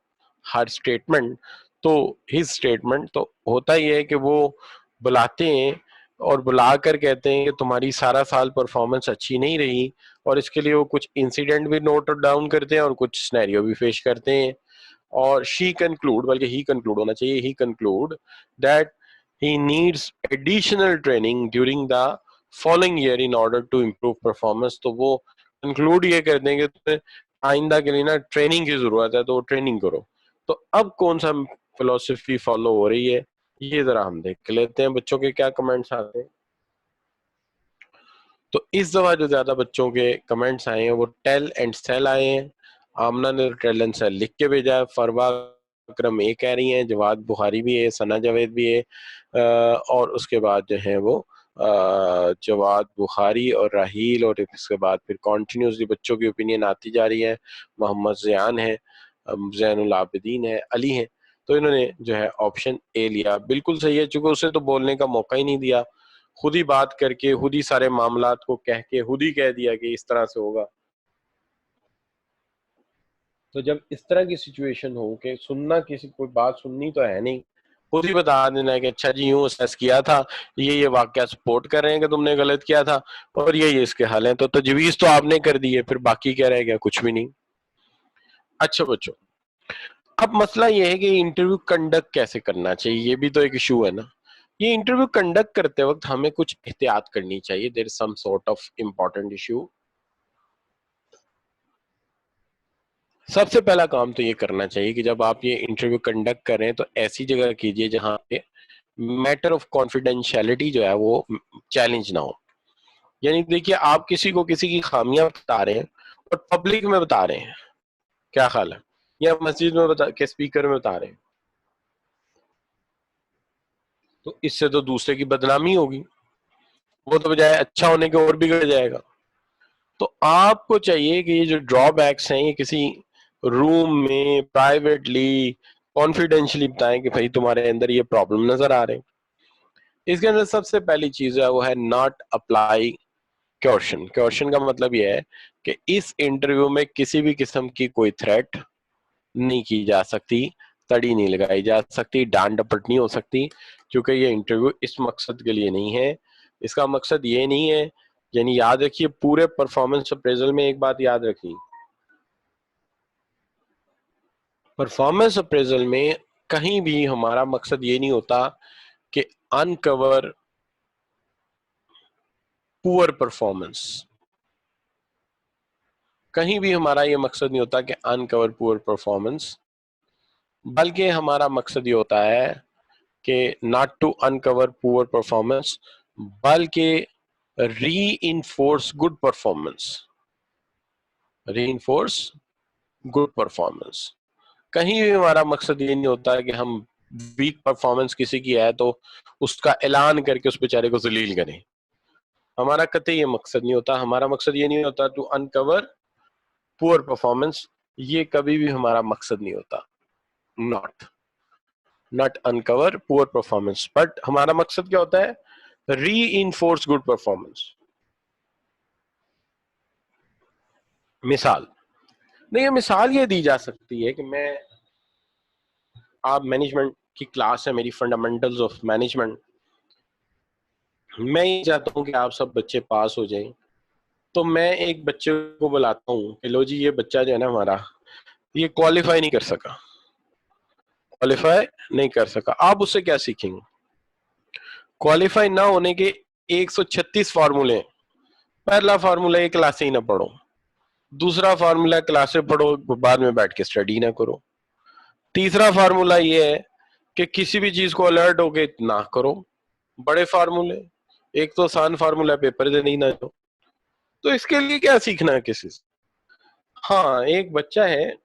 her statement. तो his statement तो होता ही है कि वो बुलाते हैं और बुलाकर कहते हैं कि तुम्हारी सारा साल परफॉर्मेंस अच्छी नहीं रही, और इसके लिए वो कुछ इंसिडेंट भी नोट डाउन करते हैं और कुछ सिनेरियो भी पेश करते हैं। और शी कंक्लूड, बल्कि ही कंक्लूड होना चाहिए, he conclude that he needs additional training during the following year in order to improve performance. तो वो कंक्लूड ये कर देंगे तुम्हें आइंदा के लिए ना ट्रेनिंग की जरूरत है, तो ट्रेनिंग करो। तो अब कौन सा फिलोसफी फॉलो हो रही है ये जरा हम देख लेते हैं, बच्चों के क्या कमेंट्स आते हैं। तो इस दफा जो ज्यादा बच्चों के कमेंट्स आए हैं वो टेल एंड सेल आए हैं। आमना ने टेल एंड सेल लिख के भेजा है। फरवा अकरम ये कह रही हैं, जवाद बुखारी भी है, सना जावेद भी है, और उसके बाद जो है वो जवाद बुखारी और राहील, और इसके बाद फिर कॉन्टिन्यूसली बच्चों की ओपिनियन आती जा रही है। मोहम्मद ज़ियान है, जैनुल आबिदीन है, अली है। तो इन्होंने जो है ऑप्शन ए लिया, बिल्कुल सही है, चूंकि उसे तो बोलने का मौका ही नहीं दिया, खुद ही बात करके खुद ही सारे मामलात को कह के खुद ही कह दिया कि इस तरह से होगा। तो जब इस तरह की सिचुएशन हो कि सुनना, किसी कोई बात सुननी तो है नहीं, खुद ही बता देना है कि अच्छा जी यूं असेस किया था, ये वाकया सपोर्ट कर रहे हैं कि तुमने गलत किया था और ये इसके हल है, तो तजवीज तो आपने कर दी है, फिर बाकी क्या रह गया? कुछ भी नहीं। अच्छा बच्चों, अब मसला ये है कि इंटरव्यू कंडक्ट कैसे करना चाहिए, ये भी तो एक इशू है ना। ये इंटरव्यू कंडक्ट करते वक्त हमें कुछ एहतियात करनी चाहिए। There is some sort of important issue. सबसे पहला काम तो ये करना चाहिए कि जब आप ये इंटरव्यू कंडक्ट करें तो ऐसी जगह कीजिए जहां पे मैटर ऑफ कॉन्फिडेंशियलिटी जो है वो चैलेंज ना हो। यानी देखिए, आप किसी को किसी की खामियां बता रहे हैं और पब्लिक में बता रहे हैं, क्या ख्याल है, या मस्जिद में बता के स्पीकर में बता रहे हैं, तो इससे तो दूसरे की बदनामी होगी, वो तो बजाय अच्छा होने के और बिगड़ जाएगा। तो आपको चाहिए कि ये जो ड्रॉबैक्स हैं ये किसी रूम में प्राइवेटली कॉन्फिडेंशियली बताएं कि भाई तुम्हारे अंदर ये प्रॉब्लम नजर आ रहे हैं। इसके अंदर सबसे पहली चीज है वो है नॉट अप्लाई क्वेश्चन। क्वेश्चन का मतलब ये है कि इस इंटरव्यू में किसी भी किस्म की कोई थ्रेट नहीं की जा सकती, तड़ी नहीं लगाई जा सकती, डांट डपट नहीं हो सकती, क्योंकि ये इंटरव्यू इस मकसद के लिए नहीं है। इसका मकसद ये नहीं है, यानी याद रखिए पूरे परफॉर्मेंस अप्रेजल में एक बात याद रखिए, परफॉर्मेंस अप्रेजल में कहीं भी हमारा मकसद ये नहीं होता कि अनकवर पुअर परफॉर्मेंस, कहीं भी हमारा ये मकसद नहीं होता कि अनकवर पुअर परफॉर्मेंस, बल्कि हमारा मकसद ये होता है कि not to uncover poor performance, बल्कि reinforce good performance, reinforce good performance. कहीं भी हमारा मकसद ये नहीं होता है कि हम वीक परफॉर्मेंस किसी की है तो उसका ऐलान करके उस बेचारे को जलील करें, हमारा कतई ये मकसद नहीं होता। हमारा मकसद ये नहीं होता टू अनकवर पुअर परफॉर्मेंस, ये कभी भी हमारा मकसद नहीं होता, not uncover poor performance, but हमारा मकसद क्या होता है, री इनफोर्स गुड परफॉर्मेंस। मिसाल नहीं, मिसाल ये दी जा सकती है कि मैं, आप मैनेजमेंट की क्लास है मेरी, फंडामेंटल्स ऑफ मैनेजमेंट, मैं ये चाहता हूं कि आप सब बच्चे पास हो जाएं, तो मैं एक बच्चे को बुलाता हूँ कि लो जी ये बच्चा जो है ना हमारा, ये क्वालिफाई नहीं कर सका, क्वालिफाई नहीं कर सका, आप उससे क्या सीखेंगे? क्वालिफाई ना होने के 136 फार्मूले। पहला फार्मूला ये क्लास ही ना पढ़ो, दूसरा फार्मूला क्लास में पढ़ो बाद में बैठ के स्टडी ना करो, तीसरा फार्मूला ये है कि किसी भी चीज को अलर्ट होके ना करो, बड़े फार्मूले, एक तो आसान फार्मूला पेपर देने ही ना दो, तो इसके लिए क्या सीखना है किसी से? हाँ, एक बच्चा है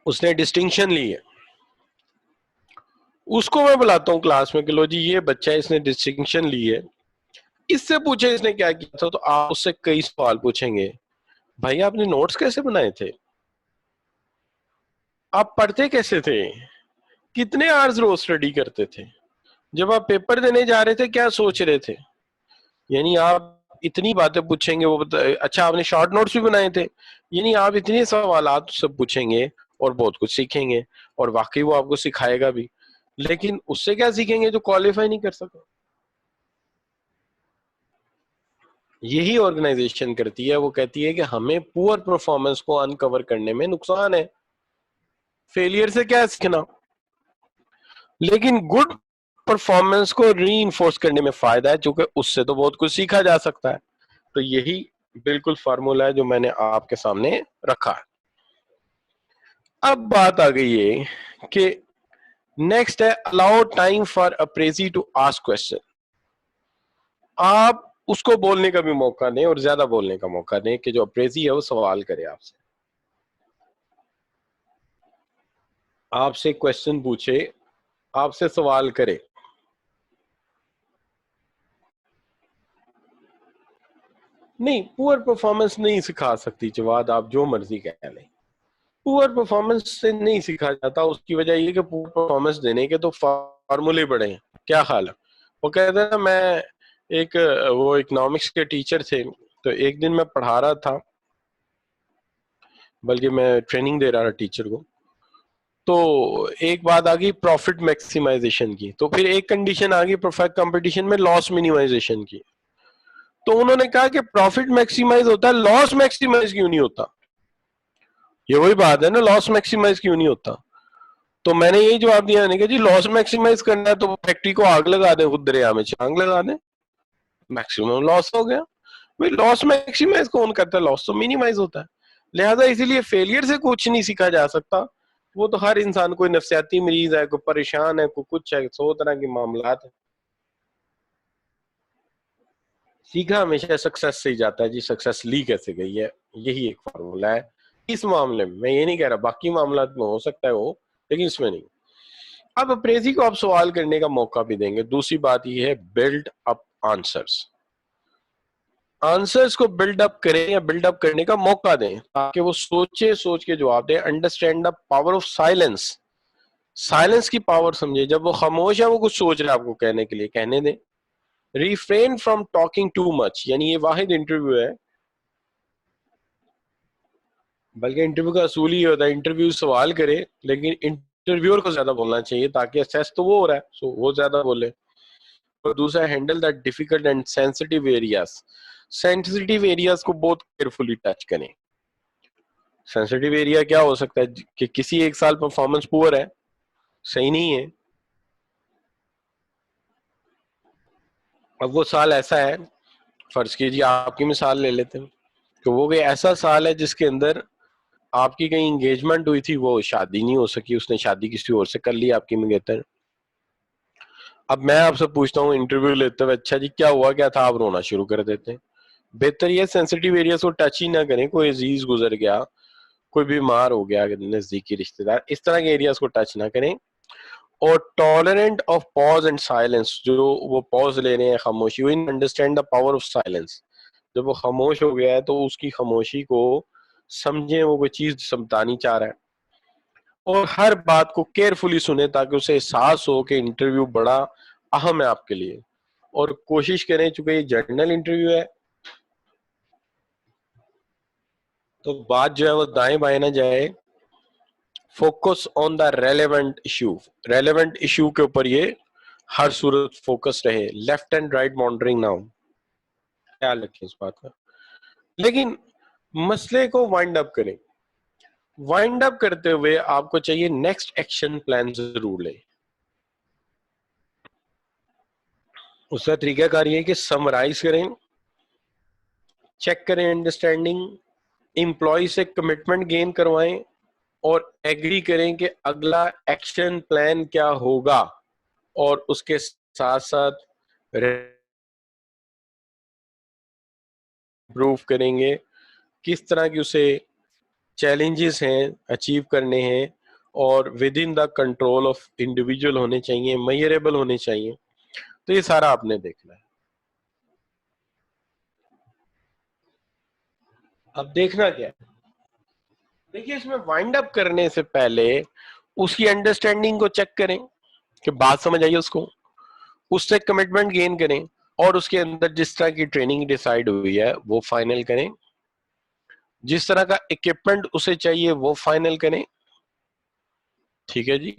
उसने डिस्टिंक्शन ली है, उसको मैं बुलाता हूँ क्लास में कि लो जी ये बच्चा है इसने डिस्टिंक्शन ली है, इससे पूछे इसने क्या किया था, तो आप उससे कई सवाल पूछेंगे। भाई आपने नोट्स कैसे बनाए थे, आप पढ़ते कैसे थे, कितने आवर्स रोज स्टडी करते थे, जब आप पेपर देने जा रहे थे क्या सोच रहे थे, यानी आप इतनी बातें पूछेंगे। वो अच्छा आपने शॉर्ट नोट्स भी बनाए थे, यानी आप इतने सवाल सब पूछेंगे और बहुत कुछ सीखेंगे, और वाकई वो आपको सिखाएगा भी, लेकिन उससे क्या सीखेंगे जो क्वालिफाई नहीं कर सका। यही ऑर्गेनाइजेशन करती है, वो कहती है कि हमें पुअर परफॉर्मेंस को अनकवर करने में नुकसान है, फेलियर से क्या सीखना, लेकिन गुड परफॉर्मेंस को री करने में फायदा है, क्योंकि उससे तो बहुत कुछ सीखा जा सकता है। तो यही बिल्कुल फार्मूला है जो मैंने आपके सामने रखा है। अब बात आ गई है कि नेक्स्ट है allow time for appraisee to ask question. आप उसको बोलने का भी मौका दें और ज्यादा बोलने का मौका दें कि जो अप्रेजी है वो सवाल करे आपसे, आपसे क्वेश्चन पूछे, आपसे सवाल करे। नहीं, पुअर परफॉर्मेंस नहीं सिखा सकती जवाद, आप जो मर्जी कह लें, पुअर परफॉर्मेंस से नहीं सीखा जाता। उसकी वजह ये कि पुअर परफॉर्मेंस देने के तो फार्मूले बड़े हैं। क्या हाल है, वो कहते हैं ना, मैं एक वो इकोनॉमिक्स के टीचर थे, तो एक दिन मैं पढ़ा रहा था, बल्कि मैं ट्रेनिंग दे रहा था टीचर को, तो एक बात आ गई प्रॉफिट मैक्सिमाइजेशन की, तो फिर एक कंडीशन आ गई परफेक्ट कंपटीशन में लॉस मिनिमाइजेशन की। तो उन्होंने कहा कि प्रॉफिट मैक्सिमाइज होता है, लॉस मैक्सिमाइज क्यों नहीं होता? ये वही बात है ना, लॉस मैक्सिमाइज क्यों नहीं होता? तो मैंने यही जवाब दिया, मैंने कहा जी लॉस मैक्सिमाइज करना है तो फैक्ट्री को आग लगा दे, खुद दरिया में छांग लगा दे, मैक्सिमम लॉस हो गया। भाई लॉस मैक्सिमाइज कौन करता है, लॉस तो मिनिमाइज होता है। लिहाजा इसीलिए फेलियर से कुछ नहीं सीखा जा सकता, वो तो हर इंसान कोई नफसियाती मरीज है, कोई परेशान है, कोई कुछ है, 100 तरह के मामला है। सीखा हमेशा सक्सेस से ही जाता है जी, सक्सेस ली कैसे गई है, यही एक फार्मूला है इस मामले में। मैं ये नहीं कह रहा बाकी मामला में हो सकता है वो, लेकिन इसमें नहीं। अब अप्रेजी को आप सवाल करने का मौका भी देंगे। दूसरी बात यह है बिल्ड अप आंसर्स, आंसर्स को बिल्ड अप करें या बिल्ड अप करने का मौका दें, ताकि वो सोचे, सोच के जवाब दे। Understand the power of silence, silence की पावर समझे। जब वो खामोश है, वो कुछ सोच रहा है आपको कहने के लिए, कहने दें। Refrain from talking too much, यानी ये वाहिद इंटरव्यू है बल्कि इंटरव्यू का असूल ही होता है इंटरव्यू सवाल करे लेकिन इंटरव्यूअर को ज्यादा बोलना चाहिए ताकि असेस तो वो हो रहा है, सो वो ज्यादा बोले। और दूसरा, handle that difficult and sensitive areas. Sensitive areas को बहुत केयरफुली टच करें। सेंसिटिव एरिया क्या हो सकता है कि किसी एक साल परफॉर्मेंस पुअर है, सही नहीं है। अब वो साल ऐसा है, फर्ज कीजिए आपकी मिसाल ले लेते हैं, तो वो कोई ऐसा साल है जिसके अंदर आपकी कहीं एंगेजमेंट हुई थी, वो शादी नहीं हो सकी, उसने शादी किसी और से कर ली आपकी मंगेतर। अब मैं आपसे पूछता हूँ इंटरव्यू लेते हुए, अच्छा जी क्या हुआ क्या था, आप रोना शुरू कर देते हैं। बेहतर ये सेंसिटिव एरियाज को टच ही ना करें। कोई अजीज गुजर गया, कोई बीमार हो गया, नजदीकी रिश्तेदार, इस तरह के एरियाज को टच ना करें। और tolerant of pause and silence, जो वो पॉज ले रहे हैं, खामोशी, वो understand the power of silence. जब वो खामोश हो गया है तो उसकी खामोशी को समझें, वो कोई चीज बतानी चाह रहा है। और हर बात को केयरफुली सुने ताकि उसे एहसास हो कि इंटरव्यू बड़ा अहम है आपके लिए। और कोशिश करें, चूंकि ये जर्नल इंटरव्यू है तो बात जो है वो दाएं बाएं ना जाए। Focus on the relevant issue, relevant issue के ऊपर ये हर सूरत फोकस रहे। लेफ्ट एंड राइट मॉनिटरिंग ना हो, ख्याल रखें इस बात का। लेकिन मसले को वाइंड अप करें। वाइंड अप करते हुए आपको चाहिए नेक्स्ट एक्शन प्लान जरूर लें। उसका तरीकाकार ये है कि समराइज करें, चेक करें अंडरस्टैंडिंग, एम्प्लॉय से कमिटमेंट गेन करवाएं और एग्री करें कि अगला एक्शन प्लान क्या होगा। और उसके साथ साथ इम्प्रूव करेंगे, किस तरह की उसे चैलेंजेस हैं अचीव करने हैं, और with in the control of individual होने चाहिए, मेजरेबल होने चाहिए। तो ये सारा आपने देखना है। अब देखना क्या है, देखिए इसमें वाइंड अप करने से पहले उसकी अंडरस्टैंडिंग को चेक करें कि बात समझ आई उसको, उससे कमिटमेंट गेन करें और उसके अंदर जिस तरह की ट्रेनिंग डिसाइड हुई है वो फाइनल करें, जिस तरह का इक्विपमेंट उसे चाहिए वो फाइनल करें। ठीक है जी,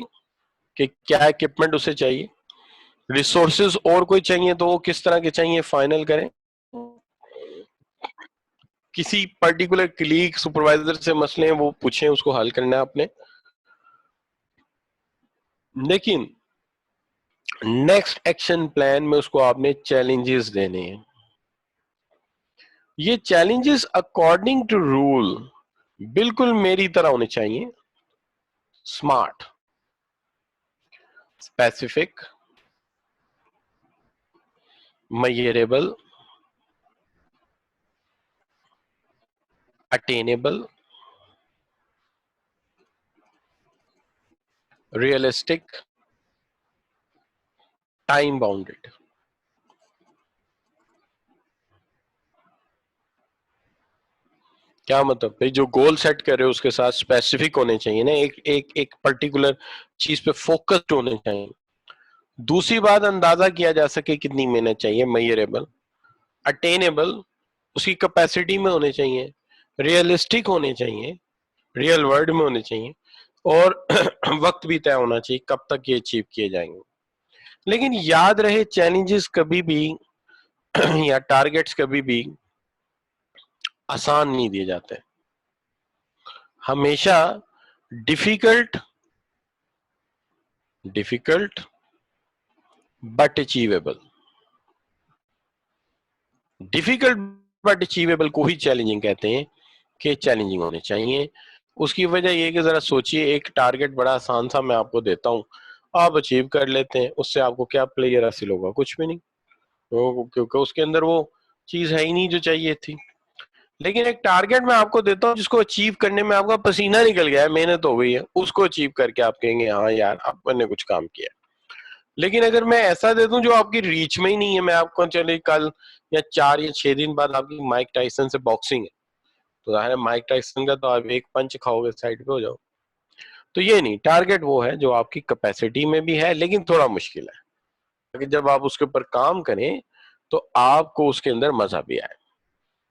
कि क्या इक्विपमेंट उसे चाहिए, रिसोर्सेज और कोई चाहिए तो वो किस तरह के चाहिए फाइनल करें। किसी पर्टिकुलर क्लीग सुपरवाइजर से मसले हैं वो पूछें, उसको हल करना है आपने। लेकिन नेक्स्ट एक्शन प्लान में उसको आपने चैलेंजेस देने हैं। ये चैलेंजेस अकॉर्डिंग टू रूल बिल्कुल मेरी तरह होने चाहिए। Smart, specific, measurable, attainable, realistic, time bounded. क्या मतलब भाई, जो गोल सेट कर रहे हो उसके साथ स्पेसिफिक होने चाहिए ना, एक एक एक पर्टिकुलर चीज पे फोकस्ड होने चाहिए। दूसरी बात, अंदाजा किया जा सके कितनी मेहनत चाहिए, मेजरेबल। अटेनेबल, उसकी कैपेसिटी में होने चाहिए। रियलिस्टिक होने चाहिए, रियल वर्ल्ड में होने चाहिए। और वक्त भी तय होना चाहिए कब तक ये अचीव किए जाएंगे। लेकिन याद रहे, चैलेंजेस कभी भी या टारगेट्स कभी भी आसान नहीं दिए जाते। हमेशा difficult, difficult but achievable, difficult but achievable को ही चैलेंजिंग कहते हैं, कि चैलेंजिंग होने चाहिए। उसकी वजह यह कि जरा सोचिए, एक टारगेट बड़ा आसान सा मैं आपको देता हूं, आप अचीव कर लेते हैं, उससे आपको क्या प्लेयर हासिल होगा, कुछ भी नहीं। क्योंकि उसके अंदर वो चीज है ही नहीं जो चाहिए थी। लेकिन एक टारगेट मैं आपको देता हूँ जिसको अचीव करने में आपका पसीना निकल गया है, मेहनत हो गई है, उसको अचीव करके आप कहेंगे हाँ यार आपने कुछ काम किया। लेकिन अगर मैं ऐसा दे दूं जो आपकी रीच में ही नहीं है, मैं आपको चले कल या 4 या 6 दिन बाद आपकी माइक टाइसन से बॉक्सिंग है, तो जाहिर है माइक टाइसन का तो आप एक पंच खाओगे साइड पे हो जाओ। तो ये नहीं, टारगेट वो है जो आपकी कैपेसिटी में भी है लेकिन थोड़ा मुश्किल है, ताकि जब आप उसके ऊपर काम करें तो आपको उसके अंदर मजा भी आए।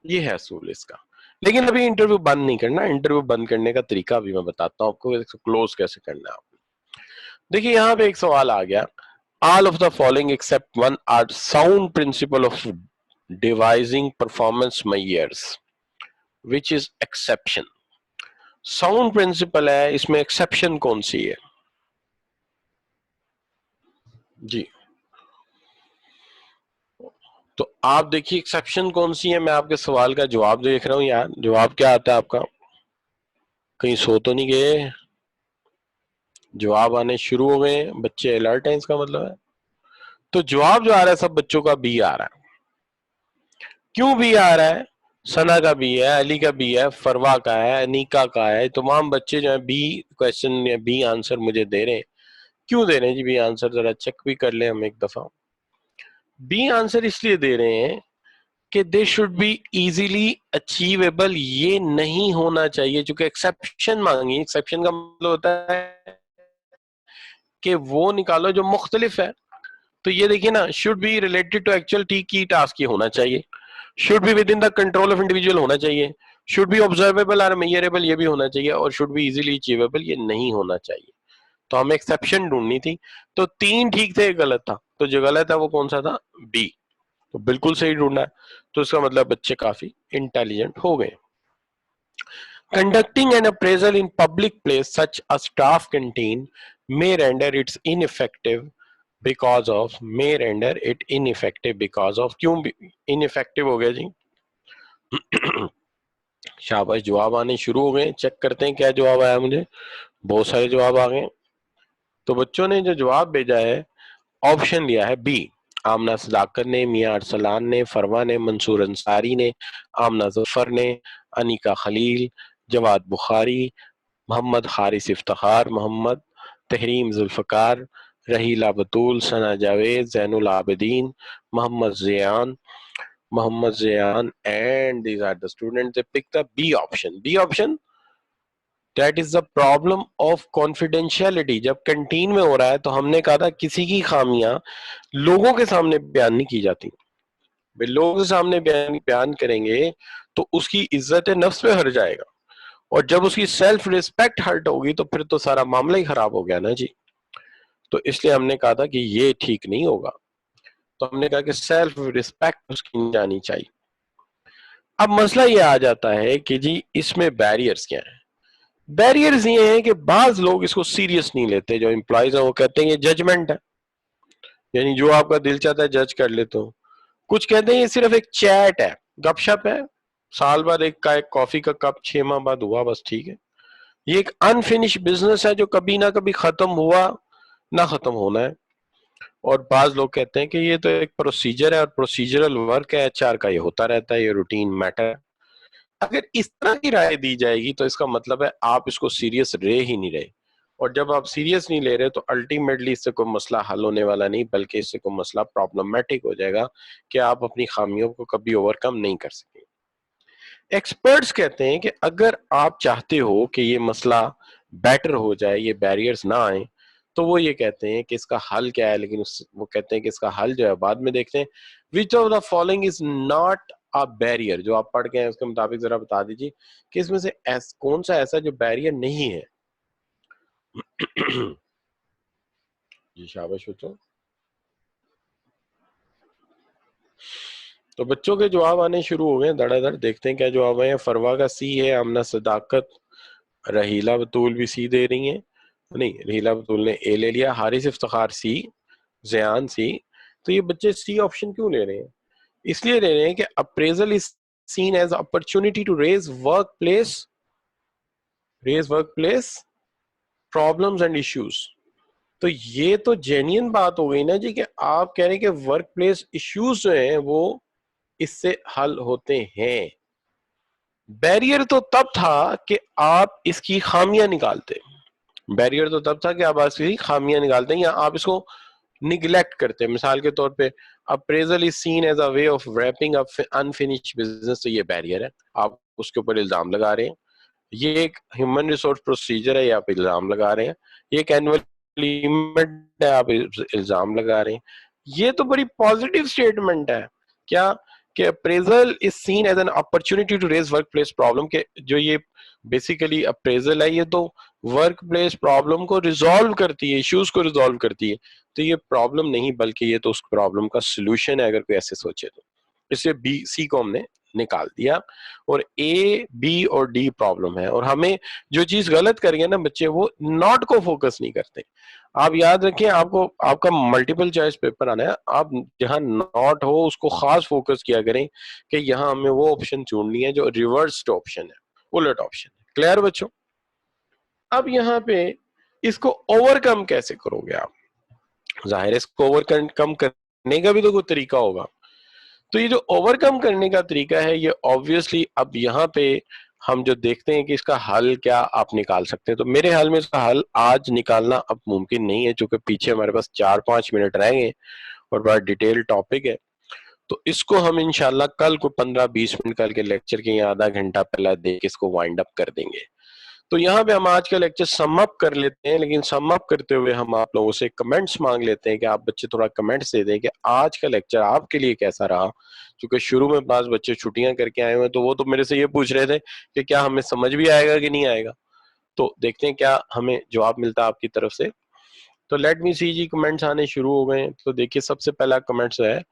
ये है असूल इसका। लेकिन अभी इंटरव्यू बंद नहीं करना, इंटरव्यू बंद करने का तरीका अभी मैं बताता हूँ आपको, क्लोज कैसे करना है। देखिए यहाँ पे एक सवाल आ गया, all of the following except one are sound principle of devising performance measures, which is exception. Sound principle है, इसमें एक्सेप्शन कौन सी है जी? तो आप देखिए एक्सेप्शन कौन सी है, मैं आपके सवाल का जवाब देख रहा हूं यार, जवाब क्या आता है आपका? कहीं सो तो नहीं गए? जवाब आने शुरू हो गए, बच्चे अलर्ट हैं इसका मतलब है। तो जवाब जो आ रहा है सब बच्चों का बी आ रहा है। क्यों बी आ रहा है? सना का बी है, अली का बी है, फरवा का है, अनीका का है, तमाम बच्चे जो है बी क्वेश्चन या बी आंसर मुझे दे रहे हैं। क्यों दे रहे हैं जी बी आंसर, जरा चेक भी कर ले हम एक दफा। बी आंसर इसलिए दे रहे हैं कि they should be easily achievable, ये नहीं होना चाहिए, चूंकि एक्सेप्शन मांगी, एक्सेप्शन का मतलब होता है कि वो निकालो जो मुख्तलिफ है। तो ये देखिए ना, should be related to actual टी की टास्क ये होना चाहिए, should be within the control of individual होना चाहिए, शुड बी ऑब्जर्वेबल और मेजरेबल ये भी होना चाहिए, और शुड बी इजीली अचीवेबल ये नहीं होना चाहिए। तो हमें एक्सेप्शन ढूंढनी थी, तो तीन ठीक थे, एक गलत था, तो जो गलत है वो कौन सा था? बी। तो बिल्कुल सही ढूंढा है, तो इसका मतलब बच्चे काफी इंटेलिजेंट हो गए। Conducting an appraisal in public place such as staff canteen may render it ineffective because of, may render it ineffective because of, क्यों ineffective हो गया जी? शाबाश, जवाब आने शुरू हो गए, चेक करते हैं क्या जवाब आया मुझे। बहुत सारे जवाब आ गए। तो बच्चों ने जो जवाब भेजा है, ऑप्शन लिया है बी, आमना सदाकत ने, मियां अरसलान ने, फरवा ने, मंसूर अंसारी ने, आमना जफर ने, Anika Khalil, Jawad Bukhari, Mohammad Haris Iftikhar, Mohammad Tahreem Zulfiqar, Raheela Batool, Sana Javed, Zainul Abideen, Mohammad Ziyan, and these are the students, they picked the B option. B option, that is the problem of confidentiality. जब कैंटीन में हो रहा है तो हमने कहा था किसी की खामियां लोगों के सामने बयान नहीं की जाती, भाई लोगों के सामने बयान करेंगे तो उसकी इज्जत नफ्स पे हर जाएगा, और जब उसकी सेल्फ रिस्पेक्ट हर्ट होगी तो फिर तो सारा मामला ही खराब हो गया ना जी। तो इसलिए हमने कहा था कि ये ठीक नहीं होगा, तो हमने कहा कि सेल्फ रिस्पेक्ट उसकी नहीं जानी चाहिए। अब मसला ये आ जाता है कि जी इसमें बैरियर्स क्या हैं? बैरियर्स ये हैं कि बाज लोग इसको सीरियस नहीं लेते, जो एम्प्लॉइज हैं वो कहते हैं ये जजमेंट है, यानी जो आपका दिल चाहता है जज कर लेते हो। कुछ कहते हैं ये सिर्फ एक चैट है, गपशप है, साल बाद एक कॉफी का कप 6 माह बाद हुआ, बस ठीक है। ये एक अनफिनिश बिजनेस है जो कभी ना कभी खत्म हुआ ना खत्म होना है। और बाज लोग कहते हैं कि ये तो एक प्रोसीजर है और प्रोसीजरल वर्क है, एचआर का ये होता रहता है, ये रूटीन मैटर है। अगर इस तरह की राय दी जाएगी तो इसका मतलब है आप इसको सीरियस ले ही नहीं रहे, और जब आप सीरियस नहीं ले रहे तो अल्टीमेटली इससे कोई मसला हल होने वाला नहीं, बल्कि इससे कोई मसला प्रॉब्लमेटिक हो जाएगा कि आप अपनी खामियों को कभी ओवरकम नहीं कर सकेंगे। एक्सपर्ट्स कहते हैं कि अगर आप चाहते हो कि ये मसला बेटर हो जाए, ये बैरियर्स ना आए, तो वो ये कहते हैं कि इसका हल क्या है, लेकिन वो कहते हैं कि इसका हल जो है बाद में देखते हैं। Which of the following is not a barrier, जो आप पढ़ के हैं उसके मुताबिक जरा बता दीजिए कि इसमें से कौन सा ऐसा जो बैरियर नहीं है। जी शाबाश बच्चों। तो बच्चों के जवाब आने शुरू हो गए धड़ाधड़, देखते हैं क्या जवाब है। फरवा का सी है, आमना सदाकत, रहीला बतूल भी सी दे रही हैं, नहीं रहीला बतूल ने ए ले लिया, हारिस इफ्तिखार सी, ज़ियान सी। तो ये बच्चे सी ऑप्शन क्यों ले रहे हैं? इसलिए ले रहे हैं कि appraisal is seen as opportunity to raise work place problems and issues. तो ये तो जेन्युइन बात हो गई ना जी, कि आप कह रहे हैं कि वर्क प्लेस इश्यूज जो हैं वो इससे हल होते हैं। बैरियर तो तब था कि आप इसकी खामियां निकालते, बैरियर तो तब था कि आप इसकी खामियां निकालते हैं या आप इसको निगलेक्ट करते हैं। मिसाल के तौर पे appraisal is seen as a way of wrapping up unfinished business, तो ये बैरियर है, आप उसके ऊपर इल्जाम लगा रहे हैं। ये एक ह्यूमन रिसोर्स प्रोसीजर है, आप इल्जाम लगा रहे हैं। ये एक एनुअल लिमिट है, आप इल्जाम लगा रहे हैं। ये तो बड़ी पॉजिटिव स्टेटमेंट है क्या, कि appraisal is seen as an opportunity to raise work place problem, के जो ये बेसिकली अप्रेजल है ये तो वर्क प्लेस प्रॉब्लम को रिजॉल्व करती है, इश्यूज को रिजॉल्व करती है। तो ये प्रॉब्लम नहीं बल्कि ये तो उस प्रॉब्लम का सोल्यूशन है, अगर कोई ऐसे सोचे तो। इससे बी सी को हमने निकाल दिया, और ए बी और डी प्रॉब्लम है। और हमें जो चीज गलत करेंगे ना बच्चे, वो नॉट को फोकस नहीं करते। आप याद रखें, आपको आपका मल्टीपल चॉइस पेपर आना है, आप जहां नॉट हो उसको खास फोकस किया करें कि यहाँ हमें वो ऑप्शन चुननी है जो रिवर्स्ड ऑप्शन है, उलट ऑप्शन है। क्लियर बच्चों? अब यहाँ पे इसको ओवरकम कैसे करोगे आप? जाहिर है इसको ओवरकम करने का भी तो कोई तरीका होगा। तो ये जो ओवरकम करने का तरीका है, ये ऑब्वियसली अब यहाँ पे हम जो देखते हैं कि इसका हल क्या आप निकाल सकते हैं। तो मेरे हाल में इसका हल आज निकालना अब मुमकिन नहीं है, क्योंकि पीछे हमारे पास 4-5 मिनट रहेंगे और बड़ा डिटेल टॉपिक है। तो इसको हम इंशाल्लाह कल को 15-20 मिनट कल के लेक्चर के या आधा घंटा पहले देख के इसको वाइंड अप कर देंगे। तो यहाँ पे हम आज का लेक्चर सम अप कर लेते हैं, लेकिन सम अप करते हुए हम आप लोगों से कमेंट्स मांग लेते हैं कि आप बच्चे थोड़ा कमेंट्स दे दें कि आज का लेक्चर आपके लिए कैसा रहा। क्योंकि शुरू में 5 बच्चे छुट्टियां करके आए हुए हैं, तो वो तो मेरे से ये पूछ रहे थे कि क्या हमें समझ भी आएगा कि नहीं आएगा। तो देखते हैं क्या हमें जवाब मिलता है आपकी तरफ से। तो लेट मी सी जी, कमेंट्स आने शुरू हो गए। तो देखिए सबसे पहला कमेंट्स है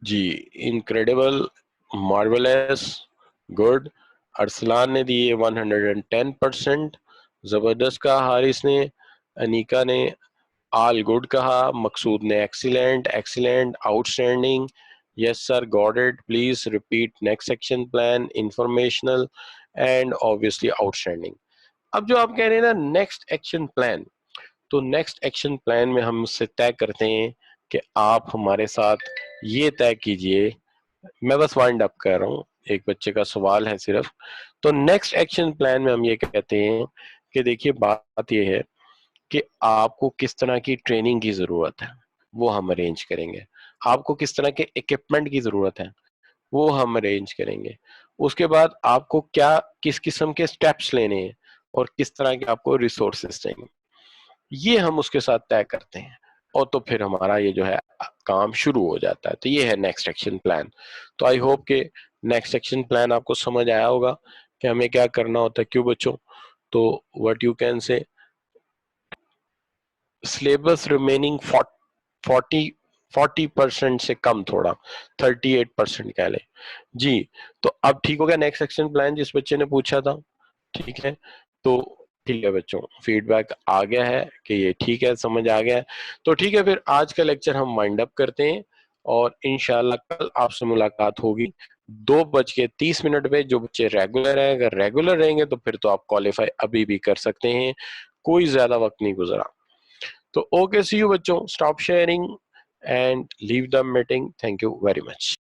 जी, इनक्रेडिबल, मार्वेलस, गुड। अरसलान ने दिए 110%। जबरदस्त कहा हारिस ने। अनीका ने ऑल गुड कहा। मकसूद ने excellent, excellent, outstanding, yes sir, got it, please repeat next section plan, informational and obviously outstanding. अब जो आप कह रहे हैं ना नेक्स्ट एक्शन प्लान, तो नेक्स्ट एक्शन प्लान में हम उससे तय करते हैं कि आप हमारे साथ ये तय कीजिए। मैं बस वाइंड अप कर रहा हूँ, एक बच्चे का सवाल है सिर्फ। तो नेक्स्ट एक्शन प्लान में हम ये कहते हैं कि देखिए बात ये है कि आपको किस तरह की ट्रेनिंग की जरूरत है, वो हम अरेंज करेंगे। आपको किस तरह के इक्विपमेंट की जरूरत है, वो हम अरेंज करेंगे। उसके बाद आपको क्या किस किस्म के स्टेप्स लेने हैं और किस तरह के आपको रिसोर्सेस चाहिए, ये हम उसके साथ तय करते हैं। और तो फिर हमारा ये जो है काम शुरू हो जाता है। तो ये है नेक्स्ट एक्शन प्लान। तो आई होप कि नेक्स्ट एक्शन प्लान आपको समझ आया होगा कि हमें क्या करना होता है। क्यों बच्चों? तो what you can say, syllabus remaining 40% से कम, थोड़ा 38% कह ले जी। तो अब ठीक हो गया नेक्स्ट एक्शन प्लान जिस बच्चे ने पूछा था। ठीक है, तो ठीक है बच्चों, फीडबैक आ गया है कि ये ठीक है, समझ आ गया है। तो ठीक है, फिर आज का लेक्चर हम वाइंड अप करते हैं और इंशाल्लाह कल आपसे मुलाकात होगी 2:30 पे। जो बच्चे रेगुलर हैं, अगर रेगुलर रहेंगे तो फिर तो आप क्वालिफाई अभी भी कर सकते हैं, कोई ज्यादा वक्त नहीं गुजरा। तो ओके, सी यू बच्चों, stop sharing and leave the meeting. Thank you very much.